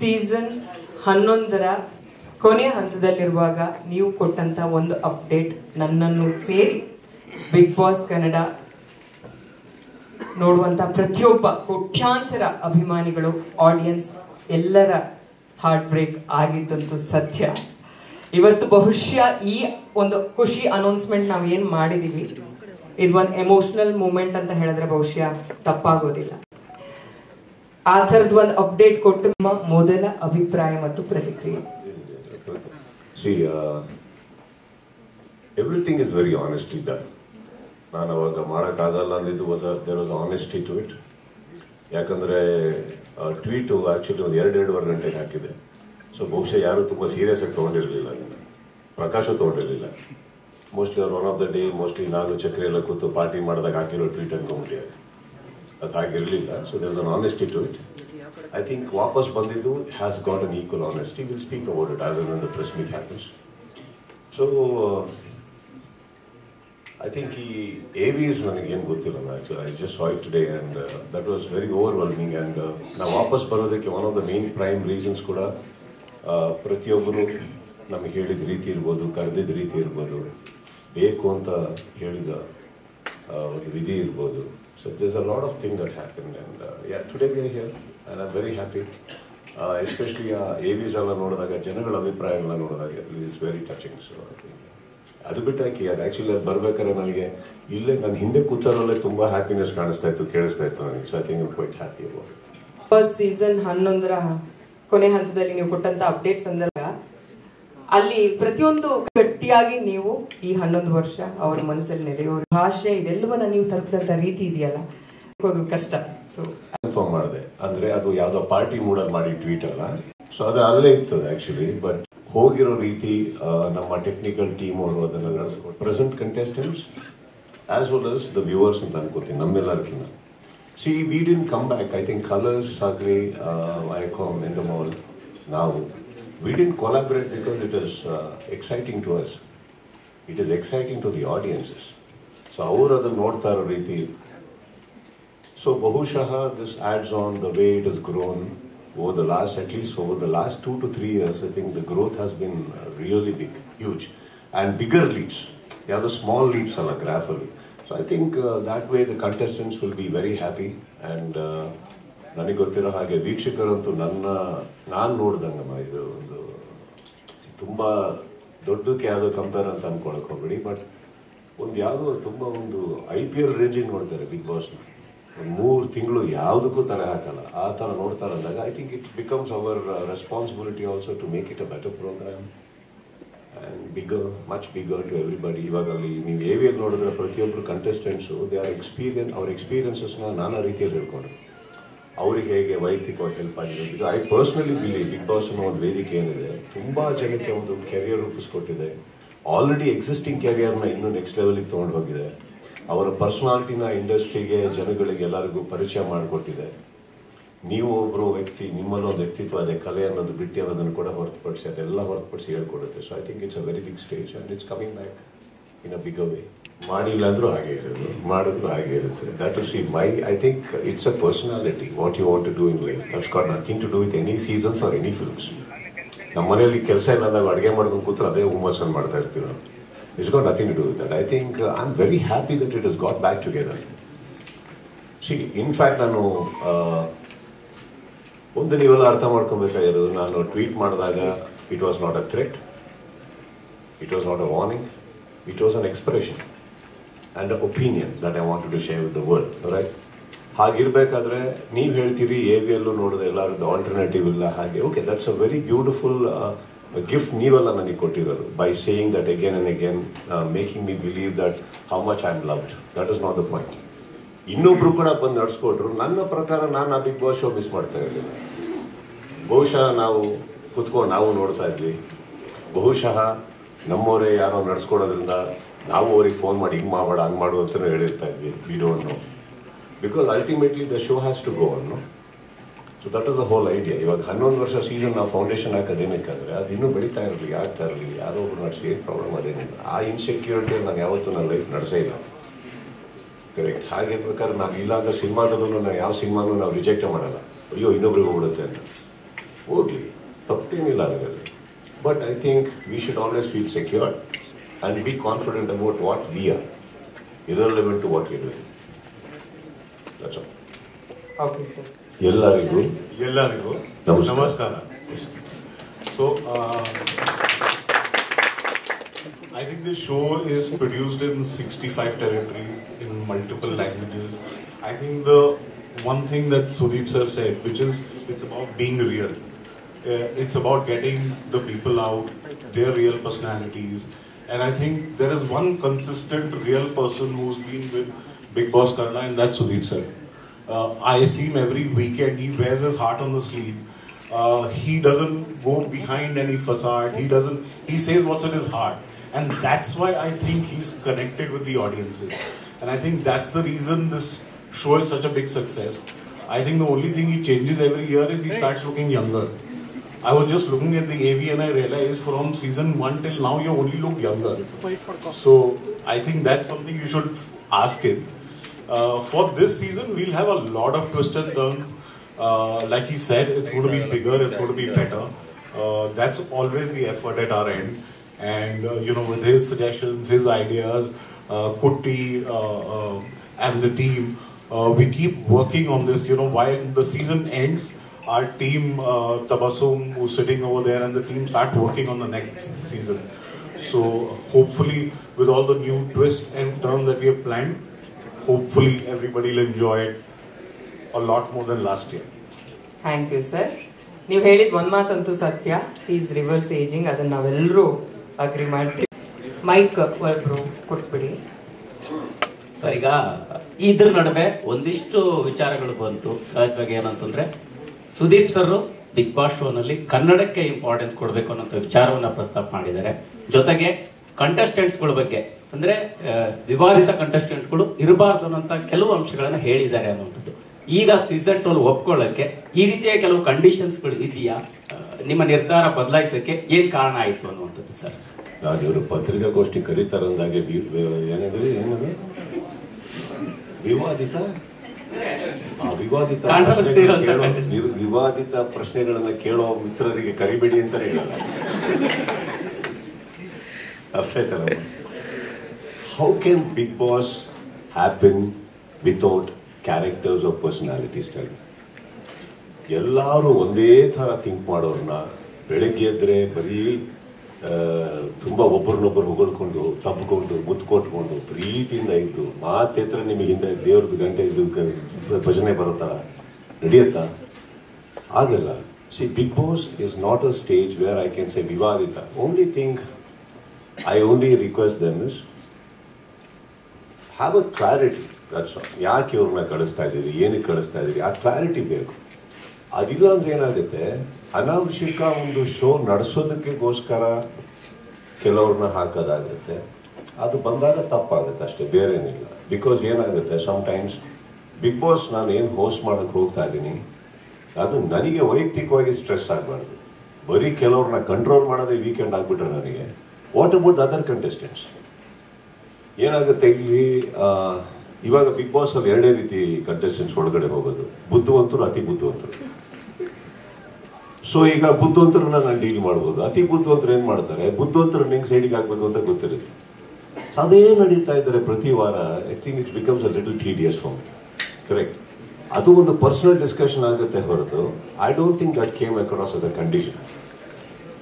Season 11ರ ಕೊನೆಯ ಹಂತದಲ್ಲಿರುವಾಗ ನೀವು ಕೊಟ್ಟಂತ ಒಂದು ಅಪ್ಡೇಟ್ ನನ್ನನ್ನು ಸೇರಿ ಬಿಗ್ ಬಾಸ್ ಕನ್ನಡ ನೋಡುವಂತ ಪ್ರತಿಯೊಬ್ಬ ಕೋಟ್ಯಾಂತರ ಅಭಿಮಾನಿಗಳು ಆಡಿಯನ್ಸ್ ಎಲ್ಲರ ಹಾರ್ಟ್ ಬ್ರೇಕ್ ಆಗಿದ್ದಂತೂ ಸತ್ಯ. ಇವತ್ತು ಬಹುಶಃ ಈ ಒಂದು ಖುಷಿ ಅನೌನ್ಸ್ಮೆಂಟ್ ನಾವು ಏನು ಮಾಡಿದೀವಿ ಇದು ಒಂದು ಎಮೋಷನಲ್ ಮೂಮೆಂಟ್ ಅಂತ ಹೇಳಿದ್ರೆ ಬಹುಶಃ ತಪ್ಪಾಗೋದಿಲ್ಲ. ಆ ಥರದ್ದು ಒಂದು ಅಪ್ಡೇಟ್ ಕೊಟ್ಟು ನಿಮ್ಮ ಮೊದಲ ಅಭಿಪ್ರಾಯ ಮತ್ತು ಪ್ರತಿಕ್ರಿಯೆ. See, everything is very honestly done. ನಾನು ಅವಾಗ ಮಾಡೋಕ್ಕಾಗಲ್ಲ ಅಂದಿದ್ದು there was honesty to it. ಯಾಕಂದರೆ ಟ್ವೀಟು ಆ್ಯಕ್ಚುಲಿ ಒಂದು 2-2.5 ಗಂಟೆಗೆ ಹಾಕಿದೆ. ಸೊ ಬಹುಶಃ ಯಾರೂ ತುಂಬ ಸೀರಿಯಸ್ ಆಗಿ ತೊಗೊಂಡಿರಲಿಲ್ಲ ಅದನ್ನು. ಪ್ರಕಾಶು ತೊಗೊಂಡಿರಲಿಲ್ಲ. ಮೋಸ್ಟ್ಲಿ ಅವ್ರು one of the day mostly ನಾನು ಚಕ್ರಿ ಎಲ್ಲ ಕೂತು ಪಾರ್ಟಿ ಮಾಡಿದಾಗ ಹಾಕಿರೋ ಟ್ವೀಟ್ ಅನ್ಕೊಂಡ್ಬಿಟ್ಟಿದ್ದಾರೆ. ಅದು ಹಾಗಿರಲಿಲ್ಲ. So there was an honesty to it. I think ವಾಪಸ್ ಬಂದಿದ್ದು has got an equal honesty. We'll speak about it as and when the press meet happens. So, I think AVs ನನಗೇನು ಗೊತ್ತಿಲ್ಲ actually. I just saw it today and that was very overwhelming. And ನಾವು ವಾಪಸ್ ಬರೋದಕ್ಕೆ one of the main prime reasons ಕೂಡ ಪ್ರತಿಯೊಬ್ಬರು ನಮಗೆ ಹೇಳಿದ ರೀತಿ ಇರ್ಬೋದು, ಕರೆದಿದ್ದ ರೀತಿ ಇರ್ಬೋದು, ಬೇಕು ಅಂತ ಹೇಳಿದ ಒಂದು ವಿಧಿ ಇರ್ಬೋದು. So there's a lot of things that happened and yeah, today we are here and I'm very happy. Especially AVs ಎಲ್ಲ ನೋಡಿದಾಗ ಜನಗಳ ಅಭಿಪ್ರಾಯಗಳನ್ನ ನೋಡಿದಾಗ it is very touching. So I think ಅದು ಬಿಟ್ಟಾಕಿ ಅದು ಆ್ಯಕ್ಚುಲಿ ಅದು ಬರ್ಬೇಕಾದ್ರೆ ನನಗೆ ಇಲ್ಲೇ ನನ್ನ ಹಿಂದೆ ಕೂತರಲ್ಲೇ ತುಂಬ ಹ್ಯಾಪಿನೆಸ್ ಕಾಣಿಸ್ತಾ ಇತ್ತು, ಕೇಳಿಸ್ತಾ ಇತ್ತು ನನಗೆ. So I think I'm quite happy about it. First season 11ರ ಕೊನೆ ಹಂತದಲ್ಲಿ ನೀವು ಕೊಟ್ಟಂತ ಅಪ್ಡೇಟ್ ಸಂದರ್ಭ ಅಲ್ಲಿ ಪ್ರತಿಯೊಂದು ಗಟ್ಟಿಯಾಗಿ ನೀವು ಈ 11 ವರ್ಷ ಅವರ ಮನಸ್ಸಲ್ಲಿ ನೆಲೆಯೋರು ಭಾಷೆ ಇದೆಲ್ಲವನ್ನ ನೀವು ತಲುಪಿದಂತ ರೀತಿ ಇದೆಯಲ್ಲ ಅದು ಕಷ್ಟ. ಸೊ ಕನ್ಫರ್ಮ್ ಮಾಡಿದೆ ಅಂದರೆ ಅದು ಯಾವುದೋ ಪಾರ್ಟಿ ಮೂಡಲ್ಲಿ ಮಾಡಿ ಟ್ವೀಟ್ ಅಲ್ಲ. ಸೊ ಅದು ಅಲ್ಲೇ ಇತ್ತು ಆ್ಯಕ್ಚುಲಿ. ಬಟ್ ಹೋಗಿರೋ ರೀತಿ ನಮ್ಮ ಟೆಕ್ನಿಕಲ್ ಟೀಮ್ ಅವರು ಅದನ್ನು ನಡೆಸ್ಕೊಟ್ಟು present contestants as well as the viewers ಅಂತ ಅನ್ಕೋತೀನಿ ನಮ್ಮೆಲ್ಲರಿಗಿಂತ. See we didn't come back. I think Colors ಆಗಲಿ ಐಕಾಮ್ ಎಂಡಮಾಲ್ ನಾವು we didn't collaborate because it is exciting to us. It is exciting to the audiences. So ಅವರು ಅದನ್ನು ನೋಡ್ತಾ ಇರೋ ರೀತಿ. So ಬಹುಶಃ this adds on the way it has grown over the last, at least over the last 2 to 3 years. I think the growth has been really big, huge, and bigger leaps. ಯಾವುದೋ small leaps ಅಲ್ಲ ಗ್ರಾಫಲ್ಲಿ. So I think that way the contestants will be very happy and ನನಗೆ ಗೊತ್ತಿರೋ ಹಾಗೆ ವೀಕ್ಷಕರಂತೂ ನಾನು ನೋಡ್ದಂಗಮ್ಮ ಇದು ಒಂದು ತುಂಬ ದೊಡ್ಡಕ್ಕೆ ಯಾವುದೋ ಕಂಪೇರ್ ಅಂತ ಅಂದ್ಕೊಳಕ್ಕೆ ಹೋಗ್ಬೇಡಿ. ಬಟ್ ಒಂದು ಯಾವುದೋ ತುಂಬ ಒಂದು IPL ರೇಂಜಿಗೆ ನೋಡ್ತಾರೆ ಬಿಗ್ ಬಾಸ್ನ. ಒಂದು 3 ತಿಂಗಳು ಯಾವುದಕ್ಕೂ ತಲೆ ಹಾಕಲ್ಲ ಆ ಥರ ನೋಡ್ತಾರೆ ಅಂದಾಗ I think it becomes our responsibility also to make it a better programme and bigger, much bigger to everybody. ಇವಾಗ ಅಲ್ಲಿ ನೀವು AVL ನೋಡಿದ್ರೆ ಪ್ರತಿಯೊಬ್ಬರು ಕಂಟೆಸ್ಟೆಂಟ್ಸು ದೇ ಆರ್ ಅವ್ರ ಎಕ್ಸ್ಪೀರಿಯನ್ಸಸ್ನ ನಾನಾ ರೀತಿಯಲ್ಲಿ ಹೇಳ್ಕೊಂಡ್ರು. ಅವ್ರಿಗೆ ಹೇಗೆ ವೈಯಕ್ತಿಕವಾಗಿ ಹೆಲ್ಪ್ ಆಗಿದೆ. ಈಗ I personally believe big boss ಅನ್ನೋ ಒಂದು ವೇದಿಕೆ ಏನಿದೆ ತುಂಬ ಜನಕ್ಕೆ ಒಂದು ಕೆರಿಯರ್ ರೂಪಿಸ್ಕೊಟ್ಟಿದೆ. ಆಲ್ರೆಡಿ ಎಕ್ಸಿಸ್ಟಿಂಗ್ ಕೆರಿಯರ್ನ ಇನ್ನೂ ನೆಕ್ಸ್ಟ್ ಲೆವೆಲಿಗೆ ತೊಗೊಂಡು ಹೋಗಿದೆ. ಅವರ ಪರ್ಸ್ನಾಲಿಟಿನ ಇಂಡಸ್ಟ್ರಿಗೆ ಜನಗಳಿಗೆ ಎಲ್ಲರಿಗೂ ಪರಿಚಯ ಮಾಡಿಕೊಟ್ಟಿದೆ. ನೀವು ಒಬ್ಬರು ವ್ಯಕ್ತಿ, ನಿಮ್ಮಲ್ಲೊಂದು ವ್ಯಕ್ತಿತ್ವ ಅದೇ ಕಲೆ ಅನ್ನೋದು ಬಿಟ್ಟು ಅನ್ನೋದನ್ನು ಕೂಡ ಹೊರತುಪಡಿಸಿ ಅದೆಲ್ಲ ಹೊರತುಪಡಿಸಿ ಹೇಳ್ಕೊಡುತ್ತೆ. So I think it's a very big stage and it's coming back in a bigger way. ಮಾಡಿಲ್ಲ ಅಂದರೂ ಹಾಗೆ ಇರೋದು, ಮಾಡಿದ್ರು ಹಾಗೆ ಇರುತ್ತೆ. That is I think it's a personality what you want to do in life. That's got nothing to do with any seasons or any films. ನಮ್ಮ ಮನೆಯಲ್ಲಿ ಕೆಲಸ ಇಲ್ಲದಾಗ ಅಡುಗೆ ಮಾಡ್ಕೊಂಡು ಕೂತ್ರೆ ಅದೇ ಹುಮ್ಮಸ್ಸನ್ನು ಮಾಡ್ತಾ ಇರ್ತೀವಿ ನಾವು. It's got nothing to do with that. I think I am very happy that it is got back together. See in fact ನಾನು ಒಂದು ನೀವೆಲ್ಲ ಅರ್ಥ ಮಾಡ್ಕೊಬೇಕಾಗಿರೋದು, ನಾನು ಟ್ವೀಟ್ ಮಾಡಿದಾಗ it was not a threat, it was not a warning, it was an expression and an opinion that I wanted to share with the world, right? ಹಾಗಿರ್ಬೇಕಾದ್ರೆ ನೀವು ಹೇಳ್ತೀರಿ AVL ನೋಡಿದ್ರೆ ಎಲ್ಲರದ್ದು ಆಲ್ಟರ್ನೇಟಿವ್ ಇಲ್ಲ ಹಾಗೆ. Okay, that's a very beautiful gift ನೀವೆಲ್ಲ ನನಗೆ ಕೊಟ್ಟಿರೋದು by saying that again and again, making me believe that how much I am loved. That is not the point. ಇನ್ನೊಬ್ರು ಕೂಡ ಬಂದು ನಡೆಸ್ಕೊಟ್ರು. ನನ್ನ ಪ್ರಕಾರ ನಾನು ಆ ಬಿಗ್ ಬಾಸ್ ಶೋ ಮಿಸ್ ಮಾಡ್ತಾ ಇರಲಿಲ್ಲ. ಬಹುಶಃ ನಾವು ಕುತ್ಕೊಂಡು ನಾವು ನೋಡ್ತಾ ಇದ್ವಿ. ಬಹುಶಃ ನಮ್ಮವರೇ ಯಾರೋ ನಡೆಸ್ಕೊಡೋದ್ರಿಂದ ನಾವು ಅವ್ರಿಗೆ ಫೋನ್ ಮಾಡಿ ಹಿಂಗೆ ಮಾಡಬೇಡ ಹಂಗೆ ಮಾಡು ಅಂತಲೂ ಹೇಳಿರ್ತಾ ಇದ್ವಿ. We don't know because ultimately the show has to go on. So that is the whole idea. ಇವಾಗ 11 ವರ್ಷ ಸೀಸನ್ ನಾವು ಫೌಂಡೇಶನ್ ಹಾಕೋದೇನಕ್ಕಾದರೆ ಅದು ಇನ್ನೂ ಬೆಳೀತಾ ಇರಲಿ, ಆಗ್ತಾ ಇರಲಿ, ಯಾರೋ ಒಬ್ರು ನಡೆಸಿ ಏನು ಪ್ರಾಬ್ಲಮ್ ಅದೇನಿಲ್ಲ. ಆ ಇನ್ಸೆಕ್ಯೂರಿಟಿಯಲ್ಲಿ ನಾನು ಯಾವತ್ತೂ ನನ್ನ ಲೈಫ್ ನಡೆಸೇ ಇಲ್ಲ. ಕರೆಕ್ಟ್. ಹಾಗಿರ್ಬೇಕಾದ್ರೆ ನಾವು ಇಲ್ಲಾಂದ್ರೆ ಸಿನಿಮಾದಲ್ಲೂ ನಾವು ಯಾವ ಸಿನಿಮಾನೂ ನಾವು ರಿಜೆಕ್ಟೇ ಮಾಡಲ್ಲ. ಅಯ್ಯೋ ಇನ್ನೊಬ್ರಿಗೆ ಹೋಗ್ಬಿಡುತ್ತೆ ಅಂತ. ಹೋಗ್ಲಿ, ತಪ್ಪೇನಿಲ್ಲ ಅದರಲ್ಲಿ. But I think we should always feel secured and be confident about what we are, irrelevant to what we are doing. That's all. Okay, sir. ಎಲ್ಲರಿಗೂ ನಮಸ್ಕಾರ. So, I think this show is produced in 65 territories in multiple languages. I think the one thing that Sudeep sir said, which is it's about being real. It's about getting the people out, their real personalities. And I think there is one consistent real person who's been with Bigg Boss Karna, and that's Sudeep sir. I see him every weekend. He wears his heart on the sleeve. He doesn't go behind any facade. He says what's in his heart. And that's why I think he's connected with the audiences. And I think that's the reason this show is such a big success. I think the only thing he changes every year is he starts looking younger. I was just looking at the AV and I realized from season 1 till now you only look younger. So I think that's something you should ask him. For this season we'll have a lot of twists and turns. Like he said, it's going to be bigger, it's going to be better. That's always the effort at our end. And with his suggestions, his ideas, Kutti and the team, we keep working on this. While the season ends, our team, Tabassum, who's sitting over there, and the team start working on the next season. So hopefully, with all the new twists and turns that we have planned, hopefully everybody will enjoy it a lot more than last year. Thank you, sir. ನೀವು ಹೇಳಿದ ಒಂದು ಮಾತಂತೂ ಸತ್ಯ, is reverse ageing. ಅದನ್ನು ನಾವೆಲ್ಲರೂ agri ಮಾಡ್ತೀವಿ. Mic ಒಬ್ಬರು ಕೊಟ್ಬಿಡಿ sir. ಈಗ ಇದ್ರ ನಡುವೆ ಒಂದಿಷ್ಟು ವಿಚಾರಗಳು ಬಂತು ಸಹಜವಾಗಿ. ಏನಂತಂದ್ರೆ ಸುದೀಪ್ ಸರ್ ಬಿಗ್ ಬಾಸ್ ಶೋನಲ್ಲಿ ಕನ್ನಡಕ್ಕೆ ಇಂಪಾರ್ಟೆನ್ಸ್ ಕೊಡಬೇಕು ಅನ್ನೋ ವಿಚಾರವನ್ನ ಪ್ರಸ್ತಾಪ ಮಾಡಿದ್ದಾರೆ. ಜೊತೆಗೆ ಕಂಟೆಸ್ಟೆಂಟ್ಸ್ಗಳ ಬಗ್ಗೆ ಅಂದ್ರೆ ವಿವಾದಿತ ಕಂಟೆಸ್ಟೆಂಟ್ಗಳು ಇರಬಾರ್ದು ಅನ್ನೋಂಥ ಕೆಲವು ಅಂಶಗಳನ್ನ ಹೇಳಿದ್ದಾರೆ ಅನ್ನುವಂಥದ್ದು. ಈಗ ಸೀಸನ್ 12 ಒಪ್ಕೊಳ್ಳಕ್ಕೆ ಈ ರೀತಿಯ ಕೆಲವು ಕಂಡೀಷನ್ಸ್ಗಳು ಇದೆಯಾ? ನಿಮ್ಮ ನಿರ್ಧಾರ ಬದಲಾಯಿಸಕ್ಕೆ ಏನ್ ಕಾರಣ ಆಯಿತು ಅನ್ನುವಂಥದ್ದು ಸರ್? ನಾನು ಇವರು ಪತ್ರಿಕಾಗೋಷ್ಠಿ ಕರೀತಾರಂದಾಗೆ ಏನಂದ್ರೆ ಏನದು ವಿವಾದಿತ ವಿವಾದಿತ ಪ್ರಶ್ನೆಗಳನ್ನ ಕೇಳೋ ಮಿತ್ರರಿಗೆ ಕರಿಬೇಡಿ ಅಂತಾನೆ ಹೇಳಲ್ಲ. ಅರ್ಥ ಆಯ್ತಲ್ಲ? How can big boss happen without characters of personalities? ಎಲ್ಲರೂ ಒಂದೇ ಥರ ಥಿಂಕ್ ಮಾಡೋರನ್ನ ಬೆಳಗ್ಗೆ ಎದ್ರೆ ಬರೀ ತುಂಬ ಒಬ್ಬರನ್ನೊಬ್ಬರು ಹೊಗಳ್ಕೊಂಡು ತಬ್ಕೊಂಡು ಮುತ್ಕೊಟ್ಕೊಂಡು ಪ್ರೀತಿಯಿಂದ ಇದ್ದು ಮಾತೆತ್ರ ನಿಮಗೆ ಹಿಂದೆ ದೇವ್ರದ್ದು ಗಂಟೆ ಇದು ಭಜನೆ ಬರೋ ಥರ ನಡೆಯುತ್ತಾ? ಆಗಲ್ಲ. See, Bigg boss is not a stage where I can say ವಿವಾದಿತ. Only thing I only request them is have a clarity. That's all. ಯಾಕೆ ಇವ್ರನ್ನ ಕಳಿಸ್ತಾ ಇದ್ದೀರಿ, ಏನಕ್ಕೆ ಕಳಿಸ್ತಾ ಇದ್ದೀರಿ, ಆ ಕ್ಲಾರಿಟಿ ಬೇಕು. ಅದಿಲ್ಲ ಅಂದ್ರೆ ಏನಾಗುತ್ತೆ, ಅನಾವಶ್ಯಕ ಒಂದು ಶೋ ನಡೆಸೋದಕ್ಕೆಗೋಸ್ಕರ ಕೆಲವ್ರನ್ನ ಹಾಕೋದಾಗುತ್ತೆ. ಅದು ಬಂದಾಗ ತಪ್ಪಾಗುತ್ತೆ ಅಷ್ಟೇ, ಬೇರೆ ಏನಿಲ್ಲ. ಬಿಕಾಸ್ ಏನಾಗುತ್ತೆ, ಸಮ್ಟೈಮ್ಸ್ ಬಿಗ್ ಬಾಸ್ ನಾನು ಏನು ಹೋಸ್ಟ್ ಮಾಡೋಕ್ಕೆ ಹೋಗ್ತಾ ಇದ್ದೀನಿ ಅದು ನನಗೆ ವೈಯಕ್ತಿಕವಾಗಿ ಸ್ಟ್ರೆಸ್ ಆಗಬಾರ್ದು. ಬರೀ ಕೆಲವ್ರನ್ನ ಕಂಟ್ರೋಲ್ ಮಾಡೋದೇ ವೀಕೆಂಡ್ ಆಗಿಬಿಟ್ರೆ ನನಗೆ what about the other contestants? ಏನಾಗುತ್ತೆ ಇಲ್ಲಿ, ಇವಾಗ ಬಿಗ್ ಬಾಸ್ ಅಲ್ಲಿ ಎರಡೇ ರೀತಿ ಕಂಟೆಸ್ಟೆಂಟ್ಸ್ ಒಳಗಡೆ ಹೋಗೋದು, ಬುದ್ಧಿವಂತರು, ಅತಿ ಬುದ್ಧಿವಂತರು. ಸೊ ಈಗ ಬುದ್ಧಿವಂತರನ್ನ ನಾನು ಡೀಲ್ ಮಾಡ್ಬೋದು. ಅತಿ ಬುದ್ಧಿವಂತರು ಏನು ಮಾಡ್ತಾರೆ, ಬುದ್ಧಿವಂತರನ್ನ ಹೆಂಗೆ ಸೈಡಿಗೆ ಹಾಕ್ಬೇಕು ಅಂತ ಗೊತ್ತಿರುತ್ತೆ. ಸೊ ಅದೇ ನಡೀತಾ ಇದ್ದಾರೆ ಪ್ರತಿ ವಾರ. I think it becomes a little tedious for me. Correct. ಅದು ಒಂದು ಪರ್ಸನಲ್ ಡಿಸ್ಕಷನ್ ಆಗುತ್ತೆ ಹೊರತು I don't think that came across as a condition.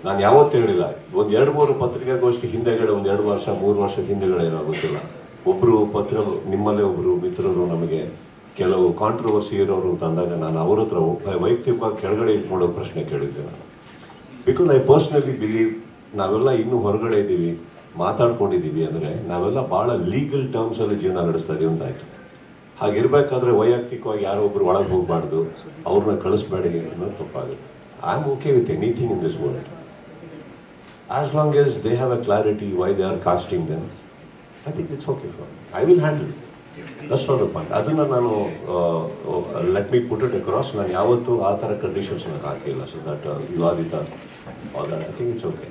ನಾನು ಯಾವತ್ತೂ ಹೇಳಿಲ್ಲ. ಒಂದು 2-3 ಪತ್ರಿಕಾಗೋಷ್ಠಿ ಹಿಂದೆಗಡೆ, ಒಂದು 2 ವರ್ಷ 3 ವರ್ಷದ ಹಿಂದೆಗಡೆ ಏನೋ ಗೊತ್ತಿಲ್ಲ, ಒಬ್ಬರು ನಿಮ್ಮಲ್ಲೇ ಒಬ್ಬರು ಮಿತ್ರರು ನಮಗೆ ಕೆಲವು ಕಾಂಟ್ರವರ್ಸಿ ಇರೋರು ಅಂತ ಅಂದಾಗ ನಾನು ಅವ್ರ ಹತ್ರ ವೈಯಕ್ತಿಕವಾಗಿ ಕೆಳಗಡೆ ಇಟ್ಕೊಳ್ಳೋ ಪ್ರಶ್ನೆ ಕೇಳಿದ್ದೆ ನಾನು. ಬಿಕಾಸ್ ಐ ಪರ್ಸ್ನಲಿ ಬಿಲೀವ್ ನಾವೆಲ್ಲ ಇನ್ನೂ ಹೊರಗಡೆ ಇದ್ದೀವಿ, ಮಾತಾಡ್ಕೊಂಡಿದ್ದೀವಿ ಅಂದರೆ ನಾವೆಲ್ಲ ಭಾಳ ಲೀಗಲ್ ಟರ್ಮ್ಸಲ್ಲಿ ಜೀವನ ನಡೆಸ್ತಾ ಇದೀವಿ ಅಂತಾಯಿತು. ಹಾಗಿರ್ಬೇಕಾದ್ರೆ ವೈಯಕ್ತಿಕವಾಗಿ ಯಾರೋ ಒಬ್ರು ಒಳಗೆ ಹೋಗಬಾರ್ದು, ಅವ್ರನ್ನ ಕಳಿಸ್ಬೇಡಿ ಅನ್ನೋದು ತಪ್ಪಾಗುತ್ತೆ. I am okay with anything in this world as long as they have a clarity why they are casting them. I think it's okay for I will handle. That's not the point. ಅದನ್ನು ನಾನು let me put it across. ನಾನು ಯಾವತ್ತೂ ಆ ಥರ conditions ನನಗೆ ಹಾಕಿಲ್ಲ. So that ವಿವಾದಿತ all that I think it's okay.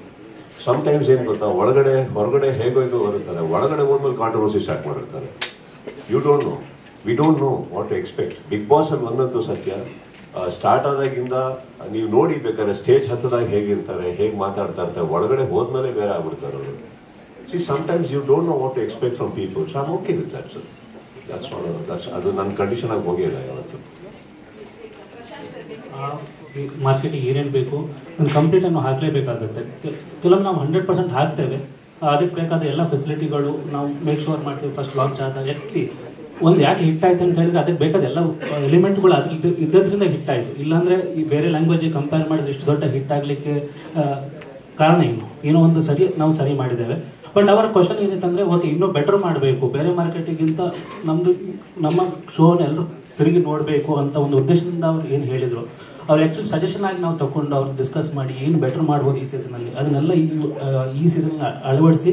Sometimes ಏನು ಗೊತ್ತಾ, ಹೊರಗಡೆ ಹೇಗೋ ಬರುತ್ತಾರೆ, ಒಳಗಡೆ ಹೋದ್ಮೇಲೆ ಕಾಂಟ್ರವರ್ಸಿ ಸ್ಟಾರ್ಟ್ ಮಾಡಿರ್ತಾರೆ. You don't know, we don't know what to expect. Big boss ಅಲ್ಲಿ ಒಂದಂತೂ ಸತ್ಯ, ಸ್ಟಾರ್ಟ್ ಆದಾಗಿಂದ ನೀವು ನೋಡಿ ಬೇಕಾದ್ರೆ ಸ್ಟೇಜ್ ಹತ್ತದಾಗ ಹೇಗಿರ್ತಾರೆ, ಹೇಗೆ ಮಾತಾಡ್ತಾ ಇರ್ತಾರೆ, ಒಳಗಡೆ ಹೋದ್ಮೇಲೆ ಬೇರೆ ಆಗ್ಬಿಡ್ತಾರೆ ಅವರು. See sometimes you don't know what to expect from people. So I'm okay with that. That's ಅದು ನನ್ನ ಕಂಡೀಷನ್ ಆಗಿ ಹೋಗಿಲ್ಲ ಯಾವತ್ತು. ಮಾರ್ಕೆಟಿಗೆ ಏನೇನು ಬೇಕು ಒಂದು ಕಂಪ್ಲೀಟಾಗಿ ನಾವು ಹಾಕಲೇಬೇಕಾಗುತ್ತೆ. ಕೆಲವೊಮ್ಮೆ ನಾವು 100% ಹಾಕ್ತೇವೆ, ಅದಕ್ಕೆ ಬೇಕಾದ ಎಲ್ಲ ಫೆಸಿಲಿಟಿಗಳು ನಾವು ಮೇಕ್ ಶೋರ್ ಮಾಡ್ತೀವಿ ಫಸ್ಟ್ ಲಾಂಚ್ ಆದಾಗ. ಒಂದು ಯಾಕೆ ಹಿಟ್ ಆಯ್ತು ಅಂತ ಹೇಳಿದ್ರೆ ಅದಕ್ಕೆ ಬೇಕಾದ ಎಲ್ಲ ಎಲಿಮೆಂಟ್ಗಳು ಅದ್ರಲ್ಲಿ ಇದ್ದದ್ರಿಂದ ಹಿಟ್ ಆಯಿತು. ಇಲ್ಲಾಂದರೆ ಈ ಬೇರೆ ಲ್ಯಾಂಗ್ವೇಜಿಗೆ ಕಂಪೇರ್ ಮಾಡಿದ್ರೆ ಇಷ್ಟು ದೊಡ್ಡ ಹಿಟ್ ಆಗಲಿಕ್ಕೆ ಕಾರಣ ಏನೋ ಒಂದು ನಾವು ಸರಿ ಮಾಡಿದ್ದೇವೆ. ಬಟ್ ಅವರ ಕ್ವಶನ್ ಏನಿತ್ತಂದರೆ ಓಕೆ ಇನ್ನೂ ಬೆಟರ್ ಮಾಡಬೇಕು, ಬೇರೆ ಮಾರ್ಕೆಟಿಗಿಂತ ನಮ್ಮ ಶೋನ ಎಲ್ಲರೂ ತಿರುಗಿ ನೋಡಬೇಕು ಅಂತ ಒಂದು ಉದ್ದೇಶದಿಂದ ಅವ್ರು ಏನು ಹೇಳಿದರು, ಅವ್ರು ಆ್ಯಕ್ಚುಲಿ ಸಜೆಷನ್ ಆಗಿ ನಾವು ತಗೊಂಡು ಅವ್ರು ಡಿಸ್ಕಸ್ ಮಾಡಿ ಏನು ಬೆಟರ್ ಮಾಡ್ಬೋದು ಈ ಸೀಸನಲ್ಲಿ, ಅದನ್ನೆಲ್ಲ ಈ ಸೀಸನ್ಗೆ ಅಳವಡಿಸಿ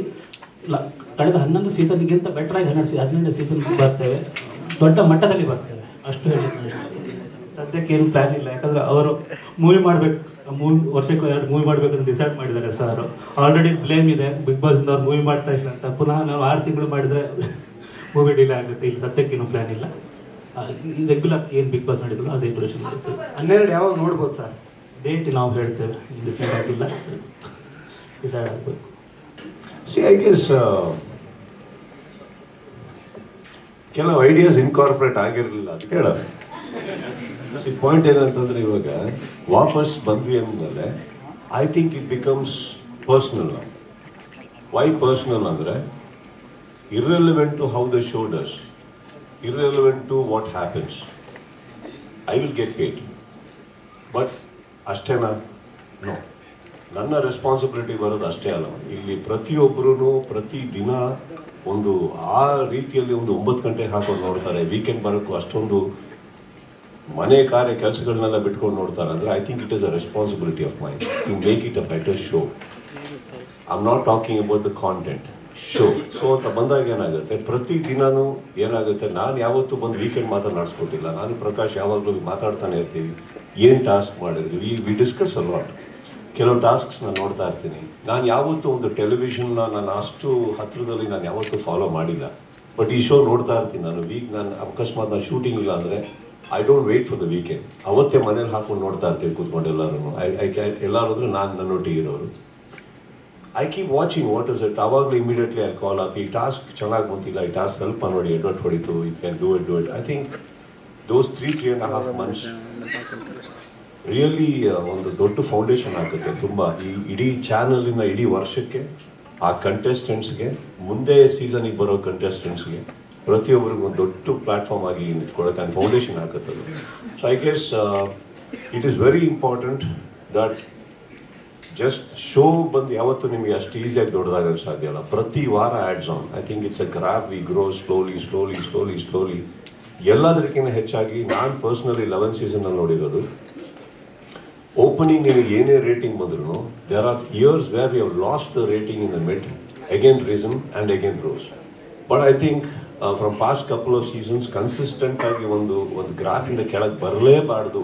ಕಳೆದ 11 ಸೀಸನ್ಗಿಂತ ಬೆಟರಾಗಿ 12 ಸೀಸನ್ ಬರ್ತೇವೆ, ದೊಡ್ಡ ಮಟ್ಟದಲ್ಲಿ ಬರ್ತೇವೆ ಅಷ್ಟು ಹೇಳಿದ್ರು. ಸದ್ಯಕ್ಕೆ ಏನು ಪ್ಲ್ಯಾನ್ ಇಲ್ಲ, ಯಾಕಂದರೆ ಅವರು ಮೂವಿ ಮಾಡಬೇಕು, ವರ್ಷಕ್ಕೆ 2 ಮೂವಿ ಮಾಡಬೇಕಂತ ಡಿಸೈಡ್ ಮಾಡಿದ್ದಾರೆ ಸರ್. ಆಲ್ರೆಡಿ ಬ್ಲೇಮ್ ಇದೆ ಬಿಗ್ ಬಾಸಿಂದ ಅವ್ರು ಮೂವಿ ಮಾಡ್ತಾ ಇಲ್ಲ ಅಂತ. ಪುನಃ ನಾವು 6 ತಿಂಗಳು ಮಾಡಿದರೆ ಮೂವಿ ಡಿಲೇ ಆಗುತ್ತೆ. ಇಲ್ಲಿ ಸದ್ಯಕ್ಕೇನು ಪ್ಲ್ಯಾನ್ ಇಲ್ಲ. ರೆಗ್ಯುಲರ್ ಏನು ಬಿಗ್ ಬಾಸ್ ಮಾಡಿದ್ರು ಅದೇ ಡ್ಯೂರೇಷನ್ ಇರುತ್ತೆ. 12 ಯಾವಾಗ ನೋಡ್ಬೋದು ಸರ್? ಡೇಟ್ ನಾವು ಹೇಳ್ತೇವೆ, ಡಿಸೈಡ್ ಆಗಿಲ್ಲ, ಡಿಸೈಡ್ ಆಗಬೇಕು. ಸಿ ಐ ಗೆಸ್ ಕೆಲವು ಐಡಿಯಾಸ್ ಇನ್ಕಾರ್ಪೊರೇಟ್ ಆಗಿರಲಿಲ್ಲ ಅಂತ ಹೇಳೋದು. ಸಿ ಪಾಯಿಂಟ್ ಏನಂತಂದ್ರೆ ಇವಾಗ ವಾಪಸ್ ಬಂದ್ವಿ ಅಂದಮೇಲೆ I think it becomes personal. Why personal ಅಂದರೆ irrelevant to how the show does, irrelevant to what happens. I will get paid. But ಅಷ್ಟೇನಾ? ನೋ. ನನ್ನ ರೆಸ್ಪಾನ್ಸಿಬಿಲಿಟಿ ಬರೋದು ಅಷ್ಟೇ ಅಲ್ಲ. ಇಲ್ಲಿ ಪ್ರತಿಯೊಬ್ಬರೂ ಪ್ರತಿ ದಿನ ಒಂದು ಆ ರೀತಿಯಲ್ಲಿ ಒಂದು 9 ಗಂಟೆಗೆ ಹಾಕೊಂಡು ನೋಡ್ತಾರೆ. ವೀಕೆಂಡ್ ಬರೋಕ್ಕೂ ಅಷ್ಟೊಂದು ಮನೆ ಕಾರ್ಯ ಕೆಲಸಗಳನ್ನೆಲ್ಲ ಬಿಟ್ಕೊಂಡು ನೋಡ್ತಾರೆ ಅಂದರೆ I think it is a responsibility of mind to make it a better show. I am not talking about the content, show. So ಅಂತ ಬಂದಾಗ ಏನಾಗುತ್ತೆ, ಪ್ರತಿ ದಿನವೂ ಏನಾಗುತ್ತೆ, ನಾನು ಯಾವತ್ತೂ ಬಂದು ವೀಕೆಂಡ್ ಮಾತ್ರ ನಡೆಸ್ಕೊಟ್ಟಿಲ್ಲ. ನಾನು ಪ್ರಕಾಶ್ ಯಾವಾಗಲೂ ಮಾತಾಡ್ತಾನೆ ಇರ್ತೀವಿ, ಏನು ಟಾಸ್ಕ್ ಮಾಡಿದ್ವಿ, ವಿ ಡಿಸ್ಕಸ್ ಅ ಲಾಟ್. ಕೆಲವು ಟಾಸ್ಕ್ಸ್ ನಾನು ನೋಡ್ತಾ ಇರ್ತೀನಿ. ನಾನು ಯಾವತ್ತೂ ಒಂದು ಟೆಲಿವಿಷನ್ನ ನಾನು ಅಷ್ಟು ಹತ್ತಿರದಲ್ಲಿ ನಾನು ಯಾವತ್ತೂ ಫಾಲೋ ಮಾಡಿಲ್ಲ. ಬಟ್ ಈ ಶೋ ನೋಡ್ತಾ ಇರ್ತೀನಿ ನಾನು. ನಾನು ಅಕಸ್ಮಾತ್ ನಾನು ಶೂಟಿಂಗ್ ಇಲ್ಲ ಅಂದರೆ I don't wait for the weekend. ಅವತ್ತೇ ಮನೇಲಿ ಹಾಕೊಂಡು ನೋಡ್ತಾ ಇರ್ತೀನಿ ಕೂತ್ಕೊಂಡು ಎಲ್ಲರೂ. ಎಲ್ಲರೂ ಅಂದರೆ ನಾನು ನನ್ನೊಟ್ಟಿಗೆ ಇರೋರು. I keep watching what is it. ಆವಾಗಲೂ ಇಮಿಡಿಯೇಟ್ಲಿ ಐ ಕಾಲ್ ಅಪ್, ಈ ಟಾಸ್ಕ್ ಚೆನ್ನಾಗಿ ಗೊತ್ತಿಲ್ಲ, ಈ ಟಾಸ್ಕ್ ಸ್ವಲ್ಪ ನೋಡಿ ಎಡ್ವರ್ಟ್ ಹೊಡಿತು, it can do it. I think those 3.5 months really ಒಂದು ದೊಡ್ಡ ಫೌಂಡೇಶನ್ ಆಗುತ್ತೆ ತುಂಬ. ಈ ಇಡೀ ಚಾನಲಿನ ಇಡೀ ವರ್ಷಕ್ಕೆ, ಆ ಕಂಟೆಸ್ಟೆಂಟ್ಸ್ಗೆ, ಮುಂದೆ ಸೀಸನಿಗೆ ಬರೋ ಕಂಟೆಸ್ಟೆಂಟ್ಸ್ಗೆ ಪ್ರತಿಯೊಬ್ಬರಿಗೂ ಒಂದು ದೊಡ್ಡ ಪ್ಲಾಟ್ಫಾರ್ಮ್ ಆಗಿ ನಿಂತ್ಕೊಳ್ಳುತ್ತೆ ಆ್ಯಂಡ್ ಫೌಂಡೇಶನ್ ಆಗುತ್ತದು. So I guess it is very important that just show ಬಂದು ಯಾವತ್ತೂ ನಿಮಗೆ ಅಷ್ಟು ಈಸಿಯಾಗಿ ದೊಡ್ಡದಾಗಕ್ಕೆ ಸಾಧ್ಯ ಅಲ್ಲ. ಪ್ರತಿ ವಾರ ads on. I think it's a graph. We grow slowly. ಎಲ್ಲದಕ್ಕಿಂತ ಹೆಚ್ಚಾಗಿ ನಾನು ಪರ್ಸ್ನಲಿ 11 ಸೀಸನಲ್ಲಿ ನೋಡಿರೋದು, ಓಪನಿಂಗ್ ನಿಮಗೆ ಏನೇ ರೇಟಿಂಗ್ ಬಂದ್ರು there are years where we have lost the rating in the mid, again reason and again rose. But I think from past couple of seasons consistent ಆಗಿ ಒಂದು ಗ್ರಾಫಿಂದ ಕೆಳಗೆ ಬರಲೇಬಾರ್ದು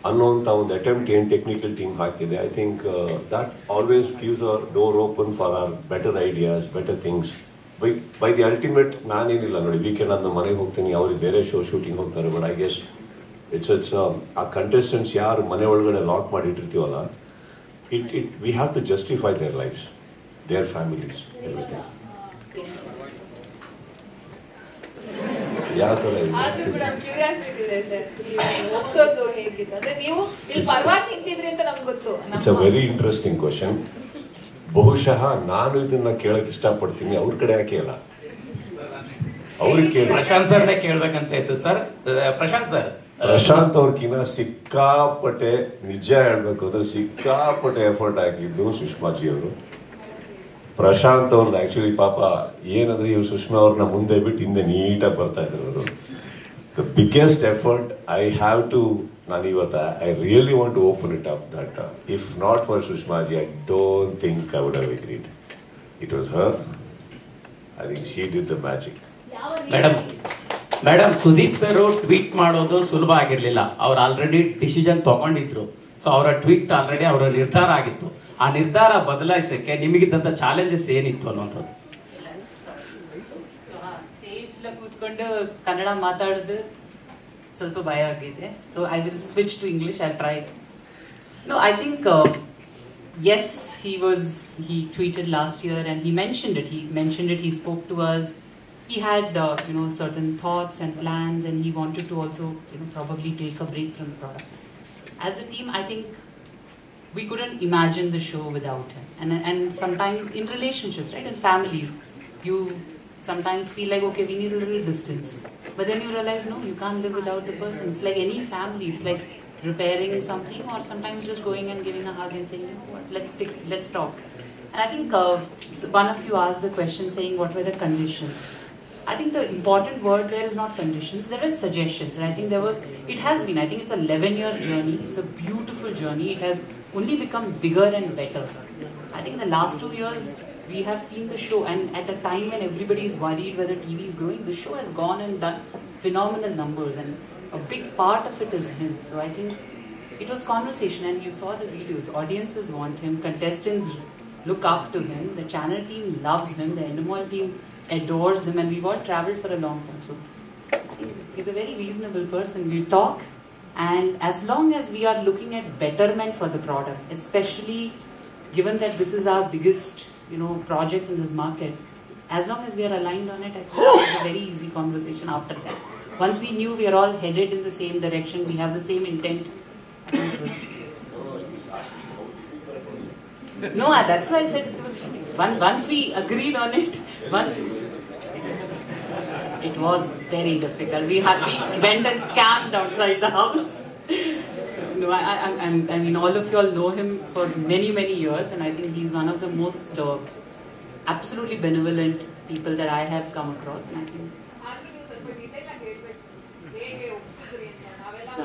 ಅನ್ನೋಂಥ ಒಂದು ಅಟೆಂಪ್ಟ್ ಏನು ಟೆಕ್ನಿಕಲ್ ಟೀಮ್ ಹಾಕಿದೆ. I think that always gives a door open for our better ideas, better things. By the ultimate ನಾನೇನಿಲ್ಲ ನೋಡಿ, ವೀಕೆಂಡ್ ಆದ ಮನೆಗೆ ಹೋಗ್ತೀನಿ, ಅವ್ರಿಗೆ ಬೇರೆ ಶೋ ಶೂಟಿಂಗ್ ಹೋಗ್ತಾರೆ. ಬಟ್ ಐ ಗೆಸ್ ಇಟ್ಸ್ ಆ ಕಂಟೆಸ್ಟೆಂಟ್ಸ್ ಯಾರು ಮನೆ ಒಳಗಡೆ ಲಾಕ್ ಮಾಡಿಟ್ಟಿರ್ತೀವಲ್ಲ, we have to justify their lives, their families, everything. ಯಾವ ಥರ it's a very interesting question. ಬಹುಶಃ ನಾನು ಇದನ್ನ ಕೇಳಕ್ ಇಷ್ಟಪಡ್ತೀನಿ, ಅವ್ರ ಕಡೆ ಯಾಕೆ ಅಲ್ಲ, ಅವ್ರಿಗೆ ಕೇಳಿ. ಪ್ರಶಾಂತ್ ಸರ್ನೇ ಕೇಳ್ಬೇಕಂತ ಇತ್ತು ಸರ್. ಪ್ರಶಾಂತ್ ಅವ್ರಕಿನ್ನ ಸಿಕ್ಕಾಪಟ್ಟೆ, ನಿಜ ಹೇಳ್ಬೇಕು ಅಂದ್ರೆ ಸಿಕ್ಕಾಪಟ್ಟೆ ಎಫರ್ಟ್ ಹಾಕಿದ್ದು ಸುಷ್ಮಾಜಿ ಅವರು. ಪ್ರಶಾಂತ್ ಅವ್ರದ್ದು ಆಕ್ಚುಲಿ ಪಾಪ ಏನಂದ್ರೆ ಇವ್ರು ಸುಷ್ಮಾ ಅವ್ರನ್ನ ಮುಂದೆ ಬಿಟ್ಟು ಹಿಂದೆ ನೀಟಾಗಿ ಬರ್ತಾ ಇದ್ರು ಅವರು. The biggest effort I have to, ನಾನು ಇವತ್ತು I really want to open it up that if not for Sushmaji I don't think I would have agreed. It was her. I think she did the magic. Madam Sudeep sir tweet ಮಾಡೋದು ಸುಲಭ ಆಗಿರ್ಲಿಲ್ಲ. ಅವ್ರು already decision ತಗೊಂಡಿದ್ರು. So ಅವರ tweet already ಅವರ ನಿರ್ಧಾರ ಆಗಿತ್ತು. ಆ ನಿರ್ಧಾರ ಬದಲಾಯಿಸಕ್ಕೆ ನಿಮಗಿದ್ದಂತ ಚಾಲೆಂಜಸ್ ಏನಿತ್ತು ಅನ್ನೋದು? ಸ್ಟೇಜ್ ಕೂತ್ಕೊಂಡು ಕನ್ನಡ ಮಾತಾಡೋದು ಸ್ವಲ್ಪ ಭಯ ಆಗಿದೆ. So I will switch to English. I'll try. No, I think yes, he tweeted last year and he mentioned it. He spoke to us. He had certain thoughts and plans, and he wanted to also probably take a break from the product. As a team, I think we couldn't imagine the show without him. And sometimes in relationships, right, in families, you sometimes feel like, okay, we need a little distance. But then you realize, no, you can't live without the person. It's like any family. It's like repairing something, or sometimes just going and giving a hug and saying, you know what, let's talk. And I think one of you asked the question saying, what were the conditions? I think the important word there is not conditions, there are suggestions. And I think it has been, I think it's a 11-year journey. It's a beautiful journey. It has only become bigger and better. I think in the last 2 years, we have seen the show, and at a time when everybody is worried whether TV is growing, the show has gone and done phenomenal numbers, and a big part of it is him. So I think it was conversation, and you saw the videos. Audiences want him, contestants look up to him, the channel team loves him, the Endemol team adores him, and we've all travelled for a long time. So he's a very reasonable person. We talk, and as long as we are looking at betterment for the product, especially given that this is our biggest project in this market, as long as we are aligned on it, I think it's a very easy conversation after that. Once we knew we are all headed in the same direction, we have the same intent, I think it was... No, that's why I said it was easy. Once we agreed on it, it was very difficult. We went and camped outside the house. No, I mean, all of you all know him for many, many years, and I think he's one of the most absolutely benevolent people that I have come across, and I think...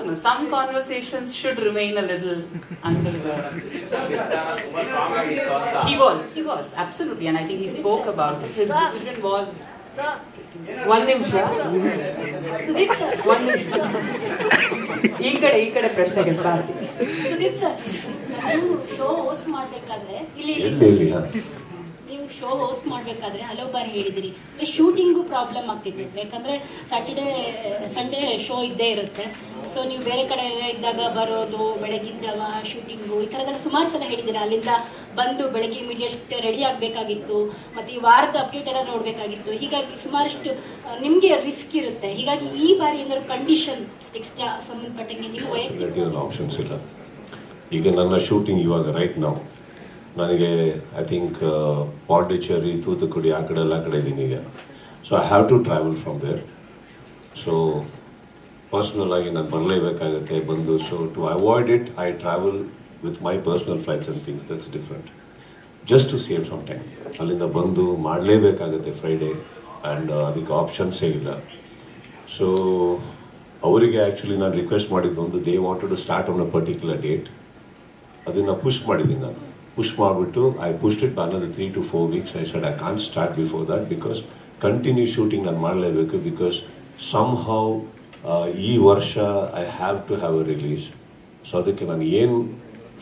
No, some conversations should remain a little under the... He was, absolutely, and I think he spoke about it. His decision was... ಒಂದ್ ನಿಮಿಷ ಈ ಕಡೆ ಪ್ರಶ್ನೆಗೆ ಬರ್ತೀನಿ. Sudeep sir, ನೀವು show host ಮಾಡಬೇಕಾದ್ರೆ ಹಲವು ಬಾರಿ ಹೇಳಿದಿರಿ ಶೂಟಿಂಗು ಪ್ರಾಬ್ಲಮ್ ಆಗ್ತಿತ್ತು. ಯಾಕಂದ್ರೆ ಸ್ಯಾಟರ್ಡೆ ಸಂಡೇ ಶೋ ಇದ್ದೇ ಇರುತ್ತೆ. ಸೊ ನೀವು ಬೇರೆ ಕಡೆ ಎಲ್ಲ ಇದ್ದಾಗ ಬರೋದು, ಬೆಳಗಿನ ಜಾವ ಶೂಟಿಂಗು, ಈ ಥರದೆಲ್ಲ ಸುಮಾರು ಸಲ ಹೇಳಿದ್ದೀರಾ. ಅಲ್ಲಿಂದ ಬಂದು ಬೆಳಗ್ಗೆ ಇಮಿಡಿಯೇಟ್ ರೆಡಿ ಆಗಬೇಕಾಗಿತ್ತು, ಮತ್ತು ಈ ವಾರದ ಅಪ್ಡೇಟ್ ಎಲ್ಲ ನೋಡಬೇಕಾಗಿತ್ತು. ಹೀಗಾಗಿ ಸುಮಾರಷ್ಟು ನಿಮಗೆ ರಿಸ್ಕ್ ಇರುತ್ತೆ. ಹೀಗಾಗಿ ಈ ಬಾರಿ ಏನಾದ್ರು ಕಂಡೀಷನ್ ಎಕ್ಸ್ಟ್ರಾ ಸಂಬಂಧಪಟ್ಟಂಗೆ ನೀವು ವೈಯಕ್ತಿಕ ಆಪ್ಷನ್ಸ್ ಇಲ್ಲ. ಈಗ ನನ್ನ ಶೂಟಿಂಗ್ ಇವಾಗ ರೈಟ್ ನಾವು ನನಗೆ ಐ ಥಿಂಕ್ ಪಾಂಡಿಚೇರಿ, ತೂತುಕುಡಿ ಆ ಕಡೆ ಎಲ್ಲ ಕಡೆ ಇದ್ದೀನಿ ಈಗ. So I have to travel from there. So personal ಆಗಿ ನಾನು ಬರಲೇಬೇಕಾಗತ್ತೆ ಬಂದು. So to avoid it I travel with my personal flights and things. That's different. Just to save some time. ಅಲ್ಲಿಂದ ಬಂದು ಮಾಡಲೇಬೇಕಾಗತ್ತೆ ಫ್ರೈಡೇ, ಆ್ಯಂಡ್ ಅದಕ್ಕೆ ಆಪ್ಷನ್ಸೇ ಇಲ್ಲ. ಸೊ ಅವರಿಗೆ actually ನಾನು ರಿಕ್ವೆಸ್ಟ್ ಮಾಡಿದ್ದು ಒಂದು, they wanted to start on a particular date. ಅದನ್ನು push ಮಾಡಿದ್ದೀನಿ ನಾನು. ಪುಷ್ ಮಾಡಿಬಿಟ್ಟು ಐ ಪುಷ್ಡ್ ಇಟ್ ಅನ್ನೋದು 3 to 4 weeks. I said I can't start before that because continue shooting ನಾನು ಮಾಡಲೇಬೇಕು. ಬಿಕಾಸ್ ಸಮ್ ಹೌ ಈ ವರ್ಷ I have to have a release. So ಅದಕ್ಕೆ ನಾನು ಏನು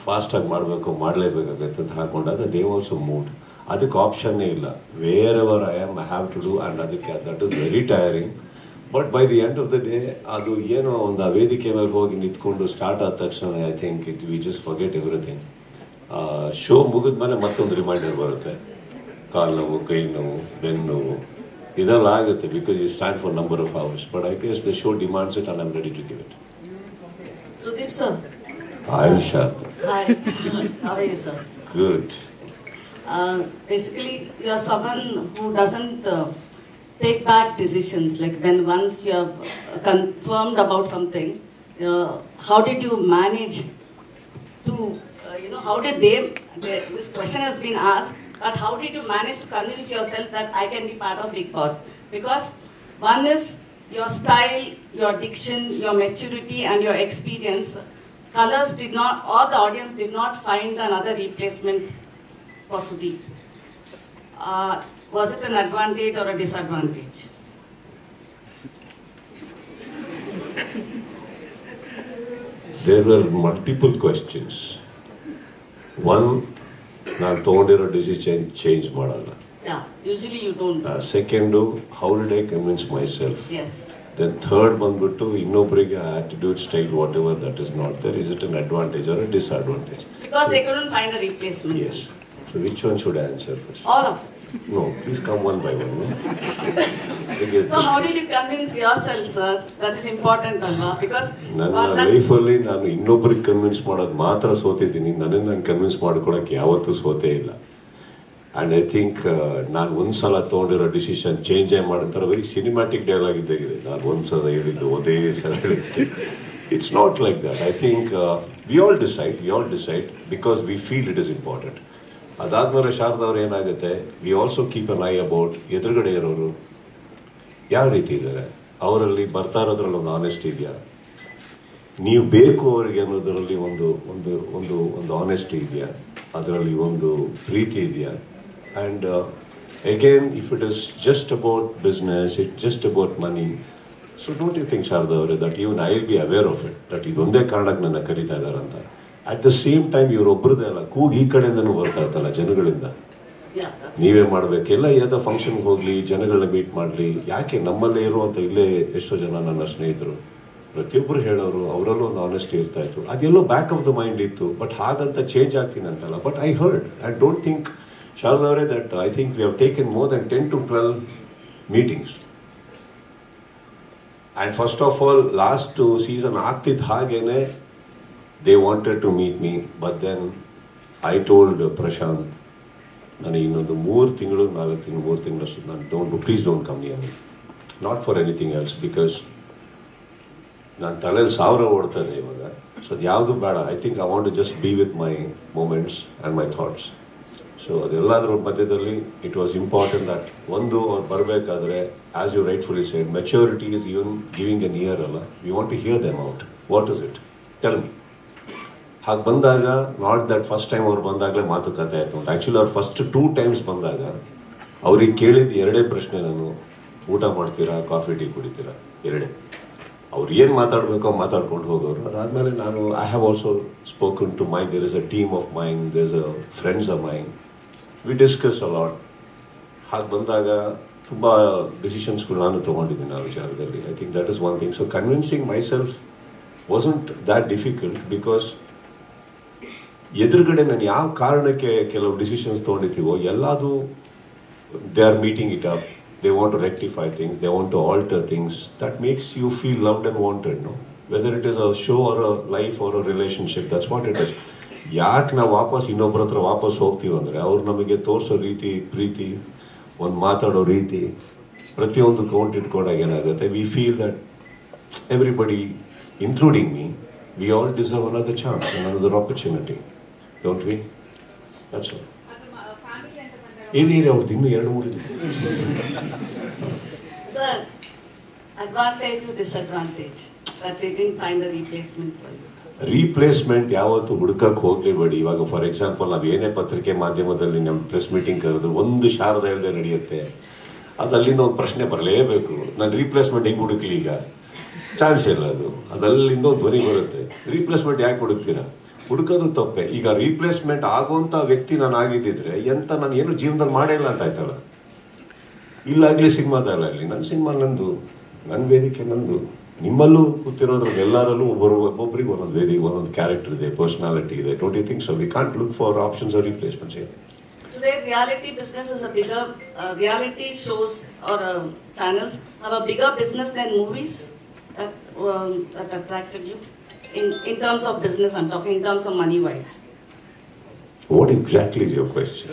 ಫಾಸ್ಟಾಗಿ ಮಾಡಬೇಕು ಮಾಡಲೇಬೇಕಾಗತ್ತೆ ಅಂತ ಹಾಕೊಂಡಾಗ ದೇ ಆಲ್ಸೋ ಮೂಡ್. ಅದಕ್ಕೆ ಆಪ್ಷನ್ನೇ ಇಲ್ಲ. Wherever I am I have to do, and ಅದಕ್ಕೆ that is very tiring. But by the end of the day ಅದು ಏನೋ ಒಂದು ಆ ವೇದಿಕೆ ಮೇಲೆ ಹೋಗಿ ನಿಂತ್ಕೊಂಡು ಸ್ಟಾರ್ಟ್ ಆದ ತಕ್ಷಣ I think we just forget everything. Show ಮುಗಿದ ಮೇಲೆ ಮತ್ತೊಂದು ರಿಮೈಂಡರ್ ಬರುತ್ತೆ. ಕಾಲು ನೋವು, ಕೈ ನೋವು, ಬೆನ್ನು ನೋವು ಇದೆಲ್ಲ ಆಗುತ್ತೆ because you stand for number of hours. But I guess the show demands it and I am ready to give it. Sudeep sir. Hi Sharda. Hi. How are you sir? Good. Basically you are someone who doesn't take bad decisions. Like when once you have confirmed about something, how did you manage to how did this question has been asked, but how did you manage to convince yourself that I can be part of Bigg Boss? Because one is your style, your diction, your maturity and your experience. Colors did not, or the audience did not find another replacement for Sudeep. Was it an advantage or a disadvantage? There were multiple questions. One, ನಾನು ತೊಗೊಂಡಿರೋ decision change ಮಾಡಲ್ಲ. Yeah, usually you don't. Second, how did I convince myself? Yes. Then third ಬಂದ್ಬಿಟ್ಟು ಇನ್ನೊಬ್ಬರಿಗೆ attitude style whatever that is not there, is it an advantage or a disadvantage? Because they couldn't find a replacement. Yes. So which one should I answer first? All of it. No, please come one by one. No? So how did you convince yourself, sir? That is important, alva? Because ನನ್ನ ಲೈಫಲ್ಲಿ ನಾನು ಇನ್ನೊಬ್ಬರಿಗೆ convince ಮಾಡೋದು ಮಾತ್ರ ಸೋತಿದ್ದೀನಿ. ನನ್ನನ್ನು ನಾನು convince ಮಾಡ್ಕೊಳಕ್ಕೆ ಯಾವತ್ತೂ ಸೋತೇ ಇಲ್ಲ. ಆ್ಯಂಡ್ ಐ ಥಿಂಕ್ ನಾನು ಒಂದ್ಸಲ ತೊಗೊಂಡಿರೋ ಡಿಸಿಷನ್ ಚೇಂಜೇ ಮಾಡ್ತಾರೆ. ವೆರಿ ಸಿನಿಮ್ಯಾಟಿಕ್ ಡೈಲಾಗ್ ಇದ್ದಾಗಿದೆ. ನಾನು ಒಂದ್ಸಲ ಹೇಳಿದ್ದು ಒಂದೇ ಸಲ ಹೇಳಿದ್ದೆ. It's not like that. I think we all decide because we feel it is important. ಅದಾದ್ಮೇಲೆ ಶಾರದವ್ರು ಏನಾಗುತ್ತೆ, we also keep an eye about ಎದುರುಗಡೆ ಇರೋರು ಯಾವ ರೀತಿ ಇದ್ದಾರೆ, ಅವರಲ್ಲಿ ಬರ್ತಾ ಇರೋದ್ರಲ್ಲಿ ಒಂದು ಆನೆಸ್ಟ್ ಇದೆಯಾ, ನೀವು ಬೇಕು ಅವರಿಗೆ ಅನ್ನೋದರಲ್ಲಿ ಒಂದು ಒಂದು ಒಂದು ಒಂದು ಆನೆಸ್ಟಿ ಇದೆಯಾ, ಅದರಲ್ಲಿ ಒಂದು ಪ್ರೀತಿ ಇದೆಯಾ. And again if it is just about business, it just about money, so don't you think Sharada ಅವರೇ that even I will be aware of it, that ಇದೊಂದೇ ಕಾರಣಕ್ಕೆ ನನ್ನ ಕರೀತಾ ಇದ್ದಾರಂತ. ಅಟ್ ದ ಸೇಮ್ ಟೈಮ್ ಇವರೊಬ್ಬರದೇ ಅಲ್ಲ, ಕೂಗು ಈ ಕಡೆಯಿಂದನೂ ಬರ್ತಾ ಇತ್ತಲ್ಲ ಜನಗಳಿಂದ, ನೀವೇ ಮಾಡಬೇಕೆಲ್ಲ. ಯಾವುದೋ ಫಂಕ್ಷನ್ಗೆ ಹೋಗಲಿ, ಜನಗಳನ್ನ ಮೀಟ್ ಮಾಡಲಿ, ಯಾಕೆ ನಮ್ಮಲ್ಲೇ ಇರುವಂಥ ಇಲ್ಲೇ ಎಷ್ಟೋ ಜನ ನನ್ನ ಸ್ನೇಹಿತರು ಪ್ರತಿಯೊಬ್ಬರು ಹೇಳೋರು, ಅವರಲ್ಲೂ ಒಂದು ಆನೆಸ್ಟಿ ಇರ್ತಾ ಇತ್ತು. ಅದೆಲ್ಲೋ ಬ್ಯಾಕ್ ಆಫ್ ದ ಮೈಂಡ್ ಇತ್ತು, ಬಟ್ ಹಾಗಂತ ಚೇಂಜ್ ಆಗ್ತೀನಿ ಅಂತಲ್ಲ. But I heard and don't think Sharada ಅವರೇ that I think we have taken more than 10 to 12 meetings. And first of all last season ಆಗ್ತಿದ್ದ ಹಾಗೇನೆ they wanted to meet me, but then I told Prashant, ನನಗೆ ಇನ್ನೊಂದು 3 ತಿಂಗಳು 4 ತಿಂಗಳು 3 ತಿಂಗಳಷ್ಟು ನಾನು please don't come near me, not for anything else, because ನಾನು ತಲೆಯಲ್ಲಿ 1000 ಓಡ್ತದೆ ಇವಾಗ. ಸೊ ಅದು ಯಾವುದು ಬೇಡ. I think I want to just be with my moments and my thoughts. So ಅದೆಲ್ಲದರ ಮಧ್ಯದಲ್ಲಿ ಇಟ್ ವಾಸ್ ಇಂಪಾರ್ಟೆಂಟ್ ದಟ್ ಒಂದು ಅವ್ರು ಬರಬೇಕಾದ್ರೆ, as you rightfully said, maturity is even giving an ear ಅಲ್ಲ. We want to hear them out, what is it, tell me. ಹಾಗೆ ಬಂದಾಗ not that first time ಅವ್ರು ಬಂದಾಗಲೇ ಮಾತುಕತೆ ಆಯಿತು ಅಂತ. ಆ್ಯಕ್ಚುಲಿ ಅವ್ರು ಫಸ್ಟ್ 2 times ಬಂದಾಗ ಅವ್ರಿಗೆ ಕೇಳಿದ್ದು 2 ಪ್ರಶ್ನೆ ನಾನು, ಊಟ ಮಾಡ್ತೀರಾ, ಕಾಫಿ ಟೀ ಕುಡಿತೀರಾ, 2. ಅವ್ರು ಏನು ಮಾತಾಡಬೇಕೋ ಮಾತಾಡ್ಕೊಂಡು ಹೋಗೋರು. ಅದಾದಮೇಲೆ ನಾನು I have also spoken to my, there is a team of mine, there is a friends of mine, we discuss a lot. ಹಾಗೆ ಬಂದಾಗ ತುಂಬ ಡಿಸಿಷನ್ಸ್ಗಳು ನಾನು ತೊಗೊಂಡಿದ್ದೀನಿ ಆ ವಿಚಾರದಲ್ಲಿ. I think that is one thing. So convincing myself wasn't that difficult, because ಎದುರುಗಡೆ ನಾನು ಯಾವ ಕಾರಣಕ್ಕೆ ಕೆಲವು ಡಿಸಿಷನ್ಸ್ ತೊಗೊಂಡಿರ್ತೀವೋ ಎಲ್ಲದು they are meeting it up, they want to rectify things, they want to alter things. That makes you feel loved and wanted, no? Whether it is a show or a life or a relationship, that's what it is. ಯಾಕೆ ನಾವು ವಾಪಸ್ ಇನ್ನೊಬ್ಬರ ಹತ್ರ ವಾಪಸ್ ಹೋಗ್ತೀವಿ ಅಂದರೆ, ಅವ್ರು ನಮಗೆ ತೋರಿಸೋ ರೀತಿ, ಪ್ರೀತಿ, ಒಂದು ಮಾತಾಡೋ ರೀತಿ, ಪ್ರತಿಯೊಂದು ಕೌಂಟ್ ಇಟ್ಕೊಂಡಾಗ ಏನಾಗುತ್ತೆ, we feel that everybody including me, we all deserve another chance, another opportunity, don't we? That's all. ಏನೇನು ಅವ್ರದ್ದು ಇನ್ನೂ 2-3 ಇದೆ. Sir, advantage or disadvantage that they didn't find a replacement for you? Replacement ಯಾವತ್ತು ಹುಡುಕಕ್ಕೆ ಹೋಗ್ಲೇಬೇಡಿ. ಇವಾಗ for example ನಾವು ಏನೇ ಪತ್ರಿಕೆ ಮಾಧ್ಯಮದಲ್ಲಿ ನಮ್ಮ ಪ್ರೆಸ್ ಮೀಟಿಂಗ್ ಕರೆದು ಒಂದು ಶಾರದಾ ಇಲ್ಲದೆ ನಡೆಯುತ್ತೆ, ಅದು ಅಲ್ಲಿಂದ ಒಂದು ಪ್ರಶ್ನೆ ಬರಲೇಬೇಕು, ನಾನು ರೀಪ್ಲೇಸ್ಮೆಂಟ್ ಹೆಂಗೆ ಹುಡುಕ್ಲಿ, ಈಗ ಚಾನ್ಸ್ ಇಲ್ಲ. ಅದಲ್ಲಿಂದ ಒಂದು ಧ್ವನಿ ಬರುತ್ತೆ, ರೀಪ್ಲೇಸ್ಮೆಂಟ್ ಯಾಕೆ ಹುಡುಕ್ತೀರಾ, ಹುಡುಕೋದು ತಪ್ಪೆ. ಈಗ ರೀಪ್ಲೇಸ್ಮೆಂಟ್ ಆಗೋಂಥ ವ್ಯಕ್ತಿ ನಾನು ಆಗಿದ್ದಿದ್ರೆ ಎಂತ ನಾನು ಏನು ಜೀವನದಲ್ಲಿ ಮಾಡೇ ಇಲ್ಲ ಅಂತ ಆಯ್ತಲ್ಲ. ಇಲ್ಲಾಗಲಿ ಸಿನಿಮಾದಲ್ಲಾಗಲಿ, ನನ್ನ ಸಿನಿಮಾ ನಂದು, ನನ್ನ ವೇದಿಕೆ ನಂದು. ನಿಮ್ಮಲ್ಲೂ ಕೂತಿರೋದ್ರಲ್ಲಿ ಎಲ್ಲರಲ್ಲೂ ಒಬ್ಬೊಬ್ಬರಿಗೆ ಒಂದೊಂದು ವೇದಿಕೆ, ಒಂದೊಂದು ಕ್ಯಾರೆಕ್ಟರ್ ಇದೆ, ಪರ್ಸನಾಲಿಟಿ ಇದೆ. Don't you think so? We can't look for options or replacements. Today, reality business is a bigger, reality shows or channels have a bigger business than movies. That attracted you? In terms of business, I'm talking in terms of money wise. What exactly is your question?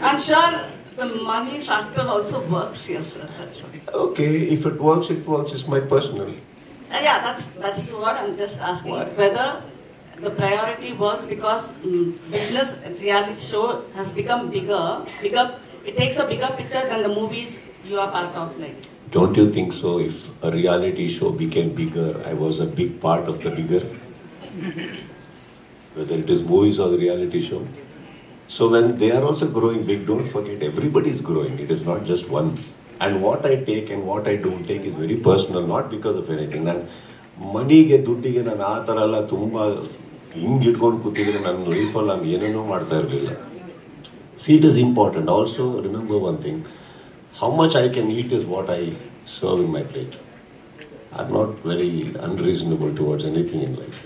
I'm sure the money factor also works here, sir. That's all. Okay, if it works, it works. It's my personal. Yeah, that's what I'm just asking. Why? Whether the priority works because business reality show has become bigger. It takes a bigger picture than the movies you are part of, like. Don't you think so? If a reality show became bigger, I was a big part of the bigger. Whether it is movies or the reality show. So when they are also growing big, don't forget everybody is growing. It is not just one. And what I take and what I don't take is very personal, not because of anything. And ಮನಿಗೆ ದುಡ್ಡಿಗೆ ನಾನು ಆ ಥರ ಎಲ್ಲ ತುಂಬ ಹಿಂಗೆ ಇಟ್ಕೊಂಡು ಕೂತಿದ್ರೆ ನನ್ನ ಲೈಫಲ್ಲಿ ನಾನು ಏನೇನೋ ಮಾಡ್ತಾ ಇರಲಿಲ್ಲ. See, it is important. Also remember one thing. How much I can eat is what I serve in my plate. I'm not very unreasonable towards anything in life.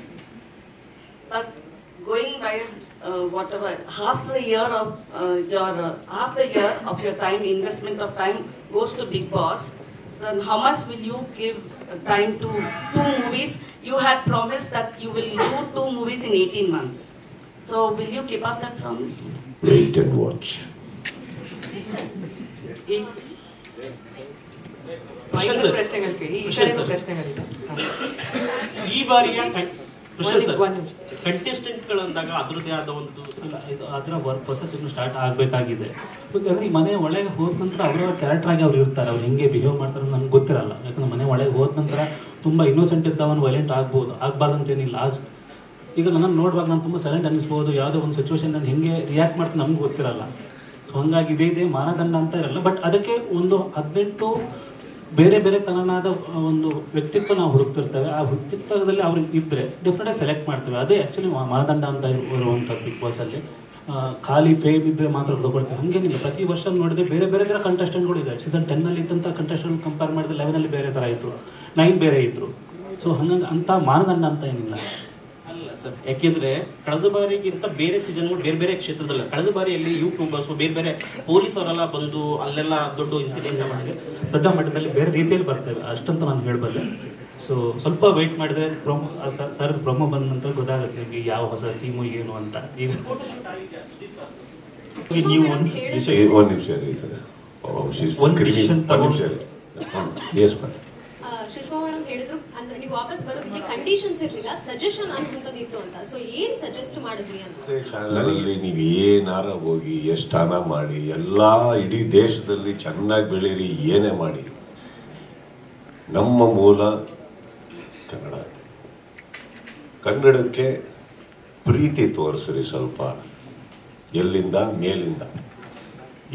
But going by whatever half the year of your time, investment of time goes to Bigg Boss, then how much will you give time to 2 movies? You had promised that you will do 2 movies in 18 months. So will you keep up that promise? Wait and watch. ಈ ಬಾರಿಯ ಕಂಟೆಸ್ಟೆಂಟ್ಗಳಂದಾಗ ಅದರದ್ದೇ ಆದ ಒಂದು ಅದರ work process ಇನ್ನು start ಆಗಬೇಕಾಗಿದೆ. ಯಾಕಂದರೆ ಈ ಮನೆ ಒಳಗೆ ಹೋದ ನಂತರ ಅವರವ್ರ ಕ್ಯಾರೆಕ್ಟರ್ ಆಗಿ ಅವ್ರು ಇರ್ತಾರೆ, ಅವ್ರು ಹೆಂಗೆ ಬಿಹೇವ್ ಮಾಡ್ತಾರೆ ಅಂತ ನಮ್ಗೆ ಗೊತ್ತಿರಲ್ಲ. ಯಾಕಂದ್ರೆ ಮನೆ ಒಳಗೆ ಹೋದ ನಂತರ ತುಂಬ ಇನ್ನೋಸೆಂಟ್ ಇದ್ದವನು ವೈಲೆಂಟ್ ಆಗ್ಬೋದು, ಆಗಬಾರ್ದಂತೇನಿಲ್ಲ. ಈಗ ನನ್ನನ್ನು ನೋಡುವಾಗ ನಾನು ತುಂಬ ಸೈಲೆಂಟ್ ಅನ್ನಿಸ್ಬೋದು, ಯಾವುದೋ ಒಂದು ಸಿಚುವೇಶನ್ ನಾನು ಹೆಂಗೆ ರಿಯಾಕ್ಟ್ ಮಾಡ್ತೀನಿ ನಮ್ಗೆ ಗೊತ್ತಿರಲ್ಲ. ಸೊ ಹಾಗಾಗಿ ಇದೇ ಮಾನದಂಡ ಅಂತ ಇರಲ್ಲ. ಬಟ್ ಅದಕ್ಕೆ ಒಂದು 18 ಬೇರೆ ಬೇರೆ ತನನಾದ ಒಂದು ವ್ಯಕ್ತಿತ್ವ ನಾವು ಹುಡುಕ್ತಿರ್ತೇವೆ. ಆ ವ್ಯಕ್ತಿತ್ವದಲ್ಲಿ ಅವ್ರಿಗೆ ಇದ್ದರೆ ಡೆಫಿನೆಟಾಗಿ ಸೆಲೆಕ್ಟ್ ಮಾಡ್ತೇವೆ. ಅದೇ ಆ್ಯಕ್ಚುಲಿ ಮಾನದಂಡ ಅಂತ ಇರುವಂಥದ್ದು ಬಿಗ್ ಬಾಸಲ್ಲಿ. ಖಾಲಿ ಫೇಮ್ ಇದ್ದರೆ ಮಾತ್ರ ತಗೊಳ್ತೇವೆ ಹಾಗೇನಿಲ್ಲ. ಪ್ರತಿ ವರ್ಷ ನೋಡಿದ್ರೆ ಬೇರೆ ಬೇರೆ ಥರ ಕಂಟೆಸ್ಟೆಂಟ್ಗಳು ಇದೆ. ಸೀಸನ್ 10ನಲ್ಲಿ ಇದ್ದಂಥ ಕಂಟೆಸ್ಟೆಂಟ್ ಕಂಪೇರ್ ಮಾಡಿದ್ರೆ 11ನಲ್ಲಿ ಬೇರೆ ಥರ ಇದ್ದರು, 9 ಬೇರೆ ಇದ್ದರು. ಸೊ ಹಾಗಾಗಿ ಅಂಥ ಮಾನದಂಡ ಅಂತ ಏನಿಲ್ಲ. ಅಲ್ಲ ಸರ್, ಯಾಕೆಂದರೆ ಕಳೆದ ಬಾರಿಗಿಂತ ಬೇರೆ ಸೀಸನ್ಗಳು ಬೇರೆ ಬೇರೆ ಕ್ಷೇತ್ರದಲ್ಲ. ಕಳೆದ ಬಾರಿಯಲ್ಲಿ ಯೂಟ್ಯೂಬರ್ಸು ಬೇರೆ ಬೇರೆ ಪೊಲೀಸ್ ಅವರೆಲ್ಲ ಬಂದು ಅಲ್ಲೆಲ್ಲ ದೊಡ್ಡ ಇನ್ಸಿಡೆಂಟ್ ಮಾಡಿದೆ, ದೊಡ್ಡ ಮಟ್ಟದಲ್ಲಿ ಬೇರೆ ರೀತಿಯಲ್ಲಿ ಬರ್ತೇವೆ ಅಷ್ಟಂತ ನಾನು ಹೇಳಬಲ್ಲೆ. ಸೊ ಸ್ವಲ್ಪ ವೆಯ್ಟ್ ಮಾಡಿದ್ರೆ ಸರ್ ಪ್ರೊಮೋ ಬಂದ ನಂತರ ಗೊತ್ತಾಗುತ್ತೆ ನಿಮಗೆ ಯಾವ ಹೊಸ ಥೀಮು ಏನು ಅಂತ. ಈಗ ನೀವು ಒಂದು ಸುಷ್ಮಾ ಮೇಡಮ್ ಹೇಳಿದ್ರು ಅಂದ್ರೆ ನೀವು ವಾಪಸ್ ಬರೋದಕ್ಕೆ ಕಂಡೀಷನ್ಸ್ ಇರಲಿಲ್ಲ, ಸಜೆಷನ್ ಅನ್ನುವಂಥದ್ದು ಅಂತ. ಸೊ ಏನ್ ಸಜೆಸ್ಟ್ ಮಾಡಿದ್ರಿ ಅಂತ? ಚಾನಲಲ್ಲಿ ನೀವು ಏನಾರ ಹೋಗಿ ಎಷ್ಟಾನ ಮಾಡಿ ಎಲ್ಲ ಇಡೀ ದೇಶದಲ್ಲಿ ಚೆನ್ನಾಗಿ ಬೆಳೀರಿ, ಏನೇ ಮಾಡಿ, ನಮ್ಮ ಮೂಲ ಕನ್ನಡ. ಕನ್ನಡಕ್ಕೆ ಪ್ರೀತಿ ತೋರಿಸ್ರಿ ಸ್ವಲ್ಪ, ಎಲ್ಲಿಂದ ಮೇಲಿಂದ.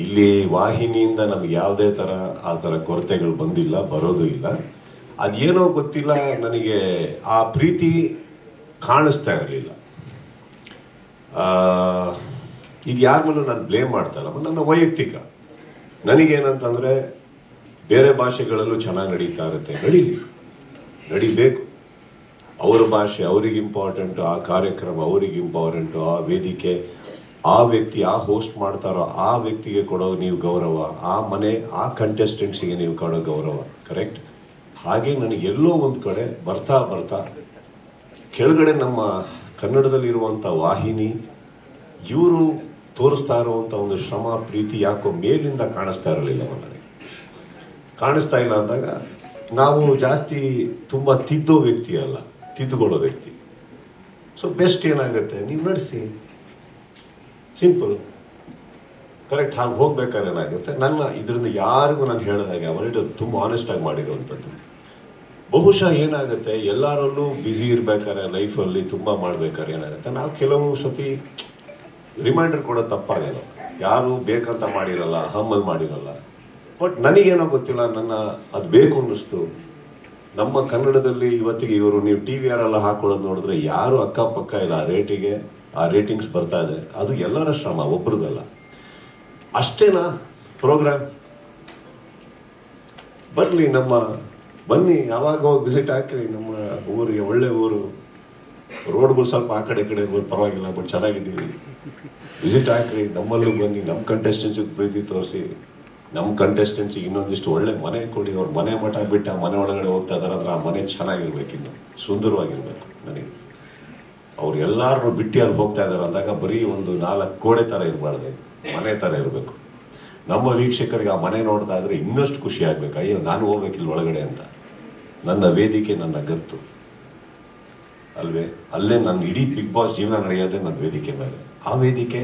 ಇಲ್ಲಿ ವಾಹಿನಿಯಿಂದ ನಮ್ಗೆ ಯಾವುದೇ ಥರ ಆ ಥರ ಕೊರತೆಗಳು ಬಂದಿಲ್ಲ, ಬರೋದು ಇಲ್ಲ. ಅದೇನೋ ಗೊತ್ತಿಲ್ಲ, ನನಗೆ ಆ ಪ್ರೀತಿ ಕಾಣಿಸ್ತಾ ಇರಲಿಲ್ಲ. ಇದು ಯಾರ ಮೇಲೂ ನಾನು ಬ್ಲೇಮ್ ಮಾಡ್ತಾ ಇಲ್ಲ, ನನ್ನ ವೈಯಕ್ತಿಕ. ನನಗೇನಂತಂದರೆ ಬೇರೆ ಭಾಷೆಗಳಲ್ಲೂ ಚೆನ್ನಾಗಿ ನಡೀತಾ ಇರುತ್ತೆ, ನಡಿಬೇಕು. ಅವರ ಭಾಷೆ ಅವ್ರಿಗೆ ಇಂಪಾರ್ಟೆಂಟು, ಆ ಕಾರ್ಯಕ್ರಮ ಅವ್ರಿಗೆ ಇಂಪಾರ್ಟೆಂಟು, ಆ ವೇದಿಕೆ, ಆ ವ್ಯಕ್ತಿ ಆ ಹೋಸ್ಟ್ ಮಾಡ್ತಾರೋ ಆ ವ್ಯಕ್ತಿಗೆ ಕೊಡೋ ನೀವು ಗೌರವ, ಆ ಮನೆ ಆ ಕಂಟೆಸ್ಟೆಂಟ್ಸಿಗೆ ನೀವು ಕೊಡೋ ಗೌರವ, ಕರೆಕ್ಟ್? ಹಾಗೆ ನನಗೆಲ್ಲೋ ಒಂದು ಕಡೆ ಬರ್ತಾ ಕೆಳಗಡೆ ನಮ್ಮ ಕನ್ನಡದಲ್ಲಿರುವಂಥ ವಾಹಿನಿ ಇವರು ತೋರಿಸ್ತಾ ಇರುವಂಥ ಒಂದು ಶ್ರಮ, ಪ್ರೀತಿ ಯಾಕೋ ಮೇಲಿಂದ ಕಾಣಿಸ್ತಾ ಇರಲಿಲ್ಲ. ನನಗೆ ಕಾಣಿಸ್ತಾ ಇಲ್ಲ ಅಂದಾಗ ನಾವು ಜಾಸ್ತಿ ತುಂಬ ತಿದ್ದೋ ವ್ಯಕ್ತಿ ಅಲ್ಲ, ತಿದ್ದುಕೊಳ್ಳೋ ವ್ಯಕ್ತಿ. ಸೊ ಬೆಸ್ಟ್ ಏನಾಗುತ್ತೆ, ನೀವು ನಡೆಸಿ, ಸಿಂಪಲ್, ಕರೆಕ್ಟ್. ಹಾಗೆ ಹೋಗ್ಬೇಕಾದ್ರೆ ಏನಾಗುತ್ತೆ, ನನ್ನ ಇದರಿಂದ ಯಾರಿಗೂ ನಾನು ಹೇಳಿದಾಗೆ ಅವರಿಗೆ ತುಂಬ ಆನೆಸ್ಟಾಗಿ ಮಾಡಿರುವಂಥದ್ದು. ಬಹುಶಃ ಏನಾಗುತ್ತೆ, ಎಲ್ಲರಲ್ಲೂ ಬ್ಯುಸಿ ಇರಬೇಕಾದ್ರೆ ಲೈಫಲ್ಲಿ ತುಂಬ ಮಾಡ್ಬೇಕಾದ್ರೆ ಏನಾಗುತ್ತೆ, ನಾವು ಕೆಲವು ಸತಿ ರಿಮೈಂಡರ್ ಕೊಡೋದು ತಪ್ಪಾಗಲ್ಲ. ಯಾರು ಬೇಕಂತ ಮಾಡಿರಲ್ಲ, ಹಮ್ಮಲ್ಲಿ ಮಾಡಿರಲ್ಲ. ಬಟ್ ನನಗೇನೋ ಗೊತ್ತಿಲ್ಲ, ಅದು ಬೇಕು ಅನ್ನಿಸ್ತು. ನಮ್ಮ ಕನ್ನಡದಲ್ಲಿ ಇವತ್ತಿಗೆ ಇವರು ನೀವು TVR ಎಲ್ಲ ಹಾಕೊಳ್ಳೋದು ನೋಡಿದ್ರೆ ಯಾರು ಅಕ್ಕಪಕ್ಕ ಇಲ್ಲ. ಆ ರೇಟಿಂಗ್ಸ್ ಬರ್ತಾ ಇದೆ, ಅದು ಎಲ್ಲರ ಶ್ರಮ, ಒಬ್ರದಲ್ಲ. ಅಷ್ಟೇನಾ ಪ್ರೋಗ್ರಾಮ್? ಬನ್ನಿ ಯಾವಾಗ ಹೋಗಿ ವಿಸಿಟ್ ಹಾಕ್ರಿ ನಮ್ಮ ಊರಿಗೆ. ಒಳ್ಳೆ ಊರು, ರೋಡ್ಗಳು ಸ್ವಲ್ಪ ಆ ಕಡೆ ಇರ್ಬೋದು, ಪರವಾಗಿಲ್ಲ, ಬಟ್ ಚೆನ್ನಾಗಿದ್ದೀವಿ. ವಿಸಿಟ್ ಹಾಕ್ರಿ, ನಮ್ಮಲ್ಲೂ ಬನ್ನಿ, ನಮ್ಮ ಕಂಟೆಸ್ಟೆನ್ಸಿಗೆ ಪ್ರೀತಿ ತೋರಿಸಿ, ನಮ್ಮ ಕಂಟೆಸ್ಟೆನ್ಸಿಗೆ ಇನ್ನೊಂದಿಷ್ಟು ಒಳ್ಳೆ ಮನೆ ಕೊಡಿ. ಅವ್ರ ಮನೆ ಮಠ ಬಿಟ್ಟು ಆ ಮನೆ ಒಳಗಡೆ ಹೋಗ್ತಾ ಇದಾರೆ ಅಂದ್ರೆ ಆ ಮನೆ ಚೆನ್ನಾಗಿರ್ಬೇಕು, ಇನ್ನು ಸುಂದರವಾಗಿರ್ಬೇಕು. ನನಗೆ ಅವ್ರು ಎಲ್ಲರೂ ಬಿಟ್ಟು ಅಲ್ಲಿ ಹೋಗ್ತಾ ಇದ್ದಾರೆ ಅಂದಾಗ ಬರೀ ಒಂದು 4 ಗೋಡೆ ಥರ ಇರಬಾರ್ದು, ಮನೆ ಥರ ಇರಬೇಕು. ನಮ್ಮ ವೀಕ್ಷಕರಿಗೆ ಆ ಮನೆ ನೋಡ್ತಾ ಇದ್ರೆ ಇನ್ನಷ್ಟು ಖುಷಿ ಆಗ್ಬೇಕು, ಅಯ್ಯೋ ನಾನು ಹೋಗ್ಬೇಕಿಲ್ಲ ಒಳಗಡೆ ಅಂತ. ನನ್ನ ವೇದಿಕೆ ನನ್ನ ಗತ್ತು ಅಲ್ವೇ, ಅಲ್ಲೇ ನನ್ನ ಇಡೀ ಬಿಗ್ ಬಾಸ್ ಜೀವನ ನಡೆಯೋದೇ ನನ್ನ ವೇದಿಕೆ ಮೇಲೆ. ಆ ವೇದಿಕೆ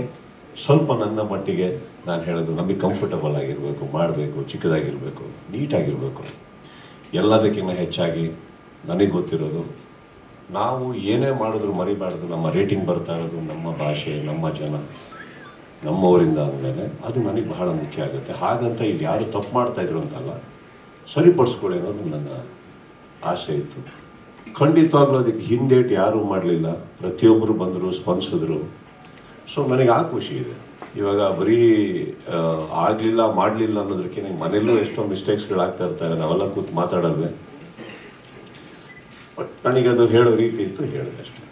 ಸ್ವಲ್ಪ ನನ್ನ ಮಟ್ಟಿಗೆ ನಾನು ಹೇಳೋದು ನಮಗೆ ಕಂಫರ್ಟಬಲ್ ಆಗಿರಬೇಕು, ಮಾಡಬೇಕು, ಚಿಕ್ಕದಾಗಿರಬೇಕು, ನೀಟಾಗಿರಬೇಕು. ಎಲ್ಲದಕ್ಕಿಂತ ಹೆಚ್ಚಾಗಿ ನನಗೆ ಗೊತ್ತಿರೋದು, ನಾವು ಏನೇ ಮಾಡಿದ್ರು ಮರಿಬಾರ್ದು, ನಮ್ಮ ರೇಟಿಂಗ್ ಬರ್ತಾ ಇರೋದು ನಮ್ಮ ಭಾಷೆ, ನಮ್ಮ ಜನ, ನಮ್ಮವರಿಂದ ಅಂದಮೇಲೆ ಅದು ನನಗೆ ಬಹಳ ಮುಖ್ಯ ಆಗುತ್ತೆ. ಹಾಗಂತ ಇಲ್ಲಿ ಯಾರು ತಪ್ಪು ಮಾಡ್ತಾಯಿದ್ರು ಅಂತಲ್ಲ, ಸರಿಪಡಿಸ್ಕೊಳ್ಳಿ ಅನ್ನೋದು ನನ್ನ ಆಸೆ ಇತ್ತು. ಖಂಡಿತವಾಗ್ಲೂ ಅದಕ್ಕೆ ಹಿಂದೇಟು ಯಾರೂ ಮಾಡಲಿಲ್ಲ, ಪ್ರತಿಯೊಬ್ಬರು ಬಂದರು, ಸ್ಪಂದಿಸಿದ್ರು. ಸೊ ನನಗೆ ಆ ಖುಷಿ ಇದೆ. ಇವಾಗ ಬರೀ ಮಾಡಲಿಲ್ಲ ಅನ್ನೋದಕ್ಕೆ ಮನೆಯಲ್ಲೂ ಎಷ್ಟೋ ಮಿಸ್ಟೇಕ್ಸ್ಗಳಾಗ್ತಾ ಇರ್ತಾರೆ, ನಾವೆಲ್ಲ ಕೂತು ಮಾತಾಡಲ್ವೇ. ಬಟ್ ನನಗದು ಹೇಳೋ ರೀತಿ ಇತ್ತು, ಹೇಳಿದೆ ಅಷ್ಟೇ.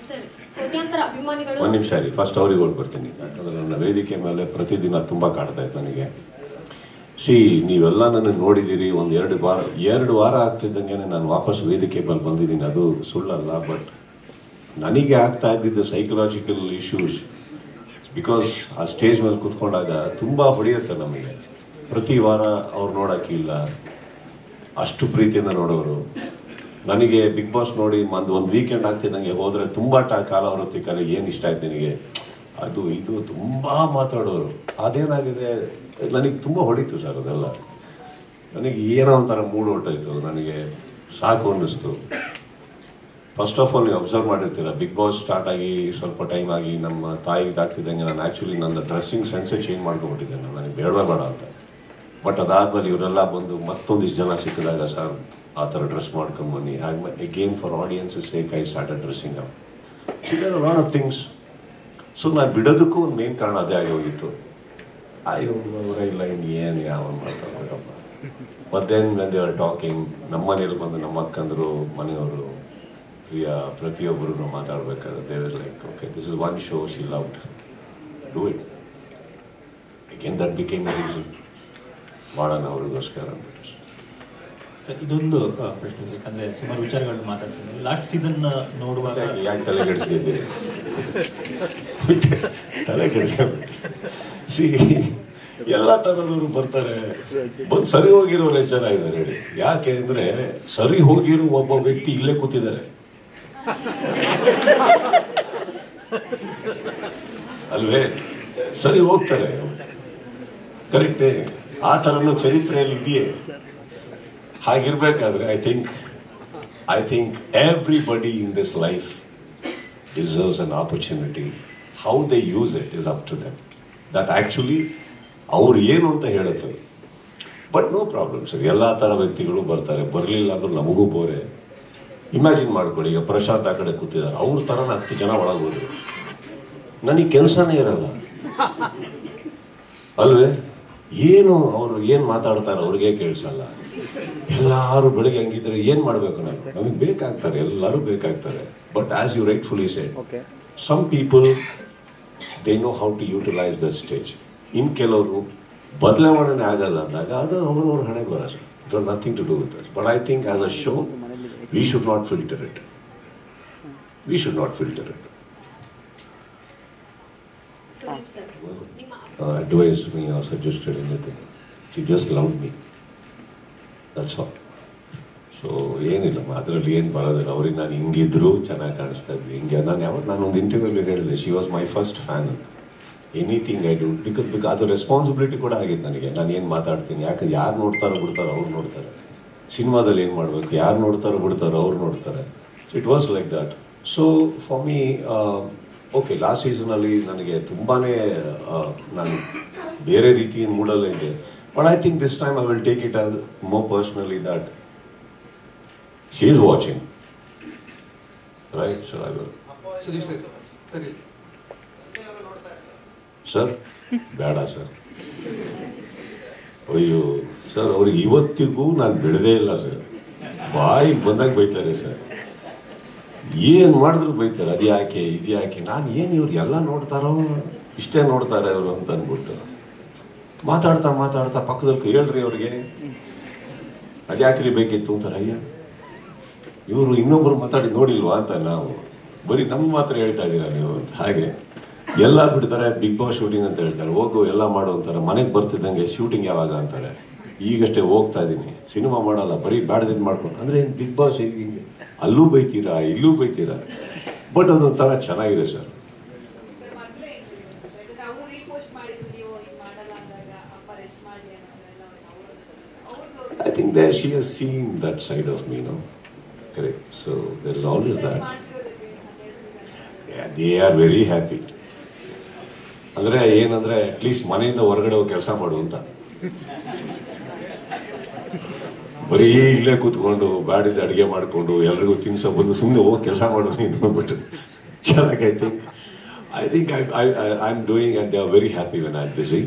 ಸರ್, ಕೋಟ್ಯಾಂತರ ಅಭಿಮಾನಿಗಳು. ಒಂದು ನಿಮಿಷ ರೀ, ಫಸ್ಟ್ ಅವ್ರಿಗೆ ಹೋಗಿ ಬರ್ತೀನಿ. ಯಾಕಂದ್ರೆ ನನ್ನ ವೇದಿಕೆ ಮೇಲೆ ಪ್ರತಿದಿನ ತುಂಬ ಕಾಡ್ತಾ ಇತ್ತು ನನಗೆ. ನೀವೆಲ್ಲ ನನಗೆ ನೋಡಿದ್ದೀರಿ. ಒಂದು 2 ವಾರ ಆಗ್ತಿದ್ದಂಗೆ ನಾನು ವಾಪಸ್ ವೇದಿಕೆ ಮೇಲೆ ಬಂದಿದ್ದೀನಿ. ಅದು ಸುಳ್ಳಲ್ಲ. ಬಟ್ ನನಗೆ ಆಗ್ತಾ ಇದ್ದಿದ್ದು ಸೈಕಲಾಜಿಕಲ್ ಇಶ್ಯೂಸ್. ಬಿಕಾಸ್ ಆ ಸ್ಟೇಜ್ ಮೇಲೆ ಕೂತ್ಕೊಂಡಾಗ ತುಂಬ ಹೊಡೆಯುತ್ತೆ ನಮಗೆ. ಪ್ರತಿ ವಾರ ಅವ್ರು ನೋಡೋಕ್ಕಿಲ್ಲ, ಅಷ್ಟು ಪ್ರೀತಿಯಿಂದ ನೋಡೋರು. ನನಗೆ ಬಿಗ್ ಬಾಸ್ ನೋಡಿ ಒಂದು ವೀಕೆಂಡ್ ಆಗ್ತಿದ್ದಂಗೆ ಹೋದರೆ ತುಂಬ ಕಾಲ ಹೊರತಿಕ್ಕಲ್ಲ, ಏನು ಇಷ್ಟ ಆಯ್ತು ನಿನಗೆ, ಅದು ಇದು ತುಂಬ ಮಾತಾಡೋರು. ಅದೇನಾಗಿದೆ, ನನಗೆ ತುಂಬ ಹೊಡಿತು ಸರ್ ಅದೆಲ್ಲ. ನನಗೆ ಏನೋ ಒಂಥರ ಮೂಡ್ ಹೊಟ್ಟೋಯ್ತು. ನನಗೆ ಸಾಕು ಅನ್ನಿಸ್ತು. ಫಸ್ಟ್ ಆಫ್ ಆಲ್ ನೀವು ಅಬ್ಸರ್ವ್ ಮಾಡಿರ್ತೀರ, ಬಿಗ್ ಬಾಸ್ ಸ್ಟಾರ್ಟ್ ಆಗಿ ಸ್ವಲ್ಪ ಟೈಮ್ ಆಗಿ ನಮ್ಮ ತಾಯಿಗೆ ಆಗ್ತಿದ್ದಂಗೆ ನಾನು ಆ್ಯಕ್ಚುಲಿ ನನ್ನ ಡ್ರೆಸ್ಸಿಂಗ್ ಸೆನ್ಸೇ ಚೇಂಜ್ ಮಾಡ್ಕೊಂಡ್ಬಿಟ್ಟಿದ್ದೆ. ನನಗೆ ಬೇಡ ಅಂತ. ಬಟ್ ಅದಾದ್ಮೇಲೆ ಇವರೆಲ್ಲ ಬಂದು ಮತ್ತೊಂದಿಷ್ಟು ಜನ ಸಿಕ್ಕಿದಾಗ ಸರ್ ಆ ಥರ ಡ್ರೆಸ್ ಮಾಡ್ಕೊಂಡು ಬನ್ನಿ, again for audiences sake I started dressing up. There are lot of things. So ನಾನು ಬಿಡೋದಕ್ಕೂ ಒಂದು ಮೇನ್ ಕಾರಣ ಅದೇ ಆಗಿ ಹೋಗಿತ್ತು. ಅವರ ಇಲ್ಲ ಇನ್ನು ಏನು ಯಾವನ್ ಮಾಡ್ತಾರೆ but then when they are talking, ನಮ್ಮ ಮನೇಲಿ ಬಂದು ನಮ್ಮ ಅಕ್ಕಂದರು ಮನೆಯವರು ಪ್ರತಿಯೊಬ್ಬರು ಮಾತಾಡ್ಬೇಕಾದ್ರೆ they was like, okay this is one show she loved, do it. Again that became a reason ಮಾಡೋಣ ಅವ್ರಿಗೋಸ್ಕರ ಅಂದ್ಬಿಟ್ಟು. ಸರ್, ಇದೊಂದು ಪ್ರಶ್ನೆ ಸರ್, ಯಾಕಂದರೆ ಸುಮಾರು ವಿಚಾರಗಳನ್ನ ಮಾತಾಡ್ತೀನಿ. ಲಾಸ್ಟ್ ಸೀಸನ್ ನೋಡುವಾಗ ಯಾಕೆ ತಲೆ ಕೆಡಿಸ್ಕಿದ್ದೀರಿ? ತಲೆ ಕೆಡಿಸ್ಕೊಂಡ್ಬಿಟ್ಟು ಎಲ್ಲ ಥರದವರು ಬರ್ತಾರೆ. ಬಂದು ಸರಿ ಹೋಗಿರೋರು ಎಷ್ಟು ಜನ ಇದ್ದಾರೆ ಹೇಳಿ? ಯಾಕೆ ಅಂದರೆ ಸರಿ ಹೋಗಿರೋ ಒಬ್ಬ ವ್ಯಕ್ತಿ ಇಲ್ಲೇ ಕೂತಿದ್ದಾರೆ ಅಲ್ವೇ? ಸರಿ ಹೋಗ್ತಾರೆ, ಕರೆಕ್ಟೇ. ಆ ಥರನೂ ಚರಿತ್ರೆಯಲ್ಲಿ ಇದೆಯೇ? ಹಾಗಿರ್ಬೇಕಾದ್ರೆ I think everybody in this life deserves an opportunity. How they use it is up to them. That actually ಅವ್ರು ಏನು ಅಂತ ಹೇಳುತ್ತೆ. ಬಟ್ ನೋ ಪ್ರಾಬ್ಲಮ್ ಸರ್, ಎಲ್ಲ ಥರ ವ್ಯಕ್ತಿಗಳು ಬರ್ತಾರೆ. ಬರಲಿಲ್ಲ ಅಂದ್ರೂ ನಮಗೂ ಬೋರೆ. ಇಮ್ಯಾಜಿನ್ ಮಾಡ್ಕೊಳ್ಳಿ, ಈಗ ಪ್ರಶಾಂತ್ ಆ ಕಡೆ ಕೂತಿದ್ದಾರೆ, ಅವ್ರ ಥರನ 10 ಜನ ಒಳಗೆ ಹೋದ್ರು, ನನಗೆ ಕೆಲಸನೇ ಇರಲ್ಲ ಅಲ್ವೇ? ಏನು ಅವರು ಏನು ಮಾತಾಡ್ತಾರೆ ಅವ್ರಿಗೆ ಕೇಳಿಸಲ್ಲ. ಎಲ್ಲರೂ ಬೆಳಿಗ್ಗೆ ಹಂಗಿದ್ರೆ ಏನು ಮಾಡಬೇಕು? ನಮಗೆ ಬೇಕಾಗ್ತಾರೆ, ಎಲ್ಲರೂ ಬೇಕಾಗ್ತಾರೆ. But as you rightfully said, some people they know how to utilise that stage. ಇನ್ನು ಕೆಲವರು ಬದಲಾವಣೆ ಆಗಲ್ಲ ಅಂದಾಗ ಅದು ಅವ್ರವ್ರ ಹಣೆ ಬರೋದು. It was nothing to do with that. But I think as a show we should not filter it. We should not filter it. Advised me or suggested anything. She just loved me. That's all. So ಏನಿಲ್ಲ, ಅದರಲ್ಲಿ ಏನು ಬರೋದಿಲ್ಲ. ಅವ್ರಿಗೆ ನಾನು ಹಿಂಗಿದ್ರು ಚೆನ್ನಾಗಿ ಕಾಣಿಸ್ತಾ ಇದ್ದೆ. ಹಿಂಗೆ ನಾನೊಂದು ಇಂಟರ್ವ್ಯೂಲ್ಲಿ ಹೇಳಿದೆ, she was my first fan ಅಂತ. ಎನಿಥಿಂಗ್ ಐ ಡೂ ಬಿಕಾಸ್ ಅದು ರೆಸ್ಪಾನ್ಸಿಬಿಲಿಟಿ ಕೂಡ ಆಗಿತ್ತು ನನಗೆ. ನಾನು ಏನು ಮಾತಾಡ್ತೀನಿ, ಯಾಕೆ ಯಾರು ನೋಡ್ತಾರೋ ಬಿಡ್ತಾರೋ ಅವ್ರು ನೋಡ್ತಾರೆ. ಸಿನಿಮಾದಲ್ಲಿ ಏನು ಮಾಡಬೇಕು, ಯಾರು ನೋಡ್ತಾರೋ ಬಿಡ್ತಾರೋ ಅವ್ರು ನೋಡ್ತಾರೆ. So it was like that. So for me okay, last ಸೀಸನಲ್ಲಿ ನನಗೆ ತುಂಬಾ ನಾನು ಬೇರೆ ರೀತಿಯ ಮೂಡಲ್ಲೇ ಇದೆ. But I think this time I will take it as more personally that she is watching, right? So I will. Sir ಬೇಡ sir, ಅಯ್ಯೋ sir, ಅವ್ರಿಗೆ ಇವತ್ತಿಗೂ ನಾನು ಬಿಡದೇ ಇಲ್ಲ ಸರ್. ಬಾಯಿಗೆ ಬಂದಾಗ ಬೈತಾರೆ ಸರ್, ಏನು ಮಾಡಿದ್ರು ಬೈತಾರೆ. ಅದು ಯಾಕೆ, ಇದು ಯಾಕೆ, ನಾನು ಏನು ಇವ್ರಿಗೆಲ್ಲ ನೋಡ್ತಾರೋ ಇಷ್ಟೇ ನೋಡ್ತಾರೆ ಅವರು ಅಂತ ಅಂದ್ಬಿಟ್ಟು ಮಾತಾಡ್ತಾ ಮಾತಾಡ್ತಾ ಪಕ್ಕದಲ್ಲಿ ಹೇಳ್ರಿ ಅವ್ರಿಗೆ ಅದ್ಯಾಕ್ರಿ ಬೇಕಿತ್ತು ಅಂತಾರೆ. ಅಯ್ಯ, ಇವರು ಇನ್ನೊಬ್ಬರು ಮಾತಾಡಿ ನೋಡಿಲ್ವಾ ಅಂತ ನಾವು ಬರೀ ನಮ್ಮ ಮಾತ್ರ ಹೇಳ್ತಾ ಇದ್ದೀರಾ ನೀವು ಅಂತ. ಹಾಗೆ ಎಲ್ಲ ಬಿಡ್ತಾರೆ, ಬಿಗ್ ಬಾಸ್ ಶೂಟಿಂಗ್ ಅಂತ ಹೇಳ್ತಾರೆ, ಹೋಗು ಎಲ್ಲ ಮಾಡು ಅಂತಾರೆ. ಮನೆಗೆ ಬರ್ತಿದ್ದಂಗೆ ಶೂಟಿಂಗ್ ಯಾವಾಗ ಅಂತಾರೆ. ಈಗಷ್ಟೇ ಹೋಗ್ತಾ ಇದ್ದೀನಿ, ಸಿನಿಮಾ ಮಾಡಲ್ಲ, ಬರೀ ಬ್ಯಾಡದಿದ್ದು ಮಾಡ್ಕೊಂಡು. ಅಂದರೆ ಏನು ಬಿಗ್ ಬಾಸ್ ಹಿಂಗೆ ಅಲ್ಲೂ ಬೈತೀರಾ ಇಲ್ಲೂ ಬೈತೀರಾ. ಬಟ್ ಅದೊಂಥರ ಚೆನ್ನಾಗಿದೆ sir. I think that she has seen that side of me, no? Correct. So there is always that. Yeah, they are very happy. ಅಂದರೆ ಏನಂದರೆ ಅಟ್ಲೀಸ್ಟ್ ಮನೆಯಿಂದ ಹೊರಗಡೆ ಹೋಗಿ ಕೆಲಸ ಮಾಡು ಅಂತ. ಬರೀ ಇಲ್ಲೇ ಕೂತ್ಕೊಂಡು ಬ್ಯಾಡಿದ್ದು ಅಡುಗೆ ಮಾಡಿಕೊಂಡು ಎಲ್ರಿಗೂ ತಿನ್ಸೋ ಬಂದು ಸುಮ್ಮನೆ ಹೋಗಿ ಕೆಲಸ ಮಾಡು ನೀನು ಅಂದ್ಬಿಟ್ಟು ಚೆನ್ನಾಗಿ. I think I am doing and they are very happy when I am busy.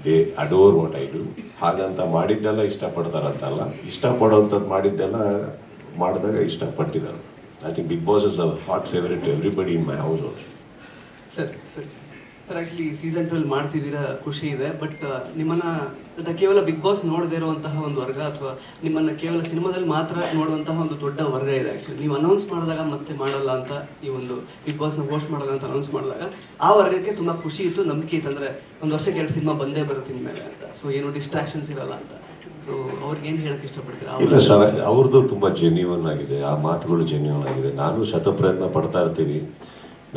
They adore what I do. ಹಾಗಂತ ಮಾಡಿದ್ದೆಲ್ಲ ಇಷ್ಟಪಡ್ತಾರಂತಲ್ಲ, ಇಷ್ಟಪಡೋವಂಥದ್ದು ಮಾಡಿದ್ದೆಲ್ಲ ಮಾಡಿದಾಗ ಇಷ್ಟಪಟ್ಟಿದ್ದಾರೆ. I think Bigg boss is a hot favourite everybody in my house also. Sir actually season 12 ಮಾಡ್ತಿದ್ದೀರಾ, ಖುಷಿ ಇದೆ. ಬಟ್ ನಿಮ್ಮನ್ನ ಕೇವಲ ಬಿಗ್ ಬಾಸ್ ನೋಡದೇ ಇರುವಂತಹ ಒಂದು ವರ್ಗ ಅಥವಾ ನಿಮ್ಮನ್ನ ಕೇವಲ ಸಿನಿಮಾದಲ್ಲಿ ಮಾತ್ರ ನೋಡುವಂತಹ ಒಂದು ದೊಡ್ಡ ವರ್ಗ ಇದೆ. ಆ್ಯಕ್ಚುಲಿ ನೀವು ಅನೌನ್ಸ್ ಮಾಡಿದಾಗ ಮತ್ತೆ ಮಾಡಲ್ಲ ಅಂತ, ಈ ಒಂದು ಬಿಗ್ ಬಾಸ್ನ ಹೋಸ್ಟ್ ಮಾಡಲ್ಲ ಅಂತ ಅನೌನ್ಸ್ ಮಾಡಿದಾಗ ಆ ವರ್ಗಕ್ಕೆ ತುಂಬ ಖುಷಿ ಇತ್ತು, ನಂಬಿಕೆ ಇತ್ತು. ಅಂದರೆ ಒಂದು ವರ್ಷಕ್ಕೆ 2 ಸಿನಿಮಾ ಬಂದೇ ಬರುತ್ತೆ ಇನ್ಮೇಲೆ ಅಂತ. ಸೊ ಏನು ಡಿಸ್ಟ್ರಾಕ್ಷನ್ಸ್ ಇರಲ್ಲ ಅಂತ. ಸೊ ಅವ್ರಿಗೆ ಏನು ಹೇಳಕ್ಕೆ ಇಷ್ಟಪಡ್ತೀರಾ? ಇಲ್ಲ ಸರ್, ಅವ್ರದ್ದು ತುಂಬ ಜೆನ್ಯೂನ್ ಆಗಿದೆ, ಆ ಮಾತುಗಳು ಜೆನ್ಯೂನ್ ಆಗಿದೆ. ನಾನು ಶತಪ್ರಯತ್ನ ಪಡ್ತಾ ಇರ್ತೀವಿ.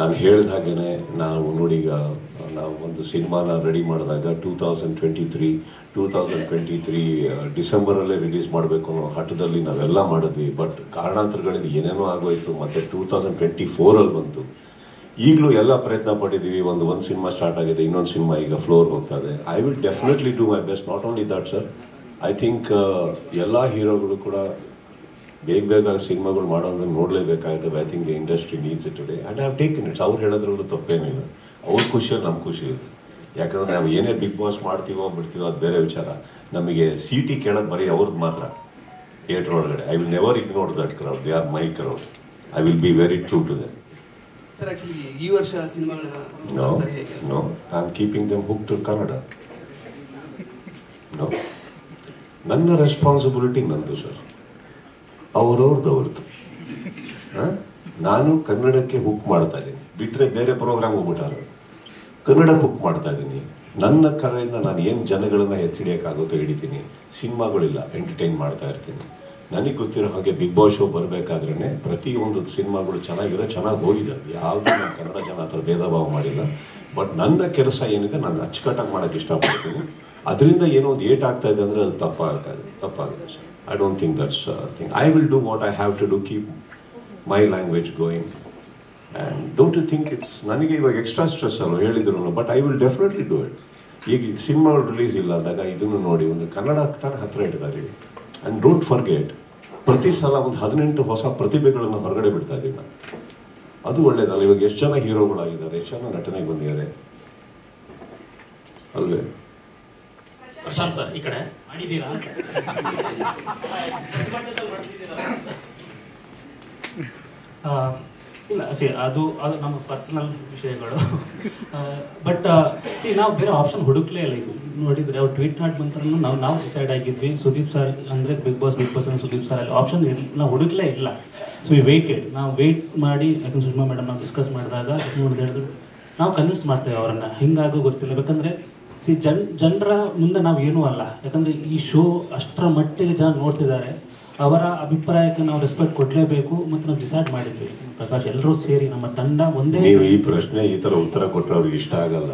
ನಾನು ಹೇಳಿದ ಹಾಗೇನೆ ನಾವು ನೋಡಿ, ಈಗ ನಾವು ಒಂದು ಸಿನಿಮಾನ ರೆಡಿ ಮಾಡಿದಾಗ 2023 ಡಿಸೆಂಬರಲ್ಲೇ ರಿಲೀಸ್ ಮಾಡಬೇಕು ಅನ್ನೋ ಹಠದಲ್ಲಿ ನಾವೆಲ್ಲ ಮಾಡಿದ್ವಿ. ಬಟ್ ಕಾರಣಾಂತರಗಳಿಂದ ಏನೇನೋ ಆಗೋಯ್ತು. ಮತ್ತು 2024 ಬಂತು. ಈಗಲೂ ಎಲ್ಲ ಪ್ರಯತ್ನ ಪಟ್ಟಿದ್ದೀವಿ. ಒಂದು ಸಿನಿಮಾ ಸ್ಟಾರ್ಟ್ ಆಗಿದೆ, ಇನ್ನೊಂದು ಸಿನಿಮಾ ಈಗ ಫ್ಲೋರ್ ಹೋಗ್ತಾ ಇದೆ. I will definitely do my best. Not only that sir, I think ಎಲ್ಲ ಹೀರೋಗಳು ಕೂಡ ಬೇಗ ಸಿನಿಮಾಗಳು ಮಾಡೋದನ್ನ ನೋಡಲೇಬೇಕಾಗುತ್ತೆ. I think the industry needs it today and I have taken its. ಅವ್ರು ಹೇಳೋದ್ರಲ್ಲೂ ತಪ್ಪೇನಿಲ್ಲ. ಅವ್ರ ಖುಷಿಯಲ್ಲಿ ನಮ್ಮ ಖುಷಿ ಇದೆ. ಯಾಕಂದರೆ ನಾವು ಏನೇ ಬಿಗ್ ಬಾಸ್ ಮಾಡ್ತೀವೋ ಬಿಡ್ತೀವೋ ಅದು ಬೇರೆ ವಿಚಾರ. ನಮಗೆ ಸಿಟಿ ಕೇಳೋದು ಬರೀ ಅವ್ರದ್ದು ಮಾತ್ರ ಥಿಯೇಟರ್ ಒಳಗಡೆ. I will never ignore that crowd. They are my crowd. I will be very true to them. Sir actually ಈ ವರ್ಷ ಸಿನಿಮಾಗಳನ್ನ no I am keeping them hook to Kannada. No, ನನ್ನ ರೆಸ್ಪಾನ್ಸಿಬಿಲಿಟಿ ನಂದು ಸರ್, ಅವ್ರದ್ದು. ನಾನು ಕನ್ನಡಕ್ಕೆ ಹುಕ್ ಮಾಡ್ತಾ ಇದ್ದೀನಿ, ಬಿಟ್ಟರೆ ಬೇರೆ ಪ್ರೋಗ್ರಾಮ್ ಹೋಗ್ಬಿಟ್ಟಾರೆ. ಕನ್ನಡಕ್ಕೆ ಹುಕ್ ಮಾಡ್ತಾ ಇದ್ದೀನಿ. ನನ್ನ ಕಡೆಯಿಂದ ನಾನು ಏನು ಜನಗಳನ್ನ ಎತ್ತಿಡಿಯೋಕ್ಕಾಗುತ್ತೋ ಹಿಡಿತೀನಿ. ಸಿನಿಮಾಗಳಿಲ್ಲ, ಎಂಟರ್ಟೈನ್ ಮಾಡ್ತಾ ಇರ್ತೀನಿ. ನನಗೆ ಗೊತ್ತಿರೋ ಹಾಗೆ ಬಿಗ್ ಬಾಸ್ ಶೋ ಬರಬೇಕಾದ್ರೇ ಪ್ರತಿಯೊಂದು ಸಿನಿಮಾಗಳು ಚೆನ್ನಾಗಿ ಹೋಗಿದ್ದಾವೆ. ಯಾವುದೂ ನಾನು ಕನ್ನಡ ಜನ ಆ ಥರ ಭೇದ ಭಾವ ಮಾಡಿಲ್ಲ. ಬಟ್ ನನ್ನ ಕೆಲಸ ಏನಿದೆ ನಾನು ಅಚ್ಚುಕಟ್ಟಾಗಿ ಮಾಡೋಕ್ಕೆ ಇಷ್ಟಪಡ್ತೀನಿ. ಅದರಿಂದ ಏನೋ ಒಂದು ಏಟ್ ಆಗ್ತಾ ಇದೆ ಅಂದರೆ ಅದು ತಪ್ಪಾಗುತ್ತೆ sir. I don't think that's a thing. I will do what I have to do, keep my language going. And don't you think it's ನನಗೆ ಇವಾಗ ಎಕ್ಸ್ಟ್ರಾ ಸ್ಟ್ರೆಸ್ ಅಲ್ಲ ಹೇಳಿದ್ರು, but I will definitely do it. ಈಗ ಸಿನಿಮಾಗಳು release ಇಲ್ಲ ಅಂದಾಗ ಇದನ್ನು ನೋಡಿ ಒಂದು ಕನ್ನಡ ತಾನೇ ಹತ್ತಿರ ಇಟ್ಟಿದ್ದಾರೆ. ಆ್ಯಂಡ್ ಡೋಂಟ್ ಫರ್ಗೆಟ್, ಪ್ರತಿ ಸಲ ಒಂದು 18 ಹೊಸ ಪ್ರತಿಭೆಗಳನ್ನು ಹೊರಗಡೆ ಬಿಡ್ತಾ ಇದ್ದೀವಿ ನಾನು. ಅದು ಒಳ್ಳೇದಲ್ಲ. ಇವಾಗ ಎಷ್ಟು ಜನ ಹೀರೋಗಳಾಗಿದ್ದಾರೆ, ಎಷ್ಟು ಜನ ನಟನೆಗೆ ಬಂದಿದ್ದಾರೆ ಅಲ್ವೇ? ಪ್ರಶಾಂತ್ ಸರ್, ಈ ಕಡೆ ಮಾಡಿದ್ದೀರಾ? ಇಲ್ಲ ಅದು ನಮ್ಮ ಪರ್ಸನಲ್ ವಿಷಯಗಳು. ಬಟ್ ನಾವು ಬೇರೆ ಆಪ್ಷನ್ ಹುಡುಕ್ಲೇ ಇಲ್ಲ. ನೋಡಿದ್ರೆ ಅವ್ರು ಟ್ವೀಟ್ ಮಾಡಿ ಬಂದ್ರೂ ನಾವು ಡಿಸೈಡ್ ಆಗಿದ್ವಿ ಸುದೀಪ್ ಸರ್ ಅಂದರೆ ಬಿಗ್ ಬಾಸ್ ಅಂದ್ರೆ ಸುದೀಪ್ ಸರ್ ಅಲ್ಲಿ ಆಪ್ಷನ್ ನಾವು ಹುಡುಕ್ಲೇ ಇಲ್ಲ. So we weighted. ನಾವು ವೇಟ್ ಮಾಡಿ, ಯಾಕಂದ್ರೆ ಸುಷ್ಮಾ ಮೇಡಮ್ ನಾವು ಡಿಸ್ಕಸ್ ಮಾಡಿದಾಗ ಹೇಳಿದ್ರು ನಾವು ಕನ್ವಿನ್ಸ್ ಮಾಡ್ತೇವೆ ಅವರನ್ನು. ಹಿಂಗಾಗೂ ಗೊತ್ತಿಲ್ಲ, ಬೇಕಂದರೆ ಜನರ ಮುಂದೆ ನಾವು ಏನೂ ಅಲ್ಲ. ಯಾಕಂದರೆ ಈ ಶೋ ಅಷ್ಟರ ಮಟ್ಟಿಗೆ ಜನ ನೋಡ್ತಿದ್ದಾರೆ. ಅವರ ಅಭಿಪ್ರಾಯಕ್ಕೆ ನಾವು ರೆಸ್ಪೆಕ್ಟ್ ಕೊಡಲೇಬೇಕು. ಮತ್ತು ನಾವು ಡಿಸೈಡ್ ಮಾಡಿದ್ವಿ ಪ್ರಕಾಶ್ ಎಲ್ಲರೂ ಸೇರಿ ನಮ್ಮ ತಂಡ ಒಂದೇ. ನೀವು ಈ ಪ್ರಶ್ನೆ ಈ ಥರ ಉತ್ತರ ಕೊಟ್ಟರೆ ಅವ್ರಿಗೆ ಇಷ್ಟ ಆಗಲ್ಲ.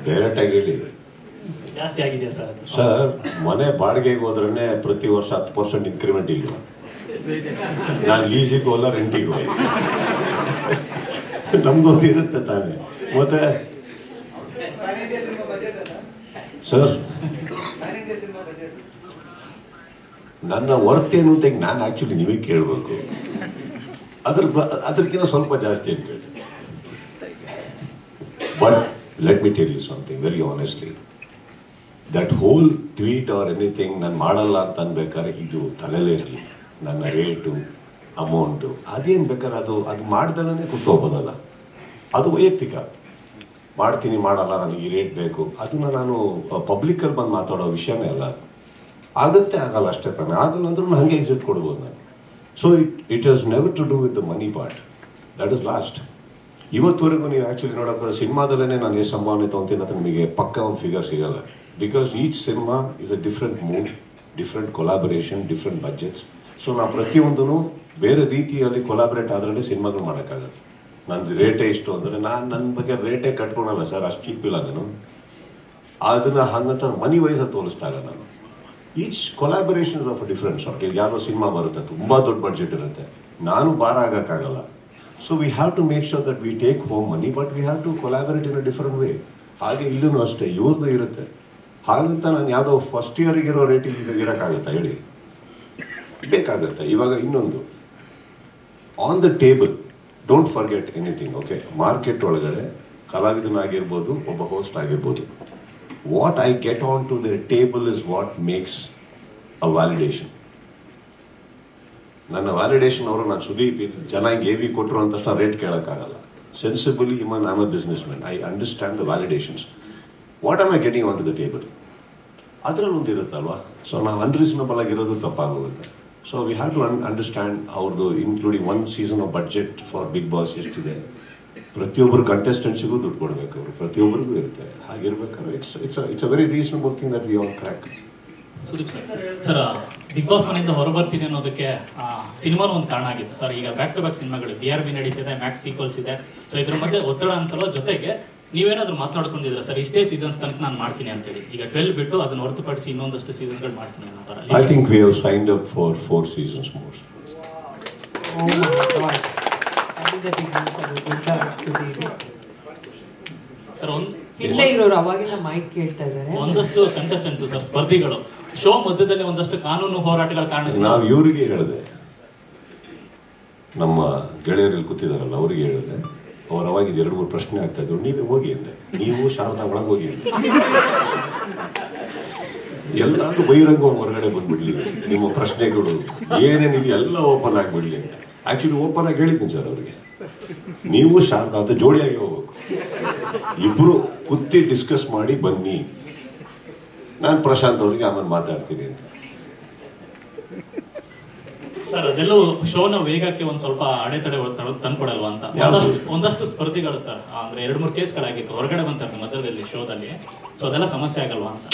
ಡೈರೆಕ್ಟ್ ಆಗಿ ಹೇಳಿ. ಜಾಸ್ತಿ ಆಗಿದೆಯಾ ಸರ್? ಸರ್, ಮನೆ ಬಾಡಿಗೆಗೆ ಹೋದ್ರೇ ಪ್ರತಿ ವರ್ಷ 10% ಇನ್ಕ್ರಿಮೆಂಟ್ ಇಲ್ಲ. ನಾನು ಲೀಸಿಗೂ ಅಲ್ಲ, ರೆಂಟಿಗೂ ಅಲ್ಲ. ನಮ್ದೊಂದು ಇರುತ್ತೆ ತಾನೇ. ಮತ್ತೆ ಸರ್, ನನ್ನ ವರ್ತ್ ಏನು ಅಂತ ನಾನು ಆಕ್ಚುಲಿ ನೀವೇ ಕೇಳಬೇಕು. ಅದಕ್ಕಿಂತ ಸ್ವಲ್ಪ ಜಾಸ್ತಿ ಅಂತ ಕೇಳಿ. But let me tell you something very honestly. That whole tweet or anything ನಾನು ಮಾಡಲ್ಲ ಅಂತ ಅನ್ಬೇಕಾದ್ರೆ ಇದು ತಲೆಲೇ ಇರಲಿ. ನನ್ನ ರೇಟು, ಅಮೌಂಟು ಅದೇನು ಬೇಕಾದ್ರೆ ಅದು ಮಾಡ್ದಲ್ಲೇ ಕುತ್ಕೋಬೋದಲ್ಲ. ಅದು ವೈಯಕ್ತಿಕ. ಮಾಡ್ತೀನಿ, ಮಾಡಲ್ಲ, ನನಗೆ ಈ ರೇಟ್ ಬೇಕು, ಅದನ್ನ ನಾನು ಪಬ್ಲಿಕಲ್ಲಿ ಬಂದು ಮಾತಾಡೋ ವಿಷಯನೇ ಅಲ್ಲ. ಆಗುತ್ತೆ, ಆಗಲ್ಲ ಅಷ್ಟೇ ತಾನೆ. ಆಗಲ್ಲ ಅಂದ್ರೂ ಹಾಗೆ ಎಕ್ಸಿಟ್ ಕೊಡ್ಬೋದು ನಾನು. So it has never to do with the money part. That is last. ಇವತ್ತುವರೆಗೂ ನೀವು ಆ್ಯಕ್ಚುಲಿ ನೋಡೋಕೆ ಸಿನಿಮಾದಲ್ಲೇ ನಾನು ಎಷ್ಟು ಸಂಭಾವನೆ ತೊಗೊತೀನಿ ಅಂತ ನಿಮಗೆ ಪಕ್ಕ ಒಂದು ಫಿಗರ್ ಸಿಗಲ್ಲ. Because each cinema is a different mood, different collaboration, different budgets. So ನಾವು ಪ್ರತಿಯೊಂದೂ ಬೇರೆ ರೀತಿಯಲ್ಲಿ ಕೊಲಾಬ್ರೇಟ್ ಆದ್ರೇ ಸಿನಿಮಾಗಳು ಮಾಡೋಕ್ಕಾಗತ್ತೆ. ನಂದು ರೇಟೇ ಇಷ್ಟು ಅಂದರೆ ನಾನು ನನ್ನ ಬಗ್ಗೆ ರೇಟೇ ಕಟ್ಕೊಳಲ್ಲ ಸರ್, ಅಷ್ಟು ಚಿಕ್ಕಿಲ್ಲ ನಾನು. ಅದನ್ನು ಹಂಗಂತ ಮನಿ ವೈಸಲ್ಲಿ ತೋರಿಸ್ತಾ ಇಲ್ಲ ನಾನು. Each collaborations of a different sort. ಈಗ ಯಾವುದೋ ಸಿನಿಮಾ ಬರುತ್ತೆ, ತುಂಬ ದೊಡ್ಡ ಬಡ್ಜೆಟ್ ಇರುತ್ತೆ, ನಾನು ಭಾರ ಆಗೋಕ್ಕಾಗಲ್ಲ. So we have to make sure that we take home money, but we have to collaborate in a different way. ಹಾಗೆ ಇಲ್ಲೂ ಅಷ್ಟೇ, ಇವ್ರದ್ದು ಇರುತ್ತೆ. ಹಾಗಂತ ನಾನು ಯಾವುದೋ ಫಸ್ಟ್ ಇಯರಿಗಿರೋ ರೇಟಿಗೆ ಇರೋಕ್ಕಾಗತ್ತಾ ಹೇಳಿ? ಬೇಕಾಗತ್ತೆ. ಇವಾಗ ಇನ್ನೊಂದು on the table, don't forget anything. Okay, market ಒಳಗಡೆ ಕಲಾವಿದನಾಗಿರ್ಬೋದು, ಒಬ್ಬ ಹೋಸ್ಟ್ ಆಗಿರ್ಬೋದು, what I get onto their table is what makes a validation. ನನ್ನ ವ್ಯಾಲಿಡೇಷನ್ ಅವರು ನಾನು ಸುದೀಪ್ ಜನ ಗೇವಿ ಕೊಟ್ಟರು ಅಂತ ತಕ್ಷಣ ರೇಟ್ ಕೇಳೋಕ್ಕಾಗಲ್ಲ. Sensibly even I am a business man, I understand the validations. What am I getting on to the table ಅದರಲ್ಲಿ ಒಂದು ಇರುತ್ತಲ್ವಾ. ಸೊ ನಾವು ಅನ್ರೀಸನಬಲ್ ಆಗಿರೋದು ತಪ್ಪಾಗೋಗುತ್ತೆ. So we have to understand ಅವ್ರದ್ದು including 1 season of budget for Bigg Boss ಎಷ್ಟಿದೆ. ಪ್ರತಿಯೊಬ್ಬರು ಕಂಟೆಸ್ಟೆಂಟ್ಸಿಗೂ ದುಡ್ಡು ಕೊಡಬೇಕು, ಅವರು ಪ್ರತಿಯೊಬ್ಬರಿಗೂ ಇರುತ್ತೆ. ಹಾಗಿರ್ಬೇಕಾದ್ರೆ it's a very reasonable thing that we all crack. Sudeep sir, big boss ಮನೆಯಿಂದ ಹೊರಬರ್ತೀನಿ ಅನ್ನೋದಕ್ಕೆ ಸಿನಿಮಾನು ಒಂದು ಕಾರಣ ಆಗಿತ್ತು ಸರ್. ಈಗ ಬ್ಯಾಕ್ ಟು ಬ್ಯಾಕ್ ಸಿನಿಮಾಗಳು BRB ನಡೀತಿದೆ, ಮ್ಯಾಕ್ಸ್ ಸೀಕ್ವಲ್ಸ್ ಇದೆ. ಸೊ ಇದ್ರ ಮಧ್ಯೆ ಒತ್ತಡ ಅನ್ಸಲ್ಲ. ಜೊತೆಗೆ ನೀವೇನಾದ್ರೂ ಮಾತನಾಡ್ಕೊಂಡಿದ್ರೆ ಸರ್ ಇಷ್ಟೇ ಸೀಸನ್ಸ್ ತನಕ ನಾನು ಮಾಡ್ತೀನಿ ಅಂತೇಳಿ, ಈಗ 12 ಬಿಟ್ಟು ಅದನ್ನ ಹೊರತುಪಡಿಸಿ ಇನ್ನೊಂದಷ್ಟು ಸೀಸನ್ಗಳು ಮಾಡ್ತೀನಿ ಅನ್ನೋ I think we have signed up for 4 seasons more. Sir ಇಲ್ಲೇ ಇರೋರು ಅವಾಗಿಂದ ಮೈಕ್ ಕೇಳ್ತಾ ಇದ್ದಾರೆ. ಒಂದಷ್ಟು ಕಂಟೆಸ್ಟೆಂಟ್ಸ್ ಸರ್, ಸ್ಪರ್ಧಿಗಳು ಶೋ ಮಧ್ಯದಲ್ಲಿ ಒಂದಷ್ಟು ಕಾನೂನು ಹೋರಾಟಗಳ ಕಾರಣದಿಂದ ನಾವು ಇವರಿಗೆ ಹೇಳಿದೆ, ನಮ್ಮ ಗೆಳೆಯರಲ್ಲಿ ಕೂತಿದಾರಲ್ಲ ಅವರಿಗೆ ಹೇಳಿದೆ, ಅವ್ರು ಅವಾಗಿದ್ದು 2-3 ಪ್ರಶ್ನೆ ಆಗ್ತಾ ಇದ್ರು. ನೀವೇ ಹೋಗಿ ಅಂದೆ, ನೀವು ಶಾರದಾ ಒಳಗೆ ಹೋಗಿ ಅಂದೆ. ಎಲ್ಲಾದ್ರೂ ಬಹಿರಂಗ ಹೊರಗಡೆ ಬಂದ್ಬಿಡ್ಲಿ, ನಿಮ್ಮ ಪ್ರಶ್ನೆಗಳು ಏನೇನಿದೆ ಎಲ್ಲ ಓಪನ್ ಆಗಿಬಿಡ್ಲಿ ಅಂತ. ಆಕ್ಚುಲಿ ಓಪನ್ ಆಗಿ ಹೇಳಿದ್ದೀನಿ ಸರ್ ಅವ್ರಿಗೆ, ನೀವು ಶಾರದಾ ಅಂತ ಜೋಡಿಯಾಗಿ ಹೋಗ್ಬೇಕು, ಇಬ್ರು ಕುತ್ತಿ ಡಿಸ್ಕಸ್ ಮಾಡಿ ಬನ್ನಿ, ನಾನು ಪ್ರಶಾಂತ್ ಅವ್ರಿಗೆ ಆಮೇಲೆ ಮಾತಾಡ್ತೀನಿ ಅಂತ. ಸರ್ ಅದೆಲ್ಲೂ ಶೋನ ವೇಗಕ್ಕೆ ಒಂದ್ ಸ್ವಲ್ಪ ಅಡೆತಡೆ ತಂದ್ಕೊಡಲ್ವಾ ಅಂತ ಒಂದಷ್ಟು ಸ್ಪರ್ಧಿಗಳು ಸರ್, ಅಂದ್ರೆ 2-3 ಕೇಸ್ಗಳಾಗಿತ್ತು, ಹೊರಗಡೆ ಬಂತಾರೆ ಮಧ್ಯದಲ್ಲಿ ಶೋದಲ್ಲಿ. ಸೊ ಅದೆಲ್ಲ ಸಮಸ್ಯೆ ಆಗಲ್ವಾ ಅಂತ.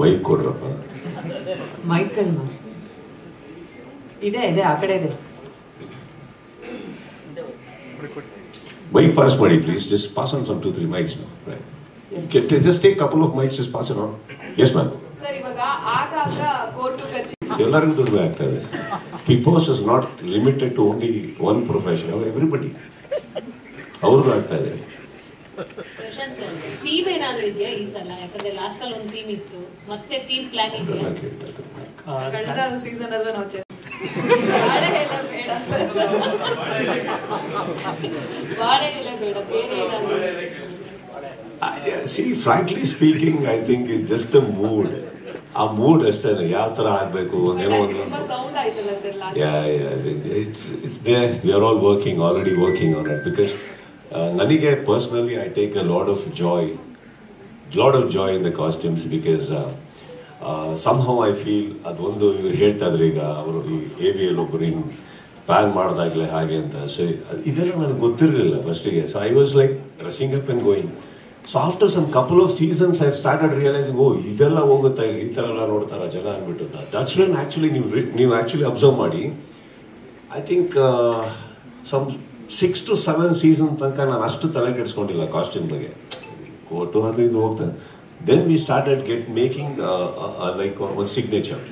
ಬೈಕ್ ಕೊಡ್ರಪ್ಪ, ಮೈಕಲ್ ಇದೆ ಇದೆ ಆ ಕಡೆ ಇದೆ. ಬೈಕ್ ಪಾಸ್ ಮಾಡಿ please. Just pass on some 2-3 mics now. Right. Just take couple of mics, just pass it on. Yes ma'am. Sir ಇವಾಗ ಆಗಾಗ ಕೋರ್ಟು ಕಚೇರಿ ಎಲ್ಲರಿಗೂ ದುಡಿಮೆ ಆಗ್ತಾ ಇದೆ. Big boss is not limited to only one profession, everybody ಅವ್ರದ್ದು ಆಗ್ತಾ ಇದೆ. ಪ್ರಶಾಂತ್ ಸರ್, ಥೀಮ್ ಏನಾದ್ರೂ ಇದೆಯಾ ಈ ಸಲ? ಯಾಕಂದ್ರೆ ಲಾಸ್ಟ್ ಅಲ್ಲಿ ಒಂದು ಥೀಮ್ ಇತ್ತು, ಮತ್ತೆ ಥೀಮ್ ಪ್ಲಾನ್ ಇದೆಯಾ? ಕಳೆದ ಸೀಸನ್ ಅಲ್ಲೂ ನಾವು ಬಾಳೆ ಎಲೆ ಬೇಡ ಸರ್, ಬಾಳೆ ಎಲೆ ಬೇಡ, ಬೇರೆ ಏನಾದ್ರು? See, frankly speaking, I think it's just a mood. ಆ ಮೂಡ್ ಅಷ್ಟೇ, ಯಾವ ತರ ಆಗ್ಬೇಕು ಏನೋ ಒಂದು. ತುಂಬಾ ಸೌಂಡ್ ಆಯ್ತಲ್ಲ sir last. It's there. We are all already working on it because ನನಗೆ personally I take a lot of joy in the costumes because somehow I feel ಅದೊಂದು ಇವ್ರು ಹೇಳ್ತಾ ಇದ್ರು ಈಗ ಅವರು ಈ AVL ಒಬ್ಬರು ಹಿಂಗ್ ಪ್ಲಾನ್ ಮಾಡಿದಾಗಲೇ ಹಾಗೆ ಅಂತ. ಸೊ ಇದೆಲ್ಲ ನನಗೆ ಗೊತ್ತಿರಲಿಲ್ಲ ಫಸ್ಟಿಗೆ. So I was like dressing up and going. So after some couple of seasons I started realising, ಇದೆಲ್ಲ ಹೋಗುತ್ತಾ ಇಲ್ಲಿ, ಈ ಥರ ಎಲ್ಲ ನೋಡ್ತಾರ ಜನ ಅಂದ್ಬಿಟ್ಟು. ದಟ್ಸ್ ವೆನ್ ಆ್ಯಕ್ಚುಲಿ ನೀವು ಆ್ಯಕ್ಚುಲಿ ಅಬ್ಸರ್ವ್ ಮಾಡಿ, I think some 6 to 7 seasons ತನಕ ನಾನು ಅಷ್ಟು ತಲೆ ಕೆಡಿಸ್ಕೊಂಡಿಲ್ಲ ಕಾಸ್ಟ್ಯೂಮ್ ಬಗ್ಗೆ. ಕೋಟು ಅದು ಇದು ಹೋಗ್ತದೆ. Then we started making like ಒಂದು ಸಿಗ್ನೇಚರ್,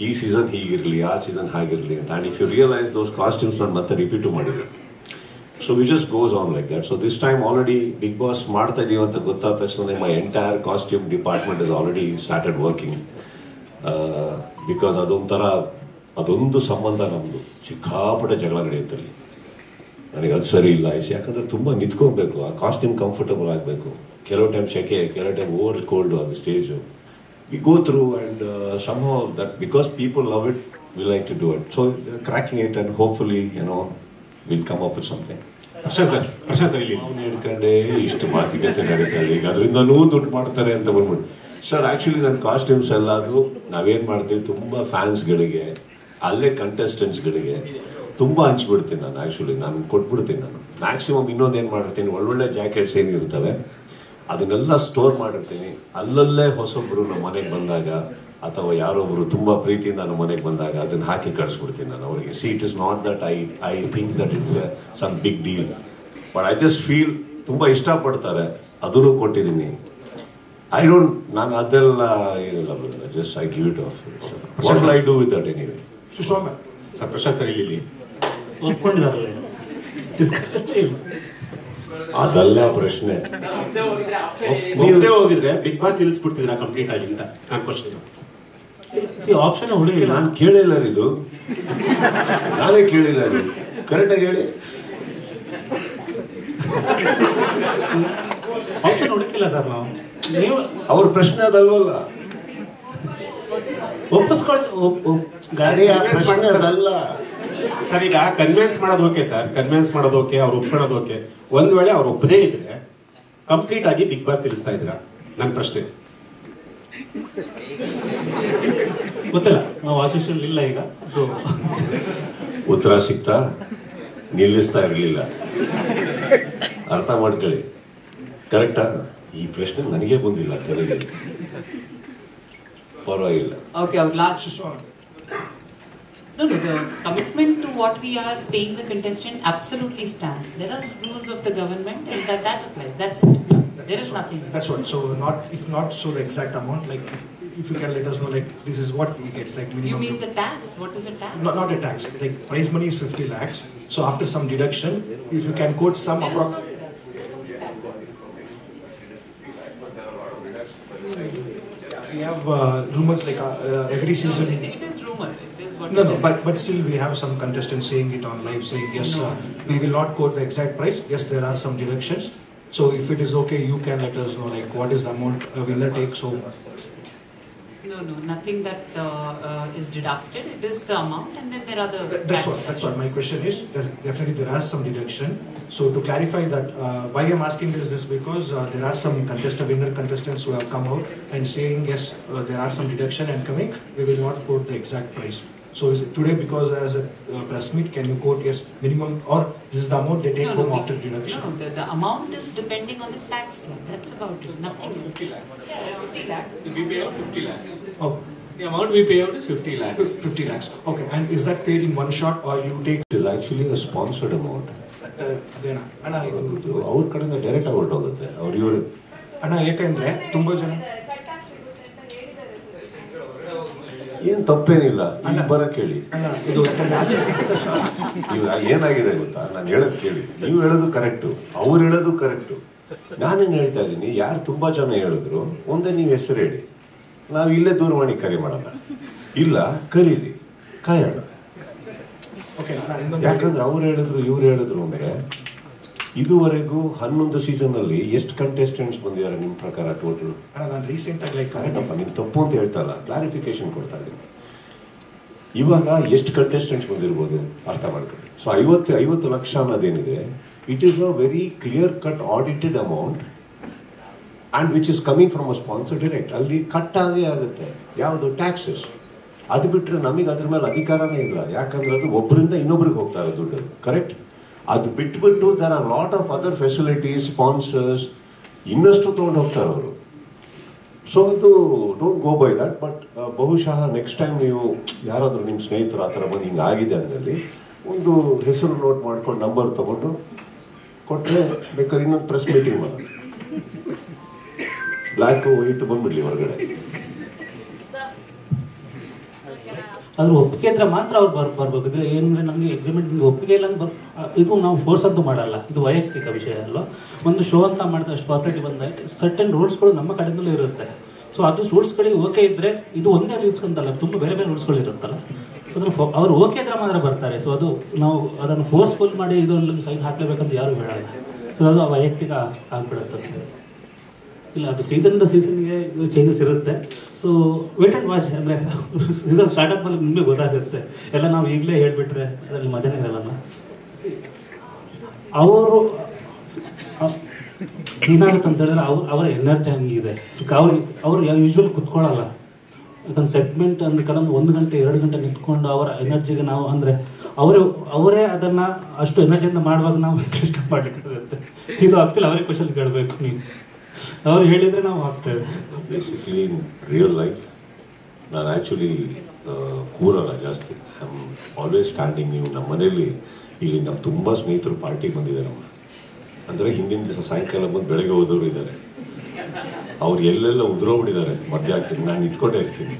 ಈ ಸೀಸನ್ ಹೀಗಿರಲಿ, ಆ ಸೀಸನ್ ಹಾಗಿರಲಿ ಅಂತ. And if you realise those costumes ನಾನು ಮತ್ತೆ ರಿಪೀಟು ಮಾಡಿದೆ. So we just goes on like that. So this time already big boss ಮಾಡ್ತಾ ಇದೀವಿ ಅಂತ ಗೊತ್ತಾದ ತಕ್ಷಣ my entire costume department is already started working. Because ಅದೊಂದು ಸಂಬಂಧ ನಮ್ಮದು ಸಿಕ್ಕಾಪಟ್ಟೆ ಜಗಳ ನಡೆಯುತ್ತಲ್ಲಿ. ನನಗೆ ಅದು ಸರಿ ಇಲ್ಲ ಯಾಕಂದ್ರೆ ತುಂಬ ನಿಂತ್ಕೋಬೇಕು, ಆ ಕಾಸ್ಟ್ಯೂಮ್ ಕಂಫರ್ಟಬಲ್ ಆಗಬೇಕು. ಕೆಲವು ಟೈಮ್ ಸೆಕೆ, ಕೆಲವು ಟೈಮ್ ಓವರ್ ಕೋಲ್ಡು ಅದು stage. We go through and somehow that because people love it, we like to do it. So cracking it and hopefully, we'll come up with something. Prashant sir ಇಲ್ಲಿ ಹಿಡ್ಕೊಂಡೆ ಇಷ್ಟು ಮಾತುಕತೆ ನಡೀತಾರೆ. ಈಗ ಅದರಿಂದನೂ ದುಡ್ಡು ಮಾಡ್ತಾರೆ ಅಂತ ಬಂದ್ಬಿಟ್ಟು. ಸರ್ ಆ್ಯಕ್ಚುಲಿ ನನ್ನ ಕಾಸ್ಟ್ಯೂಮ್ಸ್ ಎಲ್ಲಾದರೂ ನಾವೇನು ಮಾಡ್ತೀವಿ, ತುಂಬ ಫ್ಯಾನ್ಸ್ಗಳಿಗೆ, ಅಲ್ಲೇ ಕಂಟೆಸ್ಟೆಂಟ್ಸ್ಗಳಿಗೆ ತುಂಬ ಹಂಚ್ಬಿಡ್ತೀನಿ ನಾನು. ಆ್ಯಕ್ಚುಲಿ ನಾನು ಕೊಟ್ಬಿಡ್ತೀನಿ. ನಾನು ಮ್ಯಾಕ್ಸಿಮಮ್ ಇನ್ನೊಂದೇನು ಮಾಡಿರ್ತೀನಿ, ಒಳ್ಳೊಳ್ಳೆ ಜಾಕೆಟ್ಸ್ ಏನಿರ್ತವೆ ಅದನ್ನೆಲ್ಲ ಸ್ಟೋರ್ ಮಾಡಿರ್ತೀನಿ. ಅಲ್ಲಲ್ಲೇ ಹೊಸೊಬ್ಬರು ನಮ್ಮ ಮನೆಗೆ ಬಂದಾಗ ಅಥವಾ ಯಾರೊಬ್ಬರು ತುಂಬ ಪ್ರೀತಿಯಿಂದ ನಮ್ಮ ಮನೆಗೆ ಬಂದಾಗ ಅದನ್ನು ಹಾಕಿ ಕಳಿಸ್ಬಿಡ್ತೀನಿ ನಾನು ಅವರಿಗೆ. See it is not that I think that it's some big deal, but I just feel ತುಂಬ ಇಷ್ಟಪಡ್ತಾರೆ, ಅದನ್ನು ಕೊಟ್ಟಿದ್ದೀನಿ. ನಾನು ಅದೆಲ್ಲ ಏನಿಲ್ಲ, just I give it off. What will I do with that anyway? Sir Prashant sir ಇಲ್ಲಿ ಅದಲ್ಲ ಪ್ರಶ್ನೆ. ಮುಂದೆ ಹೋಗಿದ್ರೆ ಬಿಗ್ ಬಾಸ್ ನಿಲ್ಲಿಸ್ಬಿಡ್ತಿದ್ರ ಕಂಪ್ಲೀಟ್ ಆಗಿ ಅಂತ ನನ್ನ ಕ್ವಶನ್. ಆಪ್ಷನ್ ನಾನು ಕೇಳಿಲ್ಲ ಇದು, ನಾನೇ ಕೇಳಿಲ್ಲ ಇದು. ಕರೆಕ್ಟಾಗಿ ಹೇಳಿ. ಆಪ್ಷನ್ ಹುಡುಕಿಲ್ಲ ಸರ್ ನಾವು. ಅವ್ರ ಪ್ರಶ್ನೆ ಅದಲ್ವಲ್ಲ, ಪ್ರಶ್ನೆ ಅದಲ್ಲ ಸರ್. ಈಗ ಕನ್ವಿನ್ಸ್ ಮಾಡೋದು ಓಕೆ ಸರ್, ಕನ್ವಿನ್ಸ್ ಮಾಡೋದು ಓಕೆ, ಅವ್ರು ಒಪ್ಕೊಳ್ಳೋದು ಓಕೆ. ಒಂದ್ ವೇಳೆ ಅವ್ರು ಒಪ್ಪದೇ ಇದ್ರೆ ಕಂಪ್ಲೀಟ್ ಆಗಿ ಬಿಗ್ ಬಾಸ್ ತಿಳಿಸ್ತಾ ಇದ್ದೀರಾ? ನನ್ನ ಪ್ರಶ್ನೆ ಗೊತ್ತಿಲ್ಲ, ನಾವು ಆಶೀಶನ್ ಇಲ್ಲ ಈಗ. ಸೊ ಉತ್ತರ ಸಿಗ್ತಾ ನಿಲ್ಲಿಸ್ತಾ ಇರಲಿಲ್ಲ, ಅರ್ಥ ಮಾಡ್ಕೊಳ್ಳಿ. ಕರೆಕ್ಟಾ? ಈ ಪ್ರಶ್ನೆ ನನಗೆ ಬಂದಿಲ್ಲ ತಲೆಗೆ, ಪರವಾಗಿಲ್ಲ. Okay, our last. No, the commitment to what we are paying the contestant absolutely stands. There are rules of the government and that applies. That's it. There is nothing. That's what. So not so the exact amount. Like if you can let us know, like this is what he gets, like minimum. You mean the tax? What is the tax? Not a tax. Like prize money is 50 lakhs. So after some deduction, if you can quote some approximate. We have rumors like every season. It is rumor. It is what. No, but still we have some contestants saying it on live, saying yes, we will not quote the exact price. Yes, there are some deductions. So if it is okay, you can let us know like what is the amount a winner takes home. No, nothing that is deducted. It is the amount, and then there are the. That's what my question is. Definitely there are some deduction. So to clarify that, why I'm asking is this because there are some winner contestants who have come out and saying yes, there are some deduction and coming. We will not quote the exact price. So is it today because as a press meet, can you quote yes minimum or this is the amount they take home after deduction? No, the amount is depending on the tax law. That's about it. Nothing. 50 lakhs. Yeah, 50 lakhs. We pay out 50 lakhs. Oh. The amount we pay out is 50 lakhs. 50 lakhs. Okay, and is that paid in one shot or you take? It is actually a sponsored amount. ಅಣ್ಣ ಇದು ಅವ್ರ ಕಡೆಯಿಂದ direct ಆಗಿ ಹೊರಟೋಗುತ್ತೆ. ಅವ್ರು ಇವರು ಅಣ್ಣ ಯಾಕಂದ್ರೆ ತುಂಬಾ ಜನ ಏನ್ ತಪ್ಪೇನಿಲ್ಲ, ಬರ ಕೇಳಿ. ಇದು ಏನಾಗಿದೆ ಗೊತ್ತಾ, ನಾನು ಹೇಳೋದು ಕೇಳಿ. ನೀವು ಹೇಳೋದು ಕರೆಕ್ಟು, ಅವ್ರು ಹೇಳೋದು ಕರೆಕ್ಟು. ನಾನೇನು ಹೇಳ್ತಾ ಇದ್ದೀನಿ, ಯಾರು ತುಂಬಾ ಜನ ಹೇಳಿದ್ರು ಒಂದೇ ನೀವು ಹೆಸರು ಹೇಳಿ, ನಾವು ಇಲ್ಲೇ ದೂರವಾಣಿ ಕರೆ ಮಾಡೋಣ, ಇಲ್ಲ ಕರೀರಿ, ಕಾಯೋಣ. ಯಾಕಂದ್ರೆ ಅವ್ರು ಹೇಳಿದ್ರು ಇವ್ರು ಹೇಳಿದ್ರು ಅಂದ್ರೆ ಇದುವರೆಗೂ 11 ಸೀಸನ್ ಅಲ್ಲಿ ಎಷ್ಟು ಕಂಟೆಸ್ಟೆಂಟ್ಸ್ ಬಂದಿದ್ದಾರೆ ನಿಮ್ಮ ಪ್ರಕಾರ ಟೋಟಲ್? ನಾನು ರೀಸೆಂಟ್ ಆಗಿ ಲೈಕ್ ಕರೆಕ್ಟಪ್ಪ, ನೀನು ತಪ್ಪು ಅಂತ ಹೇಳ್ತಲ್ಲ, ಕ್ಲಾರಿಫಿಕೇಶನ್ ಕೊಡ್ತಾ ಇದ್ದೀನಿ. ಇವಾಗ ಎಷ್ಟು ಕಂಟೆಸ್ಟೆಂಟ್ಸ್ ಬಂದಿರ್ಬೋದು ಅರ್ಥ ಮಾಡ್ಕೊಳ್ಳಿ. ಸೊ 50 ಲಕ್ಷ ಅನ್ನೋದೇನಿದೆ, it is a very clear cut audited amount and which is coming from a sponsor direct. ಅಲ್ಲಿ ಕಟ್ ಆಗೇ ಆಗುತ್ತೆ ಯಾವುದು ಟ್ಯಾಕ್ಸಸ್. ಅದು ಬಿಟ್ಟರೆ ನಮಗೆ ಅದ್ರ ಮೇಲೆ ಅಧಿಕಾರನೇ ಇಲ್ಲ, ಯಾಕಂದ್ರೆ ಅದು ಒಬ್ಬರಿಂದ ಇನ್ನೊಬ್ರಿಗೆ ಹೋಗ್ತಾ ಇರೋದು ದುಡ್ಡು. ಕರೆಕ್ಟ್? ಅದು ಬಿಟ್ಬಿಟ್ಟು there are lot of other facilities, sponsors ಇನ್ನಷ್ಟು ತೊಗೊಂಡು ಹೋಗ್ತಾರೆ ಅವರು. ಸೊ ಅದು don't go by that. But ಬಹುಶಃ ನೆಕ್ಸ್ಟ್ ಟೈಮ್ ನೀವು ಯಾರಾದರೂ ನಿಮ್ಮ ಸ್ನೇಹಿತರು ಆ ಥರ ಬಂದು ಹಿಂಗೆ ಆಗಿದೆ ಅಂದಲ್ಲಿ ಒಂದು ಹೆಸರು ನೋಟ್ ಮಾಡ್ಕೊಂಡು ನಂಬರ್ ತೊಗೊಂಡು ಕೊಟ್ಟರೆ ಬೇಕಾದ್ರೆ ಇನ್ನೊಂದು ಪ್ರೆಸ್ ಮೀಟಿಂಗ್ ಮಾಡೋದು. ಬ್ಲ್ಯಾಕ್ ವೈಟ್ ಬಂದ್ಬಿಡ್ಲಿ ಹೊರಗಡೆ. ಅದ್ರ ಒಪ್ಪಿಗೆ ಇದ್ರೆ ಮಾತ್ರ ಅವ್ರು ಬರ್ಬೇಕು. ಇದ್ರೆ ಏನಂದ್ರೆ ನಮಗೆ ಅಗ್ರಿಮೆಂಟ್ ಒಪ್ಪಿಗೆ ಇಲ್ಲ ಅಂದ್ರೆ ಇದು ನಾವು ಫೋರ್ಸ್ ಅಂತೂ ಮಾಡಲ್ಲ, ಇದು ವೈಯಕ್ತಿಕ ವಿಷಯ ಅಲ್ವಾ. ಒಂದು ಶೋ ಅಂತ ಮಾಡಿದ್ರೆ ಅಷ್ಟು ಪಾಪ್ಯುಲಾರಿಟಿ ಬಂದಾಗ ಸರ್ಟನ್ ರೂಲ್ಸ್ಗಳು ನಮ್ಮ ಕಡೆಯಿಂದಲೂ ಇರುತ್ತೆ. ಸೊ ಅದು ರೂಲ್ಸ್ಗಳಿಗೆ ಓಕೆ ಇದ್ರೆ ಇದು ಒಂದೇ ರೂಲ್ಸ್ ಅಂತಲ್ಲ, ತುಂಬ ಬೇರೆ ಬೇರೆ ರೂಲ್ಸ್ಗಳು ಇರುತ್ತಲ್ಲ, ಅದನ್ನು ಅವ್ರು ಓಕೆ ಇದ್ರೆ ಮಾತ್ರ ಬರ್ತಾರೆ. ಸೊ ಅದು ನಾವು ಅದನ್ನು ಫೋರ್ಸ್ಫುಲ್ ಮಾಡಿ ಇದೊಂದು ಸೈನ್ ಹಾಕ್ಲೇಬೇಕಂತ ಯಾರು ಹೇಳಲ್ಲ. ಸೊ ಅದು ವೈಯಕ್ತಿಕ ಆಗ್ಬಿಡುತ್ತೆ. ಇಲ್ಲ, ಅದು ಸೀಸನ್ಗೆ ಇದು ಚೇಂಜಸ್ ಇರುತ್ತೆ. So wait and watch. ಅಂದರೆ ಸೀಸನ್ ಸ್ಟಾರ್ಟ್ ಆದ್ಮೇಲೆ ನಿಮಗೆ ಗೊತ್ತಾಗುತ್ತೆ ಎಲ್ಲ. ನಾವು ಈಗಲೇ ಹೇಳ್ಬಿಟ್ರೆ ಅದರಲ್ಲಿ ಮಜಾನೇ ಇರಲ್ಲ. ಅವರು ಏನಾಗುತ್ತೆ ಅಂತ ಹೇಳಿದ್ರೆ ಅವರ ಎನರ್ಜಿ ಹಂಗಿದೆ. ಸೊ ಅವ್ರು ಯೂಶ್ವಲಿ ಕುತ್ಕೊಳ್ಳಲ್ಲ. ಯಾಕಂದ್ರೆ ಸೆಗ್ಮೆಂಟ್ ಅಂದ್ರೆ ಕೆಲವೊಂದು 1 ಗಂಟೆ 2 ಗಂಟೆ ನಿಂತ್ಕೊಂಡು ಅವರ ಎನರ್ಜಿಗೆ ನಾವು ಅಂದರೆ ಅವರೇ ಅದನ್ನು ಅಷ್ಟು ಎನರ್ಜಿಯಿಂದ ಮಾಡುವಾಗ ನಾವು ಇಷ್ಟ ಮಾಡಲಿಕ್ಕಾಗುತ್ತೆ. ಇದು ಆಗ್ತಿಲ್ಲ, ಅವರೇ ಕ್ವಶನ್ ಕೇಳಬೇಕು. ನೀವು ಅವ್ರು ಹೇಳಿದರೆ ನಾವು ಹಾಕ್ತೇವೆ. ಬೇಸಿಕಲಿ ಇನ್ ರಿಯಲ್ ಲೈಫ್ ನಾನು ಆ್ಯಕ್ಚುಲಿ ಕೂರಲ್ಲ ಜಾಸ್ತಿ. I am always standing. ನೀವು ನಮ್ಮ ಮನೇಲಿ ಇಲ್ಲಿ ನಮ್ಮ ತುಂಬ ಸ್ನೇಹಿತರು ಪಾರ್ಟಿಗೆ ಬಂದಿದ್ದಾರೆ. ಅಂದರೆ ಹಿಂದಿನ ದಿವಸ ಸಾಯಂಕಾಲ ಬಂದು ಬೆಳಗ್ಗೆ ಹೋದವರು ಇದ್ದಾರೆ. ಅವ್ರು ಎಲ್ಲೆಲ್ಲ ಉದುರೋಗ್ಬಿಟ್ಟಿದ್ದಾರೆ ಮಧ್ಯಾಹ್ನ. ನಾನು ನಿಂತ್ಕೊಂಡೇ ಇರ್ತೀನಿ.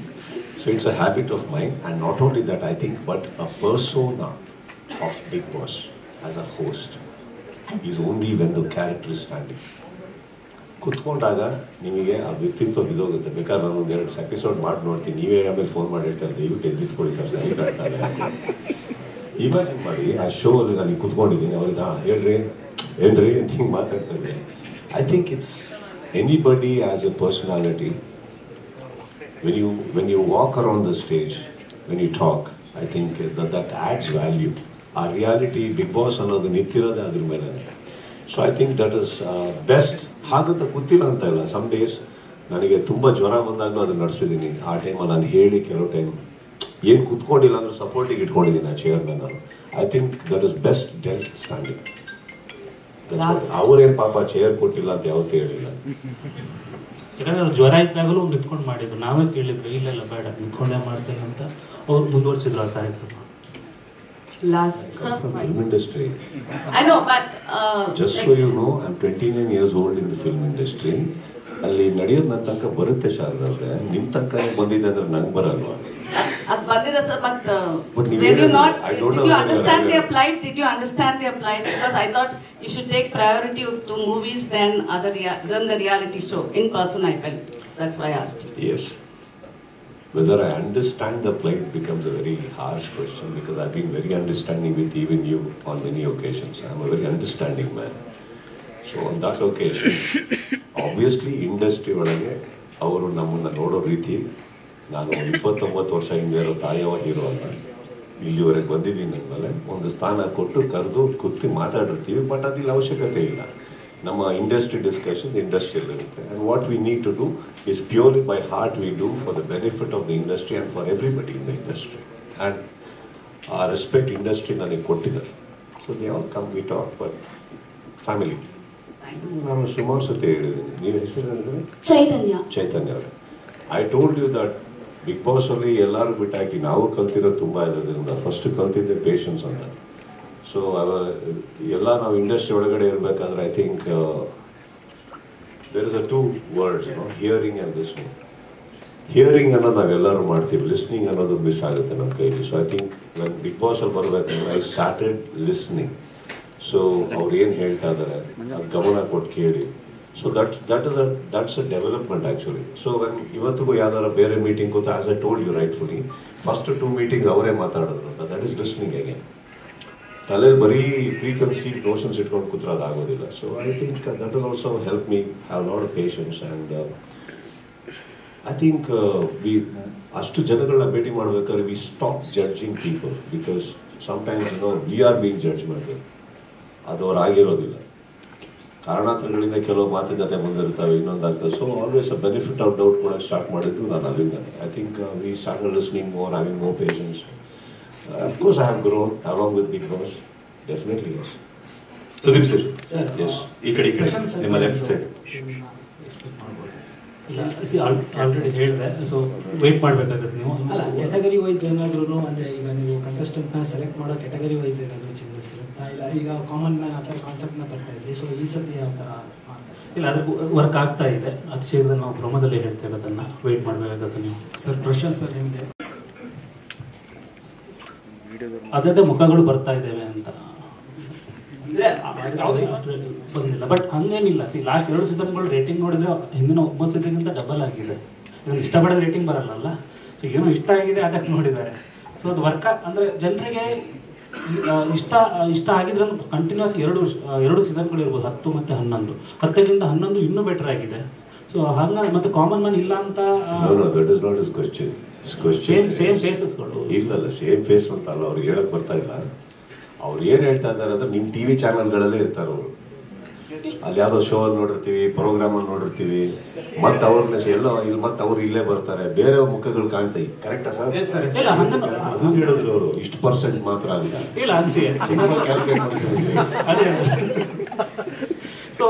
So it's a habit of mind. And not only that, I think but a persona of Bigg Boss as a host is only when the character is standing. ಕುತ್ಕೊಂಡಾಗ ನಿಮಗೆ ಆ ವ್ಯಕ್ತಿತ್ವ ಬಿದ್ದೋಗುತ್ತೆ. ಬೇಕಾದ್ರೆ ನಾನು 1-2 ಎಪಿಸೋಡ್ ಮಾಡಿ ನೋಡ್ತೀನಿ. ನೀವೇ ಆಮೇಲೆ ಫೋನ್ ಮಾಡಿ ಹೇಳ್ತಾರೆ ದಯವಿಟ್ಟು ಎದ್ದಿತ್ಕೊಳ್ಳಿ ಸರ್, ಸರಿ ಕಾಡ್ತಾರೆ. ಇಮ್ಯಾಜಿನ್ ಮಾಡಿ ಆ ಶೋ ಅಲ್ಲಿ ನಾನು ಕುತ್ಕೊಂಡಿದ್ದೀನಿ, ಅವ್ರಿಗೆ ಏನ್ರಿ ಅಂತ ಹಿಂಗೆ ಮಾತಾಡ್ತಾ ಇದ್ರೆ I think it's anybody has a personality. When you walk around the stage, when you talk, I think that adds value. Our reality, Big Boss ಅನ್ನೋದು ನಿಂತಿರೋದೇ ಅದ್ರ ಮೇಲೆ. So I think that is best. ಹಾಗಂತ ಗೊತ್ತಿಲ್ಲ ಅಂತ ಇಲ್ಲ. Some days ನನಗೆ ತುಂಬ ಜ್ವರ ಬಂದಾಗಲೂ ಅದನ್ನ ನಡೆಸಿದ್ದೀನಿ. ಆ ಟೈಮಲ್ಲಿ ನಾನು ಹೇಳಿ ಕೆಲವು ಟೈಮ್ ಏನು ಕುತ್ಕೊಂಡಿಲ್ಲ ಅಂದ್ರೆ ಸಪೋರ್ಟಿಗೆ ಇಟ್ಕೊಂಡಿದ್ದೀನಿ ಆ ಚೇರ್ನ ನಾನು. I think that is best delt standing. ಅವ್ರೇನು ಪಾಪ ಚೇರ್ ಕೊಟ್ಟಿಲ್ಲ ಅಂತ ಯಾವತ್ತೂ ಹೇಳಿಲ್ಲ. ಯಾಕಂದ್ರೆ ಅವ್ರು ಜ್ವರ ಇದ್ದಾಗಲೂ ನಿಂತ್ಕೊಂಡು ಮಾಡಿದ್ರು. ನಾವೇ ಕೇಳಿದ್ರು ಇಲ್ಲ ಬೇಡ ನಿಂತ್ಕೊಂಡೇ ಮಾಡ್ತೇನೆ ಅಂತ ಅವ್ರು ಮುಂದುವರಿಸಿದ್ರು ಆ ಕಾರ್ಯಕ್ರಮ. Film industry. I know, but just so you know, I'm 29 years old in the film industry. ಅಲ್ಲಿ ನಡೆಯೋದು ನನ್ನ ತನಕ ಬರುತ್ತೆ ಶಾರದಾ ಅವ್ರೆ. ನಿಮ್ ತನಕ ಬಂದಿದೆ ಅಂದ್ರೆ ನಂಗೆ ಬರಲ್ವಾ? ಅದು ಬಂದಿದೆ sir, but when you not, did you understand their plight? Did you understand their plight? Because I thought you should take priority to movies than the reality show. In person, I felt. That's why I asked you. Yes. Whether I understand the plight becomes a very harsh question, because I've been very understanding with even you on many occasions. I'm a very understanding man. So on that occasion, obviously industry ಒಳಗೆ ಅವರು ನಮ್ಮನ್ನು ನೋಡೋ ರೀತಿ, ನಾನು 29 ವರ್ಷ ಹಿಂದೆ ಇರೋ ತಾಯವ hero ಅಲ್ಲ, ಇಲ್ಲಿವರೆಗೆ ಬಂದಿದ್ದೀನಿ ಅಂದಮೇಲೆ ಒಂದು ಸ್ಥಾನ ಕೊಟ್ಟು ಕರೆದು ಕೂತಿ ಮಾತಾಡಿರ್ತೀವಿ. ಬಟ್ ಅದಿಲ್ಲ ಅವಶ್ಯಕತೆ ಇಲ್ಲ. ನಮ್ಮ ಇಂಡಸ್ಟ್ರಿ ಡಿಸ್ಕಷನ್ಸ್ ಇಂಡಸ್ಟ್ರಿಯಲ್ಲಿ ಇರುತ್ತೆ. And what we need to do is purely by heart we do for the benefit of the industry and for everybody in the industry. And ಆ ರೆಸ್ಪೆಕ್ಟ್ ಇಂಡಸ್ಟ್ರಿ ನನಗೆ ಕೊಟ್ಟಿದ್ದಾರೆ. So they all come we talk, but family. ನಾನು ಸುಮಾರು ಸತಿ ಹೇಳಿದ್ದೀನಿ. ನೀವು ಹೆಸರು ಹೇಳಿದ್ರೆ ಚೈತನ್ಯ ಅವರೇ. I told you that big boss ಅಲ್ಲಿ ಎಲ್ಲರೂ ಬಿಟ್ಟಾಕಿ ನಾವು ಕಲ್ತಿರೋದು ತುಂಬ ಇರೋದ್ರಿಂದ ಫಸ್ಟ್ ಕಲ್ತಿದ್ದೆ ಪೇಷನ್ಸ್ ಅಂತ. ಸೊ ಎಲ್ಲ ನಾವು ಇಂಡಸ್ಟ್ರಿ ಒಳಗಡೆ ಇರಬೇಕಾದ್ರೆ I think there is a 2 words, hearing and listening. Hearing ಅನ್ನೋದು ನಾವೆಲ್ಲರೂ ಮಾಡ್ತೀವಿ, ಲಿಸ್ನಿಂಗ್ ಅನ್ನೋದು ಮಿಸ್ ಆಗುತ್ತೆ ನಮ್ಮ ಕೈಲಿ. ಸೊ ಐ ಥಿಂಕ್ ನಾನು ಬಿಗ್ ಬಾಸಲ್ಲಿ ಬರಬೇಕಂದ್ರೆ ಐ ಸ್ಟಾರ್ಟೆಡ್ ಲಿಸ್ನಿಂಗ್. ಸೊ ಅವ್ರು ಏನು ಹೇಳ್ತಾ ಇದ್ದಾರೆ ಅದು ಗಮನ ಕೊಟ್ಟು ಕೇಳಿ. So that's a development actually. So ಇವತ್ತಿಗೂ ಯಾವ್ದಾರ ಬೇರೆ ಮೀಟಿಂಗ್ ಕೂತ, as I told you rightfully, first 2 meetings ಅವರೇ ಮಾತಾಡಿದ್ರು ಅಂತ. That is listening again. ತಲೆಯಲ್ಲಿ ಬರೀ ಪ್ರೀಕನ್ಸೀವ್ ನೋಷನ್ಸ್ ಇಟ್ಕೊಂಡು ಕೂತ್ರೋದು ಆಗೋದಿಲ್ಲ. So I think that is also help me have lot of patience. And I think ಅಷ್ಟು ಜನಗಳನ್ನ ಭೇಟಿ ಮಾಡ್ಬೇಕಾದ್ರೆ we stop judging people, because sometimes we are being judgmental. ಅದು ಅವ್ರು ಆಗಿರೋದಿಲ್ಲ. ಕಾರಣಾಂತರಗಳಿಂದ ಕೆಲವು ಮಾತುಕತೆ ಬಂದಿರ್ತವೆ, ಇನ್ನೊಂದಾಗ್ತದೆ. So always a benefit of doubt ಕೊಡೋಕ್ಕೆ ಸ್ಟಾರ್ಟ್ ಮಾಡಿದ್ದು ನಾನು ಅಲ್ಲಿಂದ. I think we started listening more, having more patience. Of course, I have grown along with Big Boss. Definitely, yes. Sudeep sir. Yes. ಈ ಕಡೆ ನಿಮ್ಮ ಲೆಫ್ಟ್ ಸೈಡ್. ಆಲ್ರೆಡಿ ಹೇಳಿದೆ. So wait ಮಾಡಬೇಕಾಗುತ್ತೆ ನೀವು. ಅಲ್ಲ, ಕ್ಯಾಟಗರಿ ವೈಸ್ ಏನಾದ್ರೂ ಅಂದರೆ ಈಗ ನೀವು ಕಂಟೆಸ್ಟೆಂಟ್ನ ಸೆಲೆಕ್ಟ್ ಮಾಡೋ ಕ್ಯಾಟಗರಿ ವೈಸ್ ಏನಾದರೂ ಚೇಂಜಸ್ ಇರುತ್ತಾ? ಇಲ್ಲ ಈಗ ಕಾಮನ್ ಮ್ಯಾನ್ ಆ ಥರ ಕಾನ್ಸೆಪ್ಟ್ನ ತರ್ತಾ ಇದ್ರಿ. ಸೊ ಈ ಸತಿ ಯಾವ ಥರ ಇಲ್ಲ, ಅದಕ್ಕೆ ವರ್ಕ್ ಆಗ್ತಾ ಇದೆ. ಅದು ಶೀಘ್ರದಲ್ಲಿ ನಾವು ಪ್ರೊಮೋದಲ್ಲಿ ಹೇಳ್ತೇವೆ, ಅದನ್ನು ವೇಟ್ ಮಾಡಬೇಕಾಗುತ್ತೆ ನೀವು. ಸರ್ ಪ್ರಶಾಂತ್ ಸರ್, ನಿಮಗೆ ಅದೇ ಮುಖಗಳು ಬರ್ತಾ ಇದ್ದೇವೆ ಅಂತ ಬಂದಿಲ್ಲ. ಬಟ್ ಹಂಗೇನಿಲ್ಲ. ಲಾಸ್ಟ್ 2 ಸೀಸನ್ಗಳು ರೇಟಿಂಗ್ ನೋಡಿದ್ರೆ ಹಿಂದಿನ 9 ಸೀಸನ್ಗಿಂತ ಡಬಲ್ ಆಗಿದೆ. ಇದನ್ನು ಇಷ್ಟಪಡೋದು ರೇಟಿಂಗ್ ಬರಲ್ಲ. ಸೊ ಏನೋ ಇಷ್ಟ ಆಗಿದೆ ಅದಕ್ಕೆ ನೋಡಿದ್ದಾರೆ. ಸೊ ಅದು ವರ್ಕ್ ಅಂದರೆ ಜನರಿಗೆ ಇಷ್ಟ ಆಗಿದ್ರೆ ಕಂಟಿನ್ಯೂಸ್ 2 ಸೀಸನ್ಗಳು ಇರ್ಬೋದು, 10 ಮತ್ತು 11. 10ಗಿಂತ 11 ಇನ್ನೂ ಬೆಟರ್ ಆಗಿದೆ. ಸೊ ಹಂಗ ಮತ್ತೆ ಕಾಮನ್ ಮ್ಯಾನ್ ಇಲ್ಲ ಅಂತ ಸೇಮ್ ಫೇಸಸ್ಗಳು ಇಲ್ಲಲ್ಲ, ಸೇಮ್ ಫೇಸ್ ಅಂತ ಅಲ್ಲ. ಅವ್ರಿಗೆ ಹೇಳಕ್ ಬರ್ತಾ ಇಲ್ಲ. ಅವ್ರು ಏನ್ ಹೇಳ್ತಾ ಇದ್ದಾರೆ ಅಂದ್ರೆ ನಿಮ್ ಟಿವಿ ಚಾನೆಲ್ಗಳಲ್ಲೇ ಇರ್ತಾರೆ ಅವರು. ಅಲ್ಲಿ ಯಾವ್ದೋ ಶೋ ಅಲ್ಲಿ ನೋಡಿರ್ತೀವಿ, ಪ್ರೋಗ್ರಾಮ್ ಅಲ್ಲಿ ನೋಡಿರ್ತೀವಿ, ಮತ್ತೆ ಅವ್ರನ್ನ ಎಲ್ಲ ಇಲ್ಲಿ ಮತ್ತೆ ಅವ್ರು ಇಲ್ಲೇ ಬರ್ತಾರೆ, ಬೇರೆ ಮುಖಗಳು ಕಾಣ್ತೀವಿ. ಕರೆಕ್ಟಾ ಸರ್? ಅದು ಹೇಳಿದ್ರು ಅವರು ಇಷ್ಟು % ಮಾತ್ರ ಅಂತ ಕ್ಯಾಲ್ಕುಲೇಟ್ ಮಾಡ್ಕೊಂಡಿದ್ದೀವಿ. ಸೊ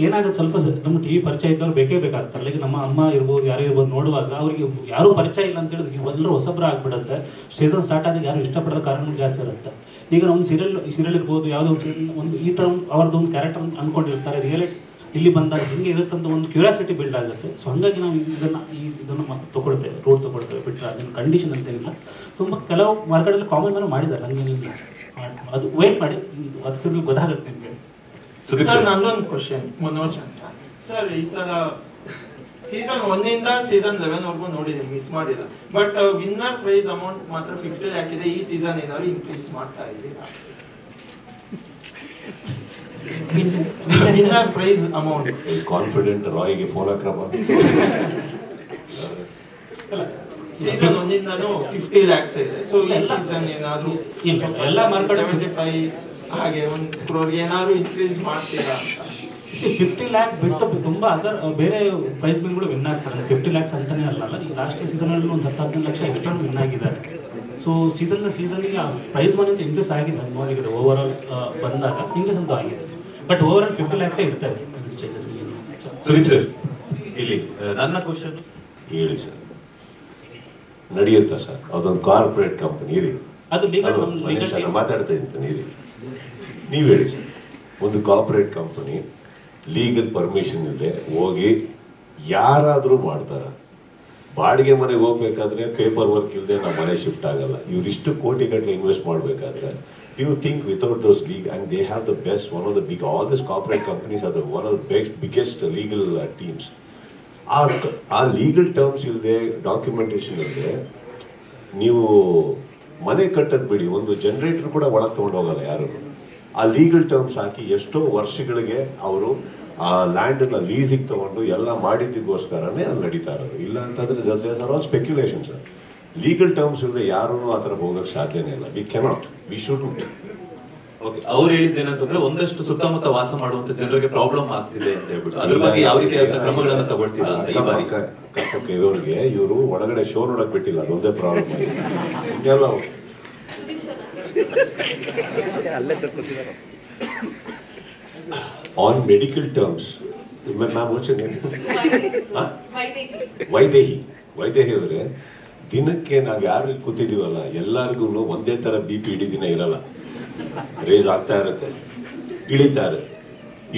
ಏನಾಗುತ್ತೆ, ಸ್ವಲ್ಪ ನಮ್ಮ ಟಿವಿ ಪರಿಚಯ ಇದ್ದವ್ರು ಬೇಕೇ ಬೇಕಾಗ್ತಾರೆ. ಲೈಕ್ ನಮ್ಮ ಅಮ್ಮ ಇರ್ಬೋದು, ಯಾರೇ ಇರ್ಬೋದು, ನೋಡುವಾಗ ಅವ್ರಿಗೆ ಯಾರೂ ಪರಿಚಯ ಇಲ್ಲ ಅಂತ ಹೇಳಿದ್ರೆ ಎಲ್ಲರೂ ಹೊಸಬ್ರ ಆಗ್ಬಿಡುತ್ತೆ. ಸೀಸನ್ ಸ್ಟಾರ್ಟ್ ಆದಾಗ ಯಾರು ಇಷ್ಟಪಡೋ ಕಾರಣಗಳು ಜಾಸ್ತಿ ಇರುತ್ತೆ. ಈಗ ಒಂದು ಸೀರಿಯಲ್ ಇರ್ಬೋದು, ಯಾವುದೋ ಒಂದು ಸೀರಿಯಲ್ ಒಂದು ಈ ಥರ ಅವ್ರದ್ದು ಒಂದು ಕ್ಯಾರೆಕ್ಟರ್ ಅಂದ್ಕೊಂಡಿರ್ತಾರೆ. ರಿಯಾಲಿಟಿ ಇಲ್ಲಿ ಬಂದಾಗ ಹೆಂಗೆ ಇರುತ್ತೆ ಅಂತ ಒಂದು ಕ್ಯೂರಿಯಾಸಿಟಿ ಬಿಲ್ಡ್ ಆಗುತ್ತೆ. ಸೊ ಹಾಗಾಗಿ ನಾವು ಇದನ್ನು ತೊಗೊಳ್ತೇವೆ, ರೂಟ್ ತೊಗೊಳ್ತೇವೆ. ಬಿಟ್ಟರೆ ಅದನ್ನ ಕಂಡೀಷನ್ ಅಂತೇನಿಲ್ಲ. ತುಂಬ ಕೆಲವು ಮಾರ್ಕೆಟಲ್ಲಿ ಕಾಮನ್ ಮ್ಯಾನ್ ಮಾಡಿದ್ದಾರೆ, ಹಂಗೇನಿಲ್ಲ. ಅದು ವೇಟ್ ಮಾಡಿ, ಅದು ಗೊತ್ತಾಗುತ್ತೆ ನಿಮಗೆ. ಸರ್, ನಂದೊಂದು ಕ್ವಶನ್ ಮನೋಜ್ ಅಂತ. ಸರ್, ಈ ಸಲ ಸೀಸನ್ 1 ಸೀಸನ್ 11 ವರ್ಗೂ ನೋಡಿದೀನಿ, ಮಿಸ್ ಮಾಡಿಲ್ಲ. ಬಟ್ ವಿನ್ನರ್ ಪ್ರೈಸ್ ಅಮೌಂಟ್ ಮಾತ್ರ 50 lakh ಇದೆ. ಈ ಸೀಸನ್ ಏನಾದ್ರು ಇನ್ಕ್ರೀಸ್ ಮಾಡ್ತಾ ಇದ್ದೀರಾ? Winner prize amount. ಕಾನ್ಫಿಡೆಂಟ್ ರಾಯ್ಗೆ ಫೋನ್ ಹಾಕ್ರಪ್ಪ. ಸೀಸನ್ ಒಂದಿಂದಾನು 50 lakhs ಇದೆ. ಸೊ ಈ ಸೀಸನ್ ಏನಾದ್ರು ಎಲ್ಲ ಮಾರ್ಕೆಟ್ 75 ಹಾಗೆ 1 crore ಏನಾದ್ರು ಇನ್ಕ್ರೀಸ್ ಮಾಡ್ತೀರಾ? 50 lakh ಬಿಟ್ಟು ತುಂಬಾ ಅದರ್ ಬೇರೆ ಪ್ರೈಸ್ ಮನಿಗಳು ವಿನ್ ಆಗ್ತಾರೆ. 50 lakhs ಅಂತಾನೆ ಅಲ್ಲ, ಈ ಲಾಸ್ಟ್ ಸೀಸನ್ ಅಲ್ಲಿ ಒಂದು 10-15 ಲಕ್ಷ ಎಕ್ಸ್ಟ್ರಾ ವಿನ್ ಆಗಿದ್ದಾರೆ. ಸೊ ಸೀಸನ್ಗೆ ಪ್ರೈಸ್ ಮನಿ ಅಂತ ಇನ್ಕ್ರೀಸ್ ಆಗಿದೆ, ನೋಡಿದೆ ಓವರ್ ಆಲ್ ಬಂದಾಗ ಇನ್ಕ್ರೀಸ್ ಅಂತೂ ಆಗಿದೆ. ಬಟ್ ಓವರ್ ಆಲ್ 50 lakhs ಇರ್ತವೆ ಚೇಂಜಸ್. ಸುದೀಪ್ ಸರ್, ಇಲ್ಲಿ ನನ್ನ ಕ್ವಶನ್ ಹೇಳಿ ಸರ್, ನಡೆಯುತ್ತಾ ಸರ್? ಅದೊಂದು ಕಾರ್ಪೊರೇಟ್ ಕಂಪನಿ ರೀ, ಅದು ಮಾತಾಡ್ತಾ ಇದ್ದೀನಿ ರೀ. ನೀವು ಹೇಳಿ ಸರ್, ಒಂದು ಕಾರ್ಪೊರೇಟ್ ಕಂಪನಿ ಲೀಗಲ್ ಪರ್ಮಿಷನ್ ಇದೆ ಹೋಗಿ ಯಾರಾದರೂ ಮಾಡ್ತಾರ? ಬಾಡಿಗೆ ಮನೆಗೆ ಹೋಗ್ಬೇಕಾದ್ರೆ ಪೇಪರ್ ವರ್ಕ್ ಇಲ್ಲದೆ ನಾವು ಮನೆ ಶಿಫ್ಟ್ ಆಗಲ್ಲ. ಇವ್ರಿಷ್ಟು ಕೋಟಿ ಗಟ್ಟಲೆ ಇನ್ವೆಸ್ಟ್ ಮಾಡಬೇಕಾದ್ರೆ you think without those league and they have the best one of the big all this corporate companies are the one of the biggest legal teams. ಆ ಲೀಗಲ್ ಟರ್ಮ್ಸ್ ಇಲ್ಲದೆ, documentation ಇಲ್ಲದೆ ನೀವು ಮನೆ ಕಟ್ಟದ್ ಬಿಡಿ, ಒಂದು ಜನರೇಟರ್ ಕೂಡ ಒಳಗೆ ತಗೊಂಡು ಹೋಗಲ್ಲ ಯಾರು. ಆ ಲೀಗಲ್ ಟರ್ಮ್ಸ್ ಹಾಕಿ ಎಷ್ಟೋ ವರ್ಷಗಳಿಗೆ ಅವರು ಆ ಲ್ಯಾಂಡನ್ನ ಲೀಸಿಗೆ ತಗೊಂಡು ಎಲ್ಲ ಮಾಡಿದ್ದಕ್ಕೋಸ್ಕರನೇ ಅಲ್ಲಿ ನಡೀತಾ ಇರೋದು. ಇಲ್ಲ ಅಂತಂದ್ರೆ there are all speculation sir. Legal terms ಇಲ್ಲದೆ ಯಾರೂ ಆ ಥರ ಹೋಗಕ್ಕೆ ಸಾಧ್ಯನೇ ಇಲ್ಲ. We cannot, we shouldn't. Okay, ಅವ್ರು ಹೇಳಿದ್ದೇನಂತಂದ್ರೆ ಒಂದಷ್ಟು ಸುತ್ತಮುತ್ತ ವಾಸ ಮಾಡುವಂತ ಜನರಿಗೆ ಪ್ರಾಬ್ಲಮ್ ಆಗ್ತಿದೆ ಅಂತ ಹೇಳ್ಬಿಟ್ಟು ಅದ್ರ ಬಗ್ಗೆ ಯಾವ ರೀತಿಯಾದ ಕ್ರಮಗಳನ್ನ ತಗೊಳ್ತೀರಾ ಅಂತ ಈ ಬಾರಿ? ಅಕ್ಕಪಕ್ಕ ಇರೋರಿಗೆ ಇವರು ಒಳಗಡೆ ಶೋ ನೋಡಕ್ ಬಿಟ್ಟಿಲ್ಲ, ಅದೊಂದೇ ಪ್ರಾಬ್ಲಮ್. ಇನ್ನೆಲ್ಲ ಆನ್ ಮೆಡಿಕಲ್ ಟರ್ಮ್ಸ್ ವೈದೇಹಿ ಅವರೇ, ದಿನಕ್ಕೆ ನಾವ್ ಯಾರು ಕೂತಿದೀವಲ್ಲ ಎಲ್ಲರಿಗೂ ಒಂದೇ ತರ BP ಇಡೀ ದಿನ ಇರಲ್ಲ. ರೇಸ್ ಆಗ್ತಾ ಇರುತ್ತೆ, ಇಳಿತಾ ಇರುತ್ತೆ.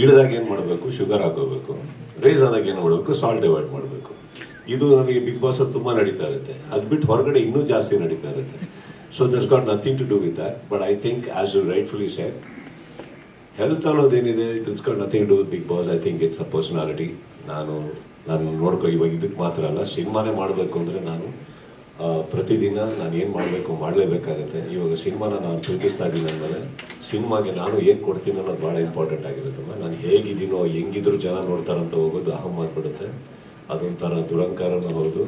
ಇಳಿದಾಗ ಏನ್ ಮಾಡಬೇಕು? ಶುಗರ್ ಹಾಕೋಬೇಕು. ರೇಸ್ ಆದಾಗ ಏನ್ ಮಾಡಬೇಕು? ಸಾಲ್ಟ್ ಅವಾಯ್ಡ್ ಮಾಡಬೇಕು. ಇದು ನಮಗೆ ಬಿಗ್ ಬಾಸ್ ತುಂಬಾ ನಡೀತಾ ಇರುತ್ತೆ. ಅದ್ ಬಿಟ್ಟು ಹೊರಗಡೆ ಇನ್ನೂ ಜಾಸ್ತಿ ನಡೀತಾ ಇರುತ್ತೆ. So this got nothing to do with that. But I think as you rightfully said, health ಅನ್ನೋದೇನಿದೆ, this got nothing to do with Bigg Boss. I think it's a personality. ನಾನು ನೋಡ್ಕೊ, ಇವಾಗ ಇದಕ್ಕೆ ಮಾತ್ರ ಅಲ್ಲ, ಸಿನಿಮಾನೇ ಮಾಡಬೇಕು ಅಂದ್ರೆ ನಾನು ಪ್ರತಿದಿನ ನಾನು ಏನು ಮಾಡಬೇಕು ಮಾಡಲೇಬೇಕಾಗುತ್ತೆ. ಇವಾಗ ಸಿನಿಮಾನ ನಾನು ಪ್ರೀತಿಸ್ತಾ ಇದ್ದೀನಿ ಅಂದಮೇಲೆ ಸಿನಿಮಾಗೆ ನಾನು ಏನು ಕೊಡ್ತೀನಿ ಅನ್ನೋದು ಭಾಳ ಇಂಪಾರ್ಟೆಂಟ್ ಆಗಿರುತ್ತಮ್ಮ. ನಾನು ಹೇಗಿದ್ದೀನೋ ಹೆಂಗಿದ್ರು ಜನ ನೋಡ್ತಾರಂತ ಹೋಗೋದು ಅಹಂ ಆಗಿಬಿಡುತ್ತೆ. ಅದೊಂಥರ ದುರಂಕಾರನೂ ಹೌದು,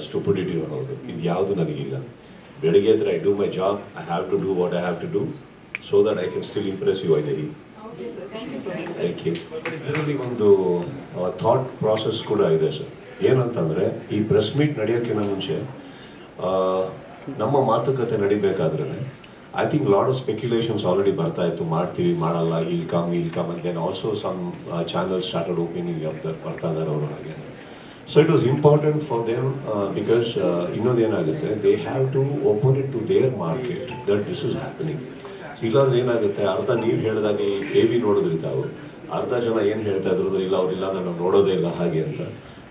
ಸ್ಟುಪಿಡಿಟಿನೂ ಹೌದು. ಇದು ಯಾವುದು ನನಗಿಲ್ಲ. ಬೆಳಿಗ್ಗೆ ಹತ್ರ I do my job, I have to do what I have to do so that I can still impress you. Vaidehi, thank you. ಇದರಲ್ಲಿ ಒಂದು ಥಾಟ್ ಪ್ರಾಸೆಸ್ ಕೂಡ ಇದೆ ಸರ್. ಏನಂತಂದರೆ, ಈ ಪ್ರೆಸ್ ಮೀಟ್ ನಡೆಯೋಕ್ಕಿಂತ ಮುಂಚೆ ನಮ್ಮ ಮಾತುಕತೆ ನಡಿಬೇಕಾದ್ರೆ I think lot of speculations already ಬರ್ತಾ ಇತ್ತು. ಮಾಡ್ತೀವಿ, ಮಾಡಲ್ಲ, will come and then also some channels started opinion ಬರ್ತಾ ಇದ್ದಾರೆ ಅವರು ಹಾಗೆ. So it was important for them because ಇನ್ನೊಂದೇನಾಗುತ್ತೆ, they have to open it to their market that this is happening. ಇಲ್ಲಾಂದ್ರೆ ಏನಾಗುತ್ತೆ, ಅರ್ಧ ನೀವು ಹೇಳಿದಾಗೆ AV ನೋಡಿದ್ರಿ ತಾವು, ಅರ್ಧ ಜನ ಏನು ಹೇಳ್ತಾ ಇದ್ರು, ಇಲ್ಲ ಅವ್ರಿಲ್ಲ ಅಂದ್ರೆ ನಾವು ನೋಡೋದೇ ಇಲ್ಲ ಹಾಗೆ ಅಂತ.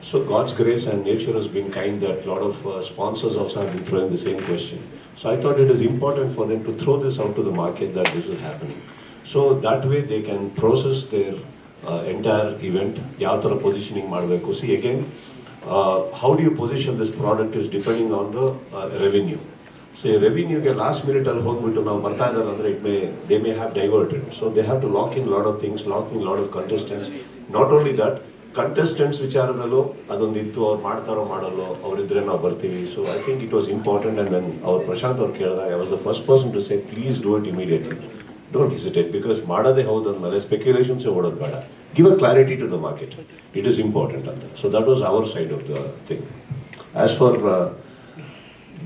So God's grace and nature has been kind that a lot of sponsors also have been throwing the same question. So I thought it is important for them to throw this out to the market that this is happening. So that way they can process their entire event. Yav tara positioning ಮಾಡಬೇಕು. See again, how do you position this product is depending on the revenue. So revenue ಗೆ last minute ಅಲ್ಲಿ ಹೋಗ್ಬಿಟ್ಟು ನಾವು ಬರ್ತಾ ಇದ್ದಾರೆ ಅಂದ್ರೆ they may have diverted. So they have to lock in a lot of things, lock in a lot of contestants. Not only that, contestants ವಿಚಾರದಲ್ಲೂ ಅದೊಂದಿತ್ತು, ಅವ್ರು ಮಾಡ್ತಾರೋ ಮಾಡಲ್ಲೋ, ಅವರಿದ್ರೆ ನಾವು ಬರ್ತೀವಿ. So I think it was important. And when ಅವ್ರು ಪ್ರಶಾಂತ್ ಅವ್ರು ಕೇಳಿದಾಗ I was the first person to say please do it immediately, don't hesitate, because ಮಾಡೋದೇ ಹೌದು ಅಂದಮೇಲೆ ಸ್ಪೆಕ್ಯುಲೇಷನ್ಸೇ ಓಡೋದು ಬೇಡ. Give a clarity to the market, it is important ಅಂತ. So that was our side of the thing. As far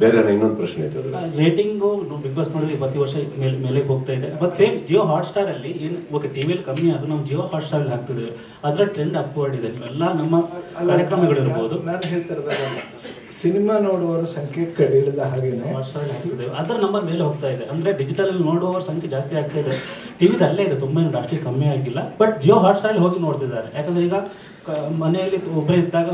ಬೇರೆ ಇನ್ನೊಂದು ಪ್ರಶ್ನೆ ಐತೆ ಅದ್ರ ರೇಟಿಂಗು ಬಿಗ್ ಬಾಸ್ ನೋಡಿದ್ರೆ ಪ್ರತಿ ವರ್ಷ ಮೇಲೆ ಹೋಗ್ತಾ ಇದೆ. ಬಟ್ ಸೇಮ್ ಜಿಯೋ ಹಾಟ್ಸ್ಟಾರ್ ಅಲ್ಲಿ ಏನು ಓಕೆ ಟಿವಿಯಲ್ಲಿ ಕಮ್ಮಿ ಆದ್ರೂ ನಾವು ಜಿಯೋ ಹಾಟ್ಸ್ಟಾರ್ ಅಲ್ಲಿ ಹಾಕ್ತಿದ್ದೇವೆ, ಅದರ ಟ್ರೆಂಡ್ ಅಪ್ವರ್ಡ್ ಇದೆ. ಎಲ್ಲ ನಮ್ಮ ಕಾರ್ಯಕ್ರಮಗಳಿರ್ಬೋದು. ನಾನು ಹೇಳ್ತಾ ಇರೋದಾಗ ಸಿನಿಮಾ ನೋಡುವವರ ಸಂಖ್ಯೆ ಇಳಿದ ಹಾಗೇನೆ ಹಾಟ್ಸ್ಟಾರ್ ಹಾಕ್ತಿದ್ದೇವೆ, ಅದರ ನಂಬರ್ ಮೇಲೆ ಹೋಗ್ತಾ ಇದೆ. ಅಂದ್ರೆ ಡಿಜಿಟಲ್ ಅಲ್ಲಿ ನೋಡುವವರ ಸಂಖ್ಯೆ ಜಾಸ್ತಿ ಆಗ್ತಾ ಇದೆ. ಟಿವಿದ ಅಲ್ಲೇ ಇದೆ, ತುಂಬಾ ಅಷ್ಟೇ ಕಮ್ಮಿ ಆಗಿಲ್ಲ. ಬಟ್ ಜಿಯೋ ಹಾಟ್ಸ್ಟಾರ್ ಅಲ್ಲಿ ಹೋಗಿ ನೋಡ್ತಿದ್ದಾರೆ. ಯಾಕಂದ್ರೆ ಈಗ ಮನೆಯಲ್ಲಿ ಒಬ್ಬರೇ ಇದ್ದಾಗ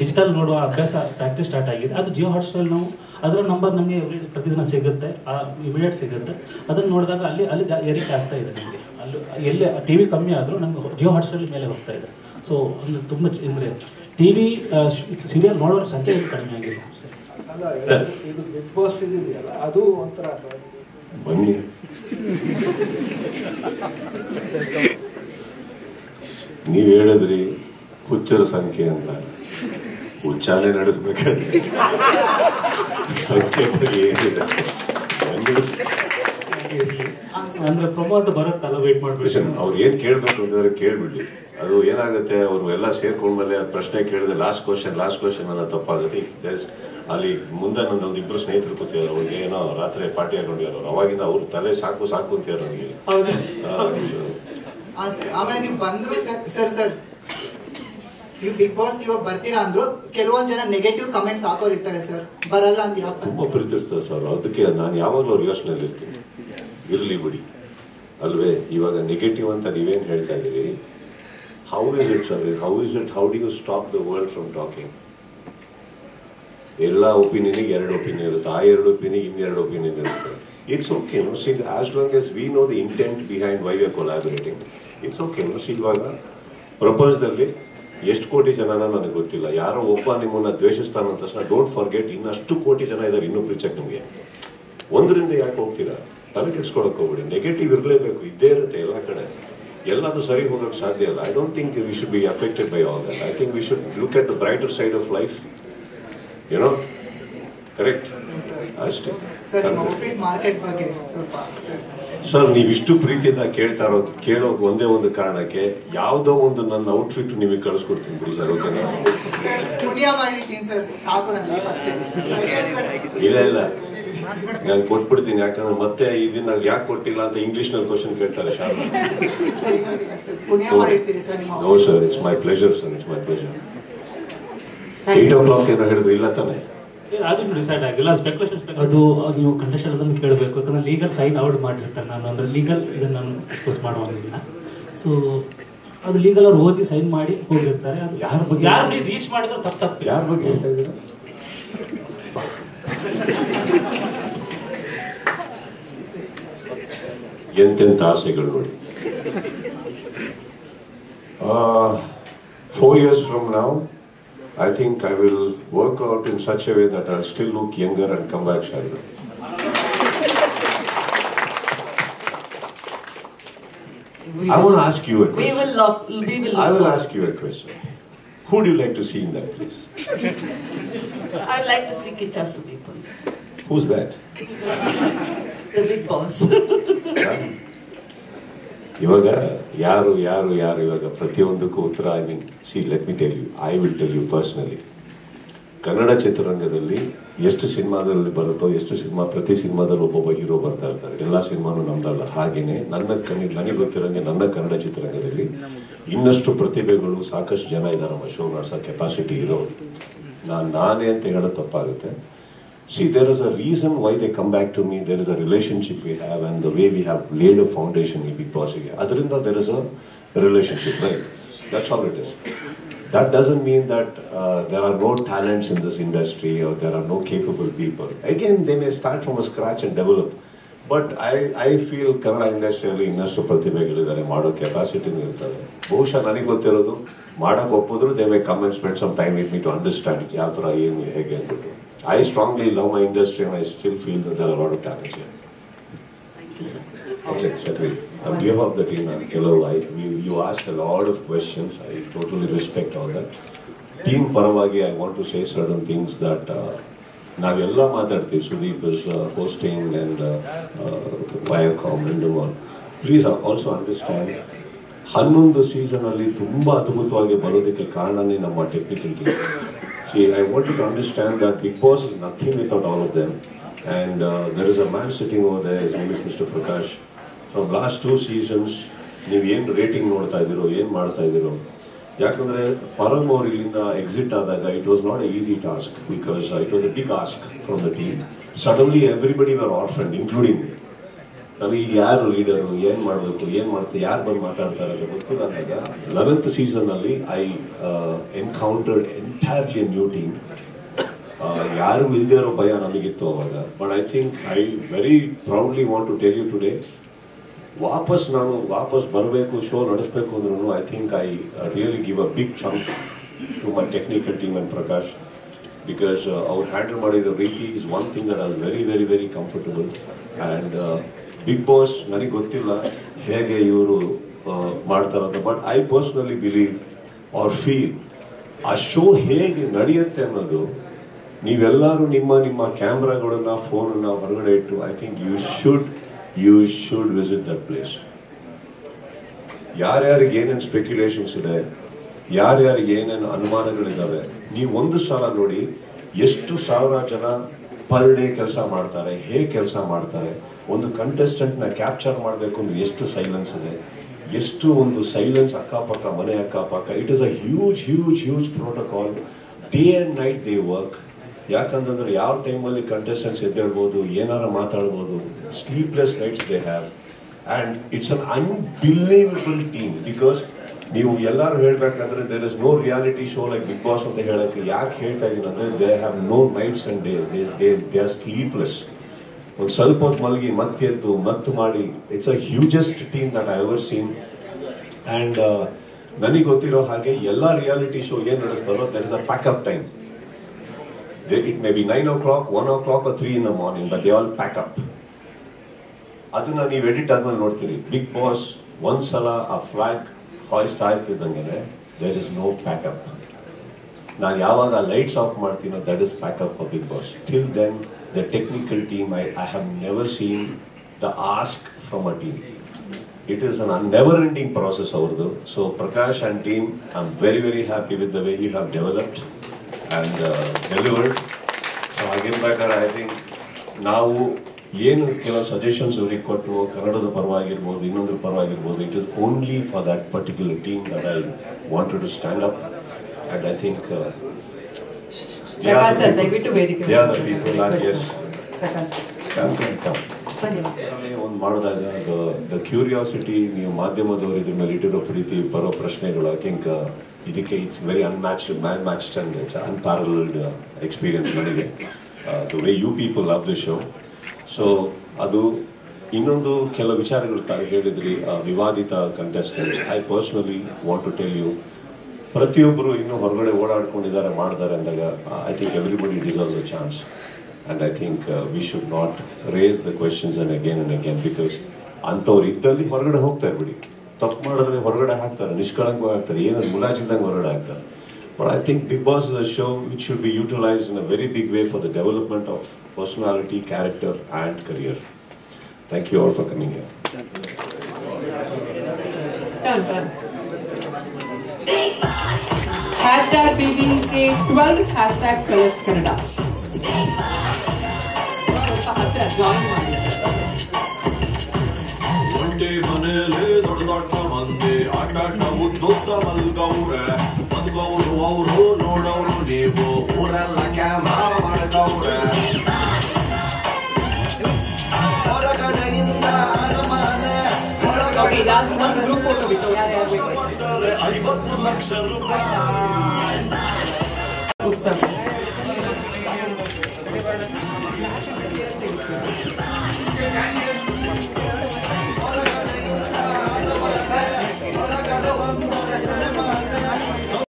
ಡಿಜಿಟಲ್ ನೋಡುವ ಅಭ್ಯಾಸ ಪ್ರಾಕ್ಟೀಸ್ ಸ್ಟಾರ್ಟ್ ಆಗಿದೆ. ಅದು ಜಿಯೋ ಹಾಟ್ಸ್ಟಾರ್ ನಾವು ಅದರ ನಂಬರ್ ನಮಗೆ ಪ್ರತಿದಿನ ಸಿಗುತ್ತೆ, ಇಮಿಡಿಯೇಟ್ ಸಿಗುತ್ತೆ. ಅದನ್ನು ನೋಡಿದಾಗ ಅಲ್ಲಿ ಏರಿಕೆ ಆಗ್ತಾ ಇದೆ ನಮಗೆ. ಅಲ್ಲಿ ಎಲ್ಲಿ ಟಿವಿ ಕಮ್ಮಿ ಆದರೂ ನಮ್ಗೆ ಜಿಯೋ ಹಾಟ್ಸ್ಟಾರ್ ಮೇಲೆ ಹೋಗ್ತಾ ಇದೆ. ಸೊ ಅಂದ್ರೆ ತುಂಬ ಅಂದರೆ ಟಿವಿ ಸೀರಿಯಲ್ ನೋಡೋರ ಸಂಖ್ಯೆ ಕಡಿಮೆ ಆಗಿಲ್ಲ. ಅಲ್ಲ, ಇದು ಬಿಗ್ ಬಾಸ್ ಇದೆಯಲ್ಲ ಅದು ಒಂಥರ ಬನ್ನಿ. ನೀವ್ ಹೇಳಿದ್ರಿ ಹುಚ್ಚರ ಸಂಖ್ಯೆ ಅಂತ, ಹುಚ್ಚಾನೆ ನಡೆಸ್ಬೇಕಾದ್ರೆ ಸಂಖ್ಯೆ ಬಗ್ಗೆ ಏನಿಲ್ಲ. ಅಂದ್ರೆ ಪ್ರೊಮೋ ಅಂತ ಬರುತ್ತಲ್ಲ, ವೇಟ್ ಮಾಡ್ಬೇಕು. ಅವ್ರು ಏನ್ ಕೇಳ್ಬೇಕು ಅಂತಂದ್ರೆ ಕೇಳ್ಬಿಡ್ಲಿ. ಅದು ಏನಾಗುತ್ತೆ, ಅವ್ರು ಎಲ್ಲ ಸೇರ್ಕೊಂಡ್ಮೇಲೆ ಪ್ರಶ್ನೆ ಕೇಳಿದ್ರೆ ಲಾಸ್ಟ್ ಕ್ವಶನ್ ಎಲ್ಲ ತಪ್ಪಾಗುತ್ತೆ. ಅಲ್ಲಿ ಮುಂದೆ ನಂದೊಂದು ಇಬ್ರು ಸ್ನೇಹಿತರು ಕೂತಿದ್ರು, ಅವ್ರಿಗೆ ಏನೋ ರಾತ್ರಿ ಪಾರ್ಟಿ ಹಾಕೊಂಡಿದ್ರು, ಅವಾಗಿಂದ ಅವ್ರ ತಲೆ ಸಾಕು ಅಂತಾರೆ ನನಗೆ. ಆಮೇಲೆ ನೀವು ಬಂದ್ರು ಸರ್ ನೀವು ಬಿಗ್ ಬಾಸ್ ಇವಾಗ ಬರ್ತೀರಾ ಅಂದ್ರು ಕೆಲವೊಂದ್ ಜನ ನೆಗೆಟಿವ್ ಕಮೆಂಟ್ಸ್ ಹಾಕೋರು ಇರ್ತಾರೆ ಸರ್, ಬರಲ್ಲ ಅಂತ ತುಂಬಾ ಪ್ರೀತಿಸ್ತಾರೆ ಸರ್. ಅದಕ್ಕೆ ನಾನು ಯಾವಾಗಲೂ ಅವ್ರ ಯೋಚನೆಯಲ್ಲಿ ಇರ್ತೀನಿ, ಇರ್ಲಿ ಬಿಡಿ ಅಲ್ವೇ. ಇವಾಗ ನೆಗೆಟಿವ್ ಅಂತ ನೀವೇನ್ ಹೇಳ್ತಾ ಇದೀರಿ, how is it sir, how do you stop the world from talking? ಎಲ್ಲ ಒಪಿನಿಯನ್ಗೆ 2 ಒಪಿನಿಯನ್ ಇರುತ್ತೆ, ಆ 2 ಒಪಿನಿಯನ್ಗೆ ಇನ್ನೆರಡು ಒಪಿನಿಯನ್ ಇರುತ್ತೆ. It's okay no, see as long as we know the intent behind why we are collaborating, it's okay no. See ಇವಾಗ ಪ್ರಪಂಚದಲ್ಲಿ ಎಷ್ಟು ಕೋಟಿ ಜನನ ನನಗೆ ಗೊತ್ತಿಲ್ಲ, ಯಾರೋ ಒಬ್ಬ ನಿಮ್ಮನ್ನ ದ್ವೇಷಿಸ್ತಾನ ಅಂತ ತಕ್ಷಣ ಡೋಂಟ್ ಫಾರ್ಗೆಟ್ ಇನ್ನಷ್ಟು ಕೋಟಿ ಜನ ಇದ್ದಾರೆ ಇನ್ನೂ ಪ್ರೀಚಕ್ ನಿಮಗೆ. ಒಂದರಿಂದ ಯಾಕೆ ಹೋಗ್ತೀರಾ? ತಲೆ ಕೆಡ್ಸ್ಕೊಳಕ್ ಹೋಗ್ಬಿಡಿ. ನೆಗೆಟಿವ್ ಇರಲೇಬೇಕು, ಇದ್ದೇ ಇರುತ್ತೆ ಎಲ್ಲ ಕಡೆ. ಎಲ್ಲದು ಸರಿ ಹೋಗಕ್ಕೆ ಸಾಧ್ಯ ಇಲ್ಲ. I don't think we should be affected by all that. I think we should look at the brighter side of life, ಏನೋ ಕರೆಕ್ಟ್ ಅಷ್ಟೇ. ಸರ್ ನೀವಿಷ್ಟು ಪ್ರೀತಿಯಿಂದ ಕೇಳೋ ಒಂದೇ ಒಂದು ಕಾರಣಕ್ಕೆ ಯಾವುದೋ ಒಂದು ನನ್ನ ಔಟ್ಫಿಟ್ ನಿಮಗೆ ಕಳಿಸ್ಕೊಡ್ತೀನಿ ಬಿಡಿ ಸರ್, ಓಕೆನಾ? ಇಲ್ಲ ನಾನು ಕೊಟ್ಬಿಡ್ತೀನಿ, ಯಾಕಂದ್ರೆ ಮತ್ತೆ ಇದನ್ನ ಯಾಕೆ ಕೊಟ್ಟಿಲ್ಲ ಅಂತ ಇಂಗ್ಲಿಷ್ ನಲ್ಲಿ ಕ್ವಶನ್ ಕೇಳ್ತಾರೆ ಶಾಲೆ. No sir, it's my pleasure sir, it's my pleasure. 8 o'clock ಏನೋ ಹೇಳಿದ್ರು, ಇಲ್ಲ ತಾನೆ? ಡಿಸೈಡ್ ಆಗಿಲ್ಲ, ಸ್ಪೆಕ್ಯುಲೇಷನ್. ಅದು ನೀವು ಕಂಡೀಷನ್ ಅದನ್ನು ಕೇಳಬೇಕು, ಯಾಕಂದ್ರೆ ಲೀಗಲ್ ಸೈನ್ ಔಟ್ ಮಾಡಿರ್ತಾರೆ. ನಾನು ಅಂದ್ರೆ ಲೀಗಲ್ ಇದನ್ನು ನಾನು ಎಕ್ಸ್ಪೋಸ್ ಮಾಡುವಂಗಿಲ್ಲ. ಸೊ ಅದು ಲೀಗಲ್ ಅವ್ರು ಓದಿ ಸೈನ್ ಮಾಡಿ ಹೋಗಿರ್ತಾರೆ. ಅದು ಯಾರು ನೀವು ರೀಚ್ ಮಾಡಿದ್ರು ತಪ್ಪು. ಯಾರ ಬಗ್ಗೆ ಹೇಳ್ತಾ ಇದ್ದೀರಾ? ಎಂತೆಂತ ಆಸೆಗಳು ನೋಡಿ. 4 years from now I think I will work out in such a way that I'll still look younger and come back, Sharda. I want to ask you a question. I will ask you a question. Who do you like to see in that place? I'd like to see Kicha Sudeepan. Who's that? The big boss. ಇವಾಗ ಯಾರು ಇವಾಗ ಪ್ರತಿಯೊಂದಕ್ಕೂ ಉತ್ತರ. I mean see let me tell you, I will tell you personally. Kannada ಚಿತ್ರರಂಗದಲ್ಲಿ ಎಷ್ಟು ಸಿನಿಮಾದಲ್ಲಿ ಬರುತ್ತೋ, ಎಷ್ಟು ಸಿನಿಮಾ, ಪ್ರತಿ ಸಿನಿಮಾದಲ್ಲಿ ಒಬ್ಬೊಬ್ಬ ಹೀರೋ ಬರ್ತಾ ಇರ್ತಾರೆ. ಎಲ್ಲ ಸಿನಿಮಾನು ನಮ್ದಲ್ಲ. ಹಾಗೇನೆ ನನಗೆ ಗೊತ್ತಿರೋಂಗೆ ನನ್ನ ಕನ್ನಡ ಚಿತ್ರರಂಗದಲ್ಲಿ ಇನ್ನಷ್ಟು ಪ್ರತಿಭೆಗಳು ಸಾಕಷ್ಟು ಜನ ಇದ್ದಾರೆ ನಮ್ಮ ಶೋ ನಡೆಸೋ ಕೆಪಾಸಿಟಿ ಇರೋರು. ನಾನೇ ಅಂತ ಹೇಳೋದು ತಪ್ಪಾಗುತ್ತೆ. See, there is a reason why they come back to me. There is a relationship we have, and the way we have laid a foundation in Big Boss. Adrinda, there is a relationship, right? That's all it is. That doesn't mean that there are no talents in this industry or there are no capable people. Again, they may start from a scratch and develop. But I feel Kannada industry ಇನ್ನಷ್ಟು ಪ್ರತಿಭೆಗಳಿದ್ದಾರೆ, ಮಾಡೋ capacity ಇರ್ತದೆ. ಬಹುಶಃ ನನಗೆ ಗೊತ್ತಿರೋದು, ಮಾಡಕ್ಕೆ ಒಪ್ಪಿದ್ರು they may come and spend some time with me to understand ಯಾವ ಥರ ಏನು ಹೇಗೆ ಅಂದ್ಬಿಟ್ಟು. I strongly love my industry and I still feel that there are a lot of talents here. Thank you, sir. Okay, Shakri. On behalf of the team, you asked a lot of questions. I totally respect all that. Team Paravagi, I want to say certain things that ನಾವೆಲ್ಲ ಮಾತಾಡ್ತೀವಿ. Sudeep is hosting and Viacom and all. Please also understand, 11 season ಅಲ್ಲಿ ತುಂಬಾ ಅದ್ಭುತವಾಗಿ ಬರೋದಕ್ಕೆ ಕಾರಣನೇ ನಮ್ಮ technical team. See, I want you to understand that Big Boss is nothing without all of them. And there is a man sitting over there, his name is Mr. Prakash. From last 2 seasons, ನೀವು ಏನು rating ನೋಡ್ತಾ ಇದ್ದೀರೋ, ಏನು ಮಾಡ್ತಾ ಇದ್ದೀರೋ. ಯಾಕಂದರೆ ಪರಮ್ ಅವರು ಇಲ್ಲಿಂದ ಎಕ್ಸಿಟ್ ಆದಾಗ it was not a easy task, because it was a big ask from the team. Suddenly everybody were orphan, including me. ನಮಗೆ ಯಾರು ಲೀಡರು, ಏನು ಮಾಡಬೇಕು, ಏನು ಮಾಡ್ತಾರೆ, ಯಾರು ಬಂದು ಮಾತಾಡ್ತಾರೆ ಅಂತ ಗೊತ್ತಿಲ್ಲ ಅಂದಾಗ 11th ಸೀಸನ್ನಲ್ಲಿ I encountered entirely new team. ಯಾರು ಇಲ್ಲದೆ ಇರೋ ಭಯ ನಮಗಿತ್ತು ಅವಾಗ. But I think I very proudly want to tell you today, ವಾಪಸ್ ಬರಬೇಕು, ಶೋ ನಡೆಸಬೇಕು ಅಂದ್ರೂ I think I really give a big chunk to my technical team and Prakash. Because ಅವ್ರು ಹ್ಯಾಂಡಲ್ ಮಾಡಿರೋ ರೀತಿ is one thing that I was very very very comfortable. And Bigg Boss ನನಗೆ ಗೊತ್ತಿಲ್ಲ ಹೇಗೆ ಇವರು ಮಾಡ್ತಾರಂತ, but I personally believe or feel ಆ show ಹೇಗೆ ನಡೆಯುತ್ತೆ ಅನ್ನೋದು ನೀವೆಲ್ಲರೂ ನಿಮ್ಮ ಕ್ಯಾಮ್ರಾಗಳನ್ನ ಫೋನನ್ನ ಹೊರಗಡೆ ಇಟ್ಟು I think you should visit that place. ಯಾರ್ಯಾರಿಗೆ ಏನೇನು ಸ್ಪೆಕ್ಯುಲೇಷನ್ಸ್ ಇದೆ, ಯಾರ್ಯಾರಿಗೆ ಏನೇನು ಅನುಮಾನಗಳಿದ್ದಾವೆ, ನೀವು ಒಂದು ಸಲ ನೋಡಿ ಎಷ್ಟು ಸಾವಿರ ಜನ ಪರ್ ಡೇ ಕೆಲಸ ಮಾಡ್ತಾರೆ, ಹೇಗೆ ಕೆಲಸ ಮಾಡ್ತಾರೆ, ಒಂದು ಕಂಟೆಸ್ಟೆಂಟ್ನ ಕ್ಯಾಪ್ಚರ್ ಮಾಡಬೇಕು ಅಂದ್ರೆ ಎಷ್ಟು ಸೈಲೆನ್ಸ್ ಇದೆ, ಎಷ್ಟು ಒಂದು ಸೈಲೆನ್ಸ್ ಅಕ್ಕಪಕ್ಕ ಮನೆ ಅಕ್ಕಪಕ್ಕ. It is a huge protocol. Day and night they work. ಯಾಕಂತಂದ್ರೆ ಯಾವ ಟೈಮಲ್ಲಿ ಕಂಟೆಸ್ಟೆಂಟ್ಸ್ ಎದ್ದೇಳ್ಬೋದು, ಏನಾರ ಮಾತಾಡ್ಬೋದು. Sleepless nights they have and it's un unbelievable team. Because ನೀವು ಎಲ್ಲರೂ ಹೇಳ್ಬೇಕಂದ್ರೆ there is no reality show like Bigg Boss ಅಂತ ಹೇಳಕ್ಕೆ ಯಾಕೆ ಹೇಳ್ತಾ ಇದ್ದೀನಿ ಅಂದರೆ they have no nights and days. They are sleepless. ಒಂದು ಸ್ವಲ್ಪ ಹೊತ್ತು ಮಲಗಿ ಮತ್ತೆ ಎದ್ದು ಮತ್ತೆ ಮಾಡಿ. It's a hugest team that I ever seen. And ನನಗೆ ಗೊತ್ತಿರೋ ಹಾಗೆ ಎಲ್ಲ ರಿಯಾಲಿಟಿ ಶೋ ಏನು ನಡೆಸ್ತಾರೋ there is a packup time. It may be 9 o'clock, 1 o'clock or 3 in the morning, but they all pack up. ಅದನ್ನ ನೀವು ಎಡಿಟ್ ಆದ್ಮೇಲೆ ನೋಡ್ತೀರಿ. ಬಿಗ್ ಬಾಸ್ ಒಂದ್ಸಲ ಆ ಫ್ಲಾಗ್ ಹಾಯ್ಸ್ಟ್ ಆಗ್ತಿದ್ದಂಗೆ ದೇರ್ ಇಸ್ ನೋ ಪ್ಯಾಕಪ್. ನಾನು ಯಾವಾಗ ಲೈಟ್ಸ್ ಆಫ್ ಮಾಡ್ತೀನೋ that is packup for Bigg Boss. Till then the technical team I have never seen the ask from a team. It is an never ending process ಅವ್ರದ್ದು. So Prakash and team, I am very happy with the way you have developed and delivered. So ಹಾಗಿರ್ಬೇಕಾದ್ರೆ I think ನಾವು ಏನು ಕೆಲವು suggestions ಅವ್ರಿಗೆ ಕೊಟ್ಟು ಕನ್ನಡದ ಪರವಾಗಿರ್ಬೋದು, ಇನ್ನೊಂದ್ರ ಪರವಾಗಿರ್ಬೋದು, it is only for that particular team that I wanted to stand up. And I think ಒಂದು ಮಾಡಿದಾಗ ದ ಕ್ಯೂರಿಯಾಸಿಟಿ, ನೀವು ಮಾಧ್ಯಮದವರು ಇದ್ರ ಮೇಲೆ ಇಟ್ಟಿರೋ ಪ್ರೀತಿ, ಬರೋ ಪ್ರಶ್ನೆಗಳು, ಐ ಥಿಂಕ್ ಇದಕ್ಕೆ it's very matched and it's unparalleled experience ನನಗೆ. The way you people love the show. So ಅದು ಇನ್ನೊಂದು ಕೆಲವು ವಿಚಾರಗಳು ತಾವು ಹೇಳಿದ್ರಿ, ವಿವಾದಿತ contestants. I personally want to tell you, ಪ್ರತಿಯೊಬ್ಬರು ಇನ್ನೂ ಹೊರಗಡೆ ಓಡಾಡ್ಕೊಂಡಿದ್ದಾರೆ ಮಾಡ್ತಾರೆ ಅಂದಾಗ I think everybody deserves a chance. And I think we should not raise the questions and again because ಅಂಥವ್ರು ಇದ್ದಲ್ಲಿ ಹೊರಗಡೆ ಹೋಗ್ತಾ ಇರ್ಬಿಡಿ. ತಪ್ಪು ಮಾಡಿದ್ರೆ ಹೊರಗಡೆ ಹಾಕ್ತಾರೆ, ನಿಷ್ಕಳಂಕವಾಗಿ ಹಾಕ್ತಾರೆ, ಏನಾದ್ರು ಮುಲಾಜಿಲ್ದಂಗೆ ಹೊರಗಡೆ ಹಾಕ್ತಾರೆ. But I think Bigg boss is a show which should be utilised in a very big way for the development of personality, character and career. Thank you all for coming here. #BBK12 #Colors Kannada. ಮನೇಲಿ ದೊಡ್ಡ ದೊಡ್ಡ ಮಂದಿ ಆಟ ಉದ್ದೋತ್ತ ಮಲ್ಗವ್ರೆ, ಬದುಕವ್ರು ಅವರು ನೋಡವ್ರು ನೀವು, ಊರೆಲ್ಲ camera ಮಾಡ್ಕವ್ರೆ. ಹೊರಗಡೆಯಿಂದ ಅರಮನೆ, ಒಳಗಡೆ 50 ಲಕ್ಷ ರೂಪಾಯಿ.